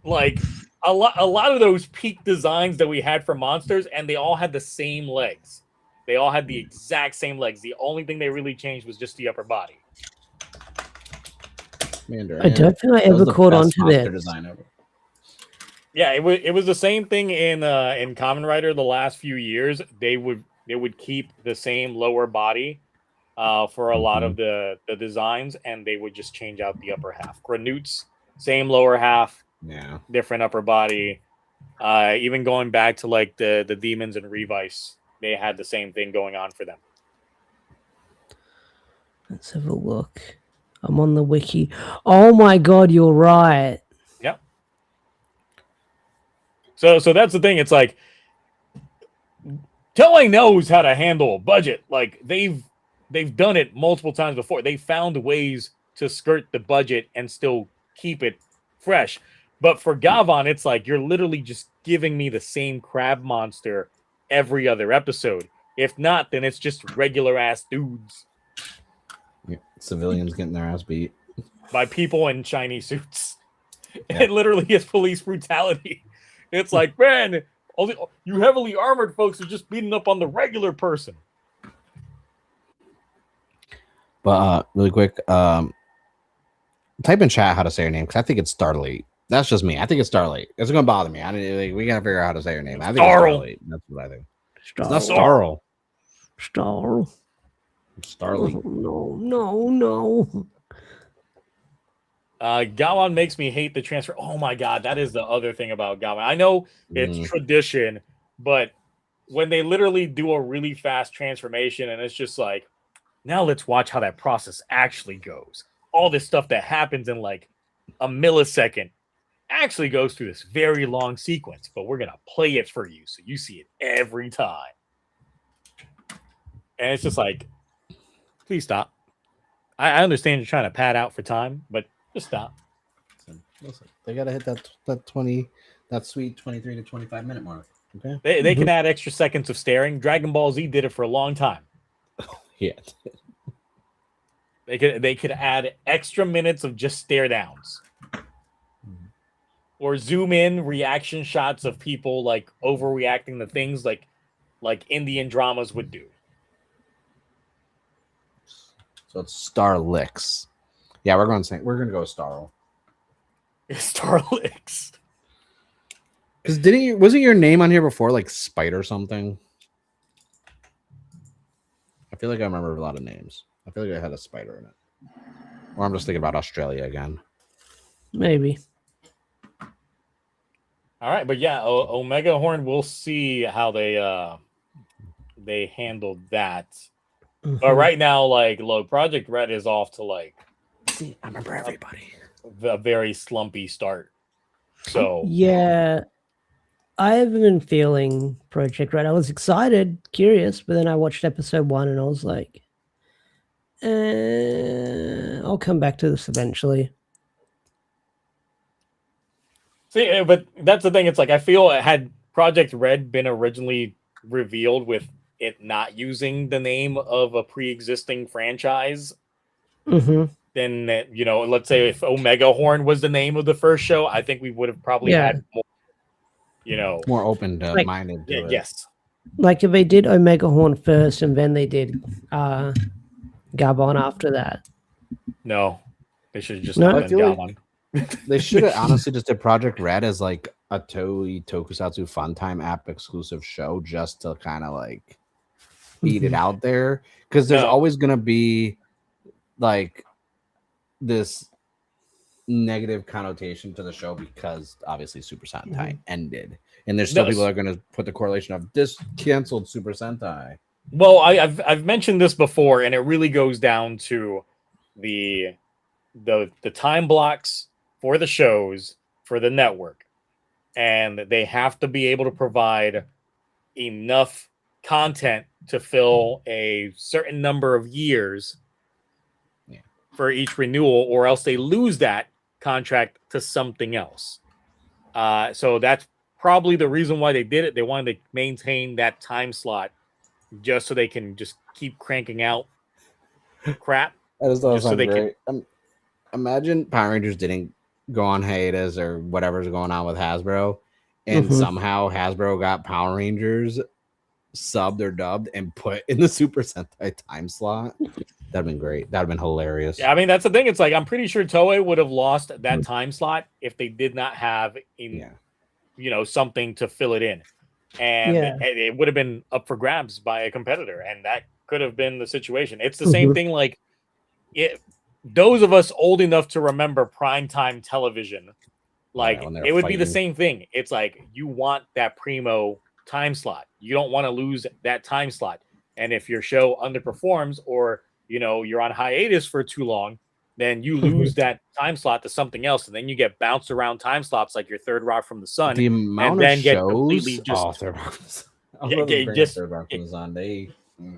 Like, a lot of those peak designs that we had for monsters, and they all had the same legs. They all had the exact same legs. The only thing they really changed was just the upper body. I don't think I ever caught on to that. Design ever. Yeah, it was the same thing in Kamen Rider the last few years. They would keep the same lower body for a lot of the designs, and they would just change out the upper half. Granoots, same lower half, different upper body. Even going back to like the Demons and Revice, they had the same thing going on for them. Let's have a look. I'm on the wiki. Oh my god, you're right. Yep. So that's the thing. It's like Toei knows how to handle a budget. Like they've done it multiple times before. They found ways to skirt the budget and still keep it fresh. But for Gavan, it's like you're literally just giving me the same crab monster every other episode. If not, then it's just regular ass dudes. Yeah, civilians getting their ass beat by people in shiny suits. Yeah. It literally is police brutality. It's like, man, you heavily armored folks are just beating up on the regular person. But really quick, type in chat how to say your name because I think it's Starlight. That's just me. I think it's Starlight. It's gonna bother me. We gotta figure out how to say your name. I think it's Starlight. That's what I think. It's not Starl. Starlight. Oh, no. Gavan makes me hate the transfer. Oh my god, that is the other thing about Gavan. I know it's tradition, but when they literally do a really fast transformation and it's just like, now let's watch how that process actually goes. All this stuff that happens in like a millisecond actually goes through this very long sequence, but we're gonna play it for you so you see it every time. And it's just like, please stop. I understand you're trying to pad out for time, but just stop. Listen, they gotta hit that sweet 23 to 25 minute mark. Okay. They can add extra seconds of staring. Dragon Ball Z did it for a long time. Yeah. They could add extra minutes of just stare downs. Or zoom in reaction shots of people like overreacting to things like Indian dramas would do. So it's Starlix. Yeah, we're gonna go with Starl. Starlix. Because wasn't your name on here before like Spite or something? I feel like I remember a lot of names. I feel like I had a spider in it. Or I'm just thinking about Australia again. Maybe. All right, but yeah, Omega Horn, we'll see how they handled that. But right now, like, look, Project Red is off to like I remember everybody. A very slumpy start. So yeah, I haven't been feeling Project Red. I was excited, curious, but then I watched episode 1 and I was like, I'll come back to this eventually. See, but that's the thing. It's like I feel had Project Red been originally revealed with it not using the name of a pre-existing franchise, then let's say if Omega Horn was the name of the first show, I think we would have probably had more, more open-minded. Yes, like if they did Omega Horn first and then they did Gavan after that. No, they should have just done Gavan. They should have honestly just did Project Red as like a Toei Tokusatsu Funtime app exclusive show just to kind of like beat it out there, because there's always gonna be like this negative connotation to the show because obviously Super Sentai ended, and there's still people that are going to put the correlation of this canceled Super Sentai. Well, I've mentioned this before, and it really goes down to the time blocks for the shows for the network, and they have to be able to provide enough content to fill a certain number of years for each renewal, or else they lose that contract to something else. So that's probably the reason why they did it. They wanted to maintain that time slot just so they can just keep cranking out crap. That just so they great. Imagine Power Rangers didn't go on hiatus or whatever's going on with Hasbro, and somehow Hasbro got Power Rangers subbed or dubbed and put in the Super Sentai time slot. That'd been great. That'd been hilarious. Yeah, I mean, that's the thing. It's like, I'm pretty sure Toei would have lost that time slot if they did not have something to fill it in. And it would have been up for grabs by a competitor. And that could have been the situation. It's the same thing. Like, those of us old enough to remember primetime television, like, it would be the same thing. It's like, you want that primo time slot. You don't want to lose that time slot. And if your show underperforms, or you're on hiatus for too long, then you lose that time slot to something else, and then you get bounced around time slots like your Third Rock from the Sun. The amount and then of get shows, completely just Third Rock from the Sun.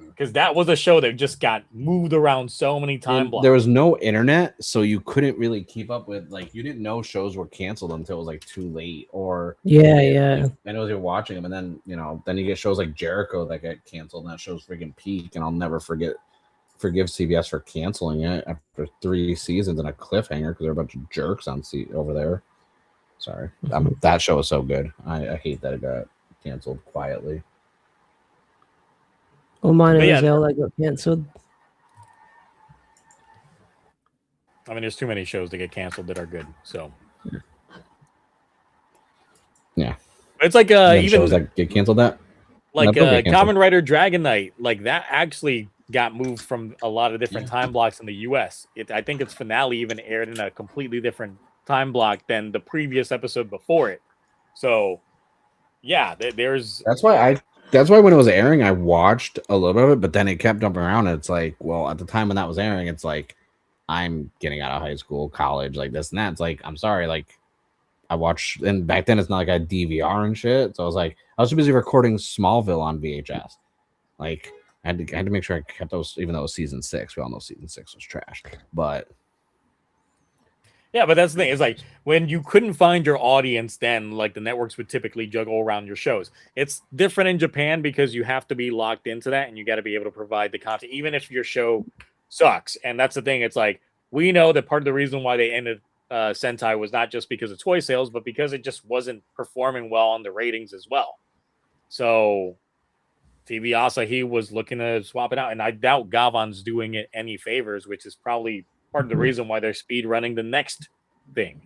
Because that was a show that just got moved around so many time blocks. There was no internet, so you couldn't really keep up with, like, you didn't know shows were canceled until it was like too late, or and it was you're watching them, and then then you get shows like Jericho that get canceled, and that show's freaking peak, and I'll never forgive CBS for canceling it after 3 seasons and a cliffhanger because they're a bunch of jerks on seat over there. Sorry, that show was so good. I hate that it got canceled quietly. Well, mine as well, that got cancelled. I mean, there's too many shows that get canceled that are good. So, yeah, it's like even shows that get canceled. Like Kamen Rider Dragon Knight, like that actually got moved from a lot of different time blocks in the U.S. I think its finale even aired in a completely different time block than the previous episode before it. So, yeah, That's why when it was airing, I watched a little bit of it, but then it kept jumping around. And it's like, well, at the time when that was airing, it's like, I'm getting out of high school, college, like this and that. It's like, I'm sorry, like I watched, and back then it's not like I had DVR and shit. So I was like, I was too busy recording Smallville on VHS. Like I had to make sure I kept those, even though it was season 6. We all know season 6 was trash, but. Yeah, but that's the thing. It's like when you couldn't find your audience, then like the networks would typically juggle around your shows. It's different in Japan because you have to be locked into that, and you got to be able to provide the content, even if your show sucks. And that's the thing. It's like, we know that part of the reason why they ended Sentai was not just because of toy sales, but because it just wasn't performing well on the ratings as well. So TV Asahi was looking to swap it out, and I doubt Gavan's doing it any favors, which is probably part of the reason why they're speed running the next thing.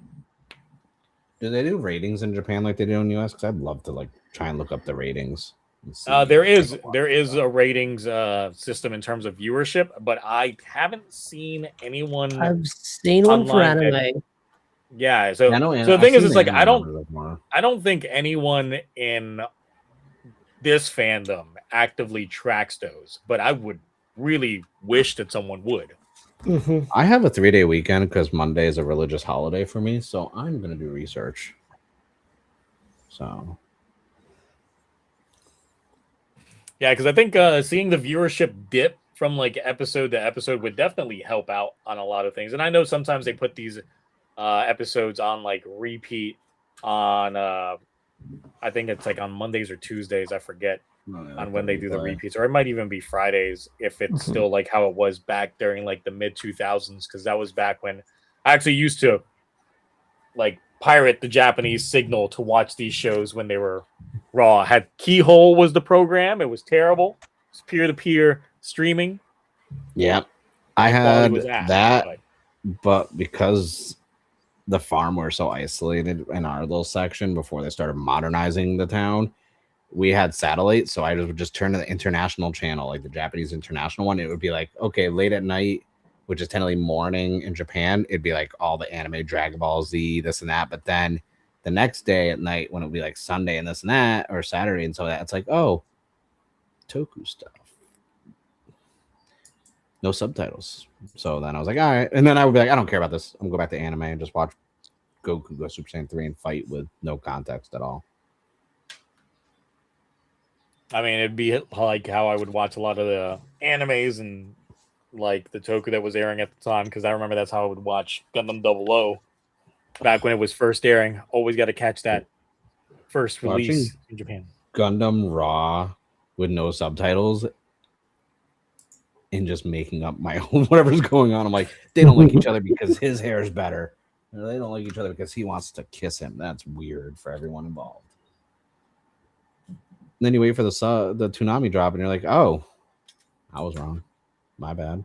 Do they do ratings in Japan like they do in the US? Because I'd love to like try and look up the ratings. There is a ratings system in terms of viewership, but I haven't seen anyone. I've seen one for anime. Yeah, so the thing is, it's like I don't think anyone in this fandom actively tracks those, but I would really wish that someone would. I have a 3-day weekend because Monday is a religious holiday for me, so I'm going to do research. So, yeah, because I think seeing the viewership dip from like episode to episode would definitely help out on a lot of things. And I know sometimes they put these episodes on like repeat on, I think it's like on Mondays or Tuesdays, I forget. On when they do the repeats, or it might even be Fridays if it's still like how it was back during like the mid 2000s, because that was back when I actually used to like pirate the Japanese signal to watch these shows when they were raw. Had Keyhole was the program. It was terrible. It's peer-to-peer streaming. Yeah, I had that, but because the farm were so isolated in our little section before they started modernizing the town, we had satellite, so I would just turn to the international channel, like the Japanese international one. It would be like, okay, late at night, which is technically morning in Japan, it'd be like all the anime, Dragon Ball Z, this and that. But then the next day at night, when it would be like Sunday and this and that, or Saturday and so that, it's like, oh, Toku stuff. No subtitles. So then I was like, all right. And then I would be like, I don't care about this. I'm going to go back to anime and just watch Goku go Super Saiyan 3 and fight with no context at all. I mean, it'd be like how I would watch a lot of the animes and like the Toku that was airing at the time, because I remember that's how I would watch Gundam 00 back when it was first airing. Always got to catch that first release in Japan. Gundam Raw with no subtitles and just making up my own whatever's going on. I'm like, they don't like each other because his hair is better. Or they don't like each other because he wants to kiss him. That's weird for everyone involved. And then you wait for the Toonami drop, and you're like, oh, I was wrong. My bad.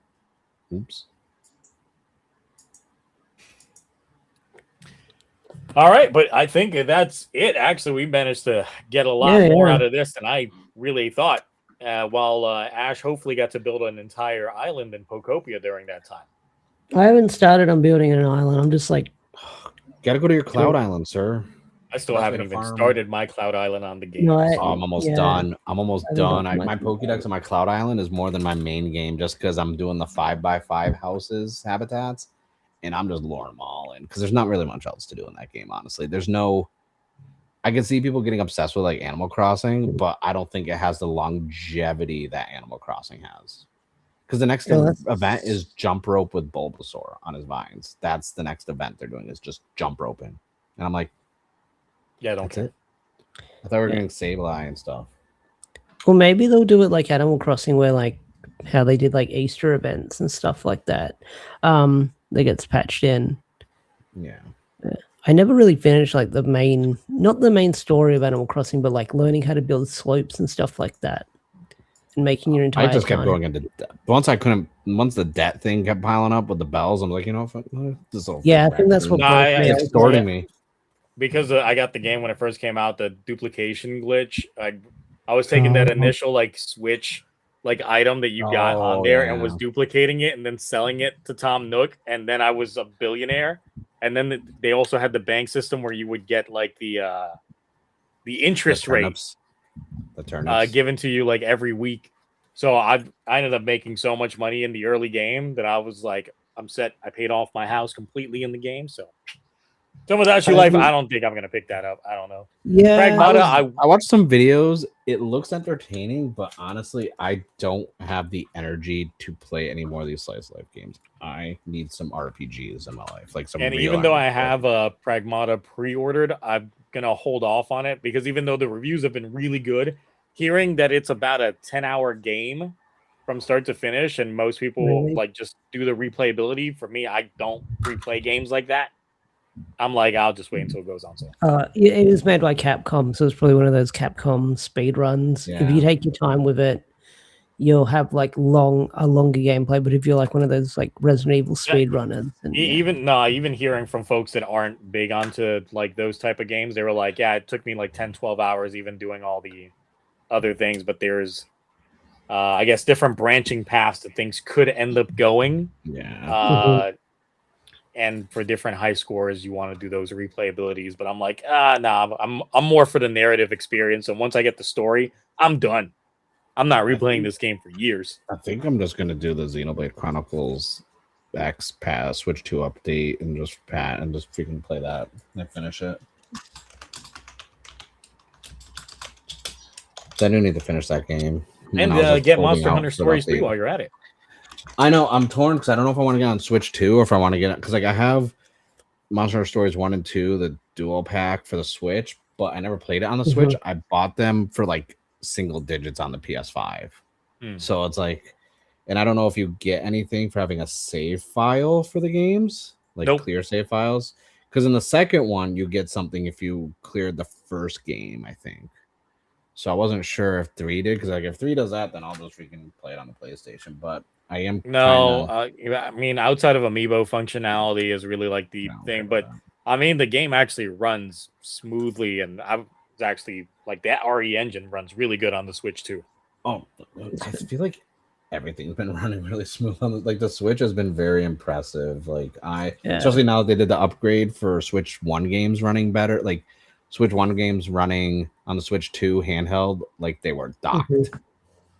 Oops. All right, but I think that's it. Actually, we managed to get a lot more out of this than I really thought. While Ash hopefully got to build an entire island in Pokopia during that time. I haven't started on building an island. I'm just like, gotta go to your cloud island, sir. I still haven't even started my cloud island on the game. No, I'm almost done. I'm almost done. My Pokédex on my cloud island is more than my main game, just because I'm doing the 5x5 houses habitats, and I'm just luring them all in because there's not really much else to do in that game. Honestly, there's no. I can see people getting obsessed with like Animal Crossing, but I don't think it has the longevity that Animal Crossing has. Because the next event is jump rope with Bulbasaur on his vines. That's the next event they're doing, is just jump roping. And I'm like, yeah, don't care. I thought we were getting Sableye and stuff. Well, maybe they'll do it like Animal Crossing, where like how they did like Easter events and stuff like that. That gets patched in. Yeah. I never really finished like not the main story of Animal Crossing, but like learning how to build slopes and stuff like that, and making your entire. I just kept going into once the debt thing kept piling up with the bells. I'm like, you know, this whole I think that's what it's distorting me. Because I got the game when it first came out, the duplication glitch. I was taking that initial like Switch like item that you got on there and was duplicating it and then selling it to Tom Nook, and then I was a billionaire. And then they also had the bank system where you would get like the interest rate given to you like every week. So I ended up making so much money in the early game that I was like, I'm set. I paid off my house completely in the game. So some of that life, I don't think I'm gonna pick that up. I don't know. Yeah, I watched some videos. It looks entertaining, but honestly, I don't have the energy to play any more of these slice of life games. I need some RPGs in my life, like some. And even though I have Pragmata pre-ordered, I'm gonna hold off on it because even though the reviews have been really good, hearing that it's about a 10-hour game from start to finish, and most people like just do the replayability. For me, I don't replay games like that. I'm like, I'll just wait until it goes on sale. It is made by Capcom, so it's probably one of those Capcom speed runs. Yeah. If you take your time with it, you'll have like a longer gameplay. But if you're like one of those like Resident Evil speed runners, even hearing from folks that aren't big onto like those type of games, they were like, yeah, it took me like 10-12 hours even doing all the other things. But there's I guess different branching paths that things could end up going. Yeah. And for different high scores, you want to do those replayabilities. But I'm like, I'm more for the narrative experience. And once I get the story, I'm done. I'm not replaying this game for years. I think I'm just gonna do the Xenoblade Chronicles X Switch 2 update and just freaking play that and finish it. I do need to finish that game. And get Monster Hunter Stories 3 while you're at it. I know I'm torn because I don't know if I want to get on Switch 2 or if I want to get it because like I have Monster Hunter Stories 1 and 2, the dual pack for the Switch, but I never played it on the Switch. I bought them for like single digits on the PS5. So it's like, and I don't know if you get anything for having a save file for the games, like clear save files. Because in the second one, you get something if you cleared the first game, I think. So I wasn't sure if 3 did, because like if 3 does that, then I'll just freaking play it on the PlayStation. But I am I mean, outside of amiibo functionality is really like the thing, but I mean the game actually runs smoothly, and I was actually like that RE engine runs really good on the Switch too. Oh, I feel like everything's been running really smooth on like the Switch has been very impressive. Like Yeah. especially now that they did the upgrade for Switch 1 games running better, like Switch 1 games running on the Switch 2 handheld, like they were docked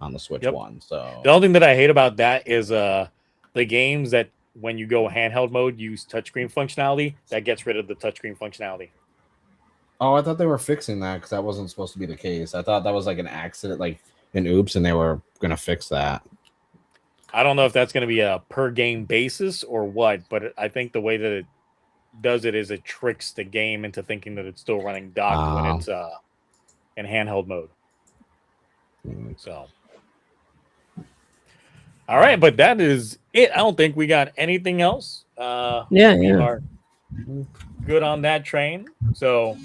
on the Switch 1. So the only thing that I hate about that is the games that when you go handheld mode use touchscreen functionality, that gets rid of the touchscreen functionality. oh, I thought they were fixing that because that wasn't supposed to be the case. I thought that was like an accident, like an oops, and they were gonna fix that. I don't know if that's going to be a per game basis or what, but I think the way that it does it is it tricks the game into thinking that it's still running docked when it's in handheld mode. So, all right, but that is it. I don't think we got anything else. We are good on that train. So,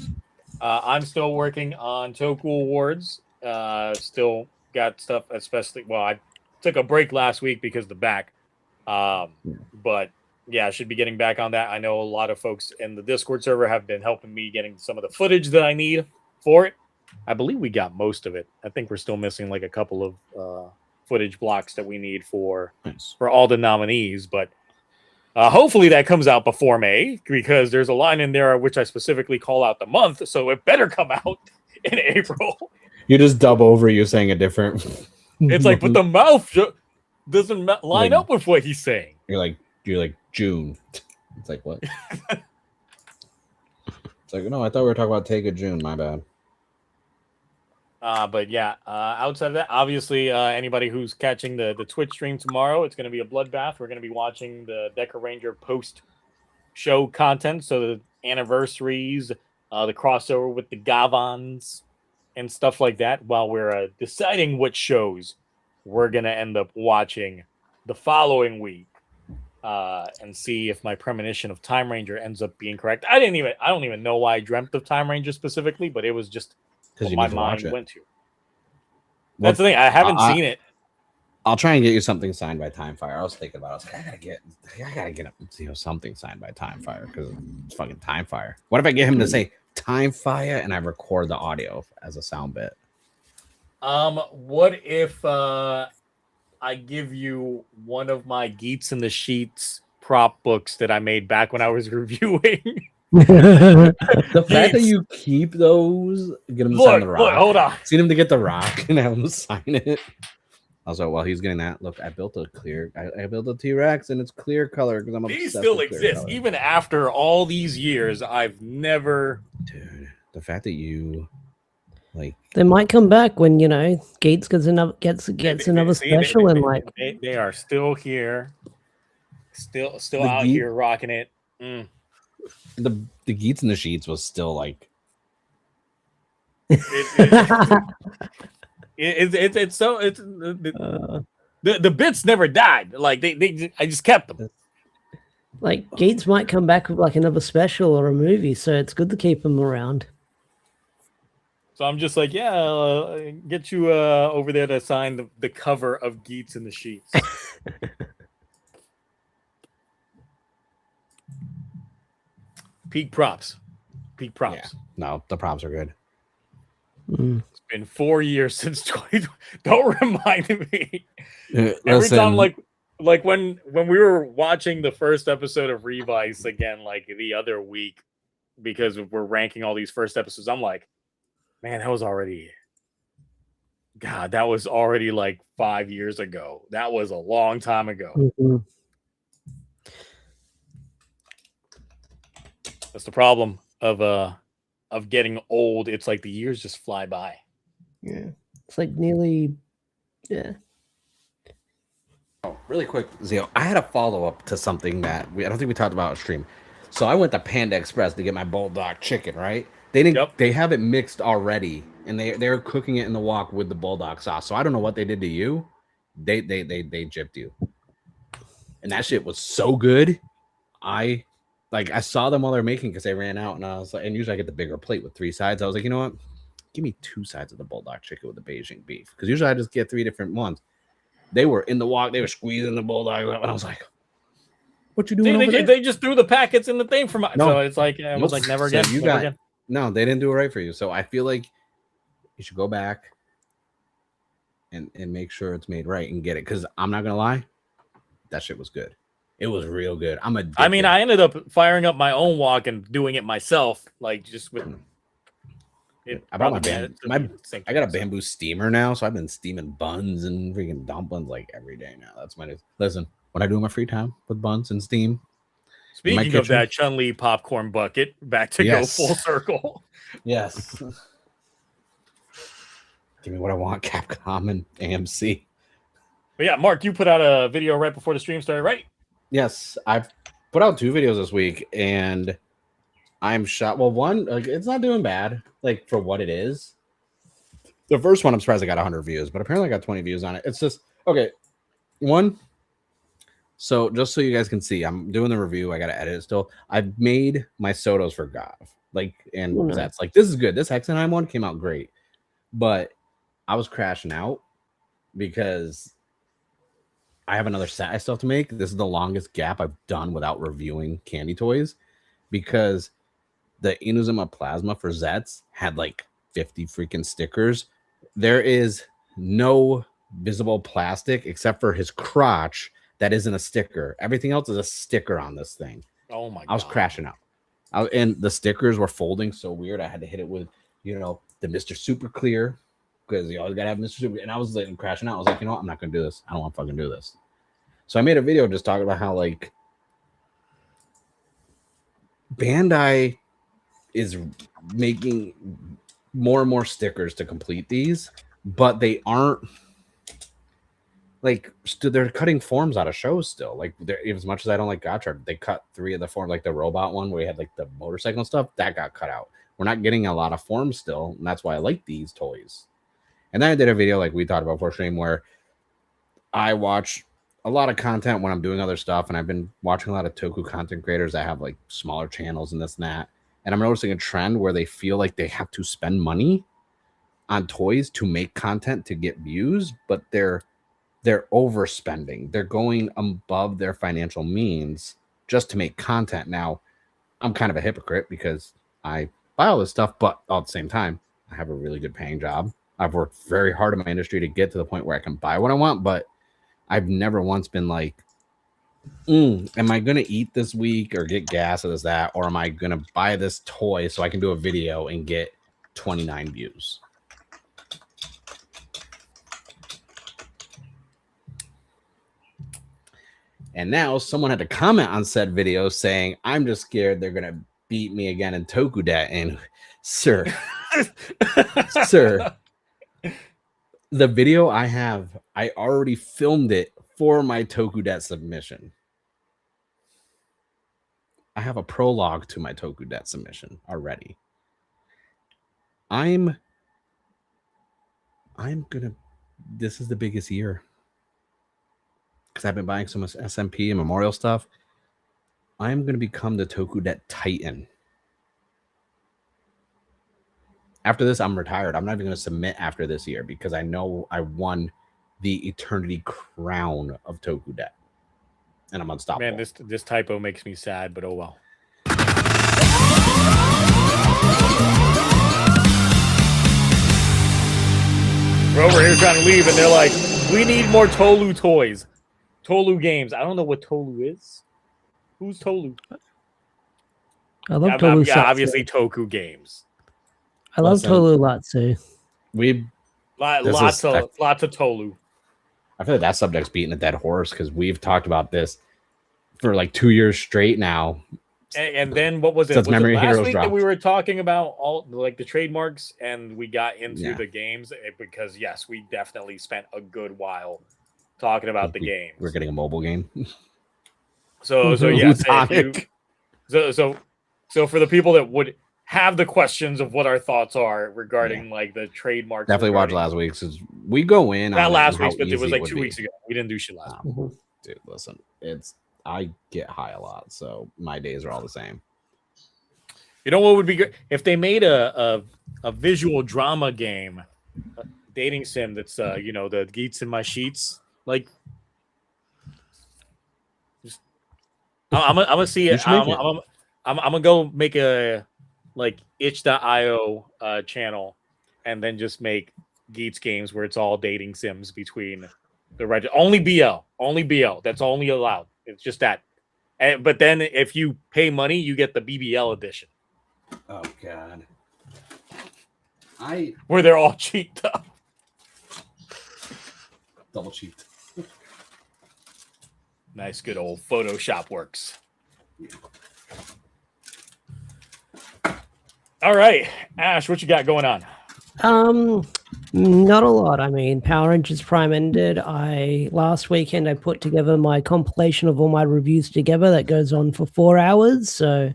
I'm still working on Toku Awards. Still got stuff, especially. Well, I took a break last week because of the back. But yeah, I should be getting back on that. I know a lot of folks in the Discord server have been helping me getting some of the footage that I need for it. I believe we got most of it. I think we're still missing like a couple of footage blocks that we need for all the nominees. But hopefully that comes out before May, because there's a line in there which I specifically call out the month. So it better come out in April. You just dub over you saying a different. It's like, but the mouth doesn't line up with what he's saying. You're like June. It's like what? It's like, no, I thought we were talking about Take a June. My bad. But yeah, outside of that, obviously, anybody who's catching the Twitch stream tomorrow, it's going to be a bloodbath. We're going to be watching the Deca Ranger post-show content, so the anniversaries, the crossover with the Gavans, and stuff like that, while we're deciding which shows we're going to end up watching the following week, and see if my premonition of Time Ranger ends up being correct. I don't even know why I dreamt of Time Ranger specifically, but it was just what my mind went to. That's the thing. I haven't seen it. I'll try and get you something signed by Timefire. I was thinking about it. I was like, I gotta get something signed by Timefire because it's fucking Timefire. What if I get him to say Timefire and I record the audio as a sound bit? What if I give you one of my Geets in the Sheets prop books that I made back when I was reviewing? The fact that you keep those, get him to sign the rock. Look, hold on. Seen him to get the rock and have him sign it. Also, while he's getting that, look, I built a T-Rex and it's clear color because I'm obsessed. These still exist even after all these years. I've never, dude. The fact that you like, they might come back when Gates gets another special and like they are still here, still out here rocking it. The Geets in the Sheets was still like it's so the bits never died. Like I just kept them. Like Gates might come back with like another special or a movie, so it's good to keep them around. So I'm just like, yeah, get you over there to sign the cover of Geets in the Sheets. Peak props. Yeah. No, the props are good. It's been 4 years since 2020. Don't remind me. Every time, like when we were watching the first episode of Revice again, like the other week, because we're ranking all these first episodes, I'm like, man, that was already like 5 years ago. That was a long time ago. Mm-hmm. That's the problem of getting old. It's like the years just fly by. Yeah, it's like nearly, yeah. Oh, really quick, Zio, I had a follow-up to something that I don't think we talked about on stream. So I went to Panda Express to get my bulldog chicken, right? They have it mixed already, and they're cooking it in the wok with the bulldog sauce. So I don't know what they did to you. They gypped you. And that shit was so good. I saw them while they're making because they ran out, and I was like, and usually I get the bigger plate with 3 sides. I was like, you know what? Give me 2 sides of the bulldog chicken with the Beijing beef, because usually I just get 3 different ones. They were in the wok, they were squeezing the bulldog, and I was like, "What you doing?" They just threw the packets in the thing for my. No. So it's like it was like never again. So again. No, they didn't do it right for you. So I feel like you should go back, and make sure it's made right and get it. Because I'm not gonna lie, that shit was good. It was real good. I'm addicted. I mean, I ended up firing up my own walk and doing it myself, like just with. I bought I got a bamboo steamer now, so I've been steaming buns and freaking dumplings like every day now. That's my new. Listen, what I do in my free time with buns and steam. Speaking of that Chun-Li popcorn bucket, back to go full circle. Yes. Give me what I want, Capcom and AMC. But yeah, Mark, you put out a video right before the stream started, right? Yes, I've put out 2 videos this week, and I'm shot. Well, one, like, it's not doing bad, like, for what it is. The first one, I'm surprised I got 100 views, but apparently I got 20 views on it. It's just, okay, one. So just so you guys can see, I'm doing the review. I got to edit it still. I've made my Sotos for Gav, like, and Zets. Like, this is good. This Hexenheim one came out great, but I was crashing out because I have another set I still have to make. This is the longest gap I've done without reviewing candy toys because the Inuzuma Plasma for Zets had like 50 freaking stickers. There is no visible plastic except for his crotch that isn't a sticker. Everything else is a sticker on this thing. Oh my God. I was crashing out. And the stickers were folding so weird. I had to hit it with, you know, the Mr. Super Clear because you always got to have Mr. Super. And I was like crashing out. I was like, you know what? I'm not going to do this. I don't want to fucking do this. So I made a video just talking about how, like, Bandai is making more and more stickers to complete these, but they aren't, like, they're cutting forms out of shows still. Like, as much as I don't like Gotcha, they cut 3 of the forms, like the robot one where you had like the motorcycle and stuff, that got cut out. We're not getting a lot of forms still, and that's why I like these toys. And then I did a video like we talked about before stream where I watch a lot of content when I'm doing other stuff, and I've been watching a lot of Toku content creators that have like smaller channels and this and that. And I'm noticing a trend where they feel like they have to spend money on toys to make content to get views, but they're overspending. They're going above their financial means just to make content. Now, I'm kind of a hypocrite because I buy all this stuff, but at the same time, I have a really good paying job. I've worked very hard in my industry to get to the point where I can buy what I want, but I've never once been like, am I going to eat this week or get gas or that? Or am I going to buy this toy so I can do a video and get 29 views? And now someone had to comment on said video saying, I'm just scared they're going to beat me again in Tokudet. And sir, the video I have, I already filmed it for my Tokudet submission. I have a prologue to my Tokudet submission already. I'm gonna, this is the biggest year because I've been buying so much SMP and Memorial stuff. I'm gonna become the Tokudet Titan. After this, I'm retired. I'm not even going to submit after this year because I know I won the eternity crown of Tokudet. And I'm unstoppable. Man, this typo makes me sad, but oh well. We're over here trying to leave, and they're like, we need more Tolu toys. Tolu games. I don't know what Tolu is. Who's Tolu? I love Tolu. Yeah, obviously Toku games. I love Tolu a lot too. Lots of Tolu. I feel like that subject's beating a dead horse because we've talked about this for like 2 years straight now. And then what was it? Was Memory it last Heroes week dropped. that we were talking about all like the trademarks and we got into the games because yes, we definitely spent a good while talking about the games. We're getting a mobile game. So yes, so for the people that would have the questions of what our thoughts are regarding like the trademarks. Definitely watch last week's. We go in. Not last week's, but it was like 2 weeks ago. We didn't do shit last week. Dude, listen, I get high a lot, so my days are all the same. You know what would be good if they made a visual drama game, dating sim that's the Geets in My Sheets. Like, just I'm gonna see it. I'm gonna go make a like itch.io channel and then just make Geats games where it's all dating sims between the red. Only BL. That's only allowed. It's just that. But then if you pay money, you get the BBL edition. Oh God. Where they're all cheaped up. Double cheaped. Nice, good old Photoshop works. All right, Ash, what you got going on? Not a lot. I mean, Power Rangers Prime ended. Last weekend I put together my compilation of all my reviews together. That goes on for 4 hours. So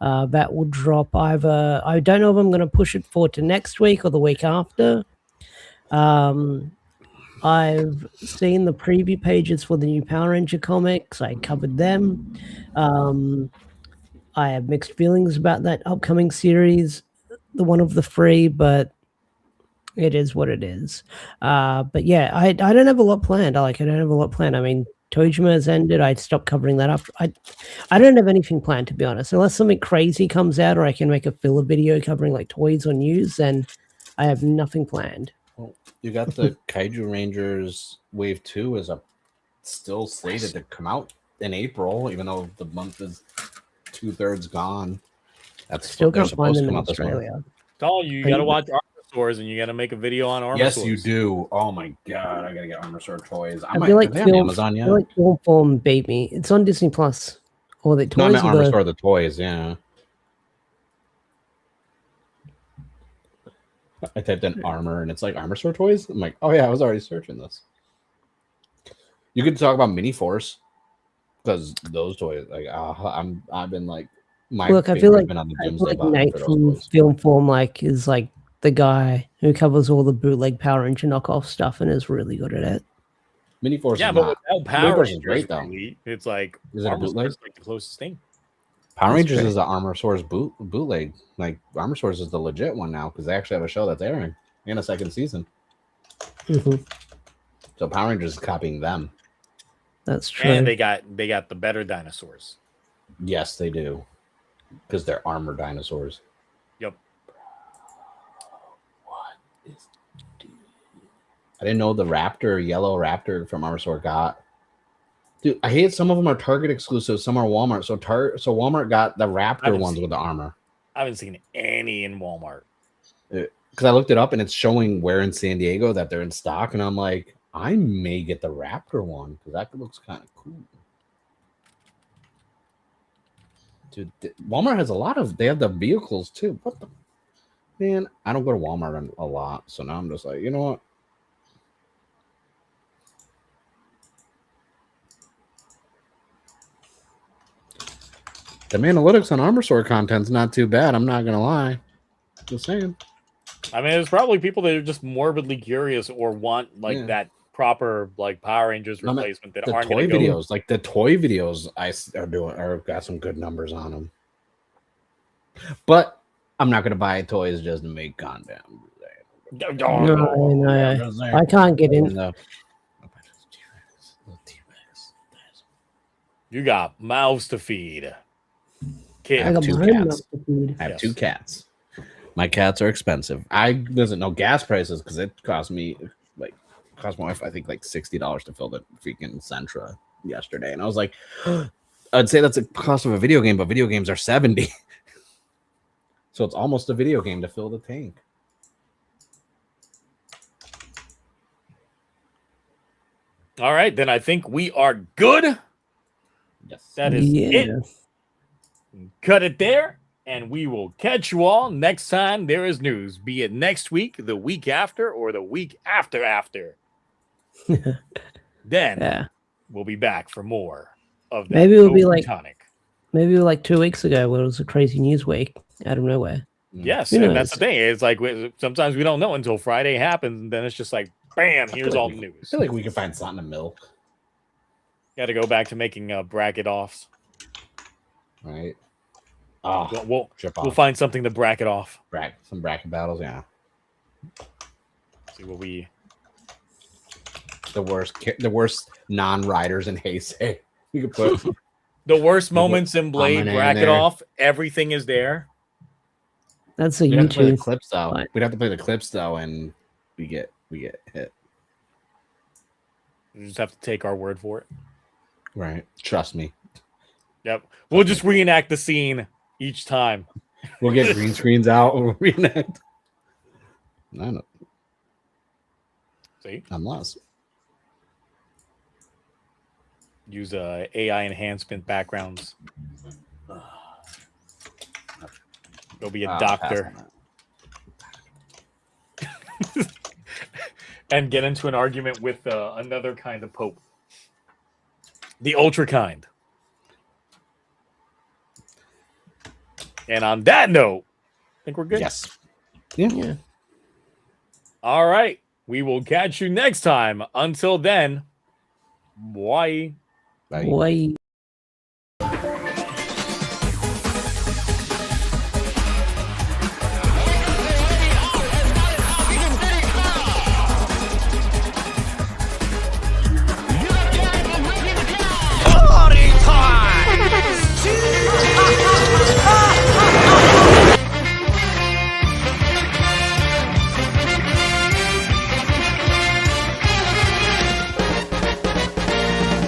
that will drop either. I don't know if I'm going to push it forward to next week or the week after. I've seen the preview pages for the new Power Ranger comics. I covered them. I have mixed feelings about that upcoming series, the one of the three, but it is what it is. But yeah, I don't have a lot planned. I don't have a lot planned. I mean, Tojima has ended. I stopped covering that up. I don't have anything planned, to be honest. Unless something crazy comes out or I can make a filler video covering like toys or news, then I have nothing planned. Well, you got the Kaiju Rangers Wave 2 is still slated to come out in April, even though the month is 2/3 gone. That's still can't find them in Australia. Tell you got to watch Armosaurs and you got to make a video on Armosaurs. Yes, you do. Oh my God, I gotta get Armosaur toys. I feel like Amazon yet. I feel like Film Form beat me. It's on Disney Plus. Or the toys. No, I meant Armosaur the toys. Yeah. I typed in armor and it's like Armosaur toys. I'm like, oh yeah, I was already searching this. You could talk about Mini Force because those toys, like, I've been like, look, I feel like Nate from Film Form is like the guy who covers all the bootleg Power Ranger knockoff stuff and is really good at it. Mini Force, yeah, but without Power Rangers, is great though. It's like, is it a bootleg? Like the closest thing. Power Rangers is the Armosaur's bootleg. Like Armosaur's is the legit one now because they actually have a show that's airing in a second season. Mm-hmm. So Power Rangers is copying them. That's true. And they got the better dinosaurs. Yes, they do. Because they're armor dinosaurs. Yep. What is? I didn't know the Raptor, yellow Raptor from Armosaur got. Dude, I hate some of them are Target exclusive, some are Walmart. So Walmart got the Raptor ones with the armor. I haven't seen any in Walmart. Because I looked it up and it's showing where in San Diego that they're in stock, and I'm like, I may get the Raptor one because that looks kind of cool. Dude, Walmart has a lot of. They have the vehicles too. What the man? I don't go to Walmart a lot, so now I'm just like, you know what? The analytics on Armosaur content's not too bad. I'm not gonna lie. Just saying. I mean, there's probably people that are just morbidly curious or want that proper Power Rangers replacement that aren't toy videos. Like the toy videos are got some good numbers on them. But I'm not gonna buy toys just to make content. No, I can't get in. You got mouths to feed. I have 2 cats. I have 2 cats. My cats are expensive. I doesn't know gas prices because it cost me cost my wife I think $60 to fill the freaking Sentra yesterday, and I was like, I'd say that's the cost of a video game, but video games are $70, so it's almost a video game to fill the tank. All right, then I think we are good. Yes, that is it. Cut it there, and we will catch you all next time there is news, be it next week, the week after, or the week after. Then we'll be back for more of that. Maybe it'll be like 2 weeks ago where it was a crazy news week out of nowhere. Yes, and that's the thing. It's like sometimes we don't know until Friday happens, and then it's just like, bam, here's all the news. I feel like we can find something to milk. Got to go back to making bracket offs. Right. We'll find something to bracket off. Some bracket battles, yeah. See what we. The worst non-riders in Heisei. We could put the worst moments in Blade bracket off. Everything is there. That's a YouTube clips though. We'd have to play the clips though, and we get hit. You just have to take our word for it. Right. Trust me. Yep. We'll just reenact the scene each time. We'll get green screens out. We'll reenact. I know. See? Unless. Use AI enhancement backgrounds. Go be a doctor. And get into an argument with another kind of pope. The ultra kind. And on that note, I think we're good. Yes. Yeah. All right. We will catch you next time. Until then, bye. Bye.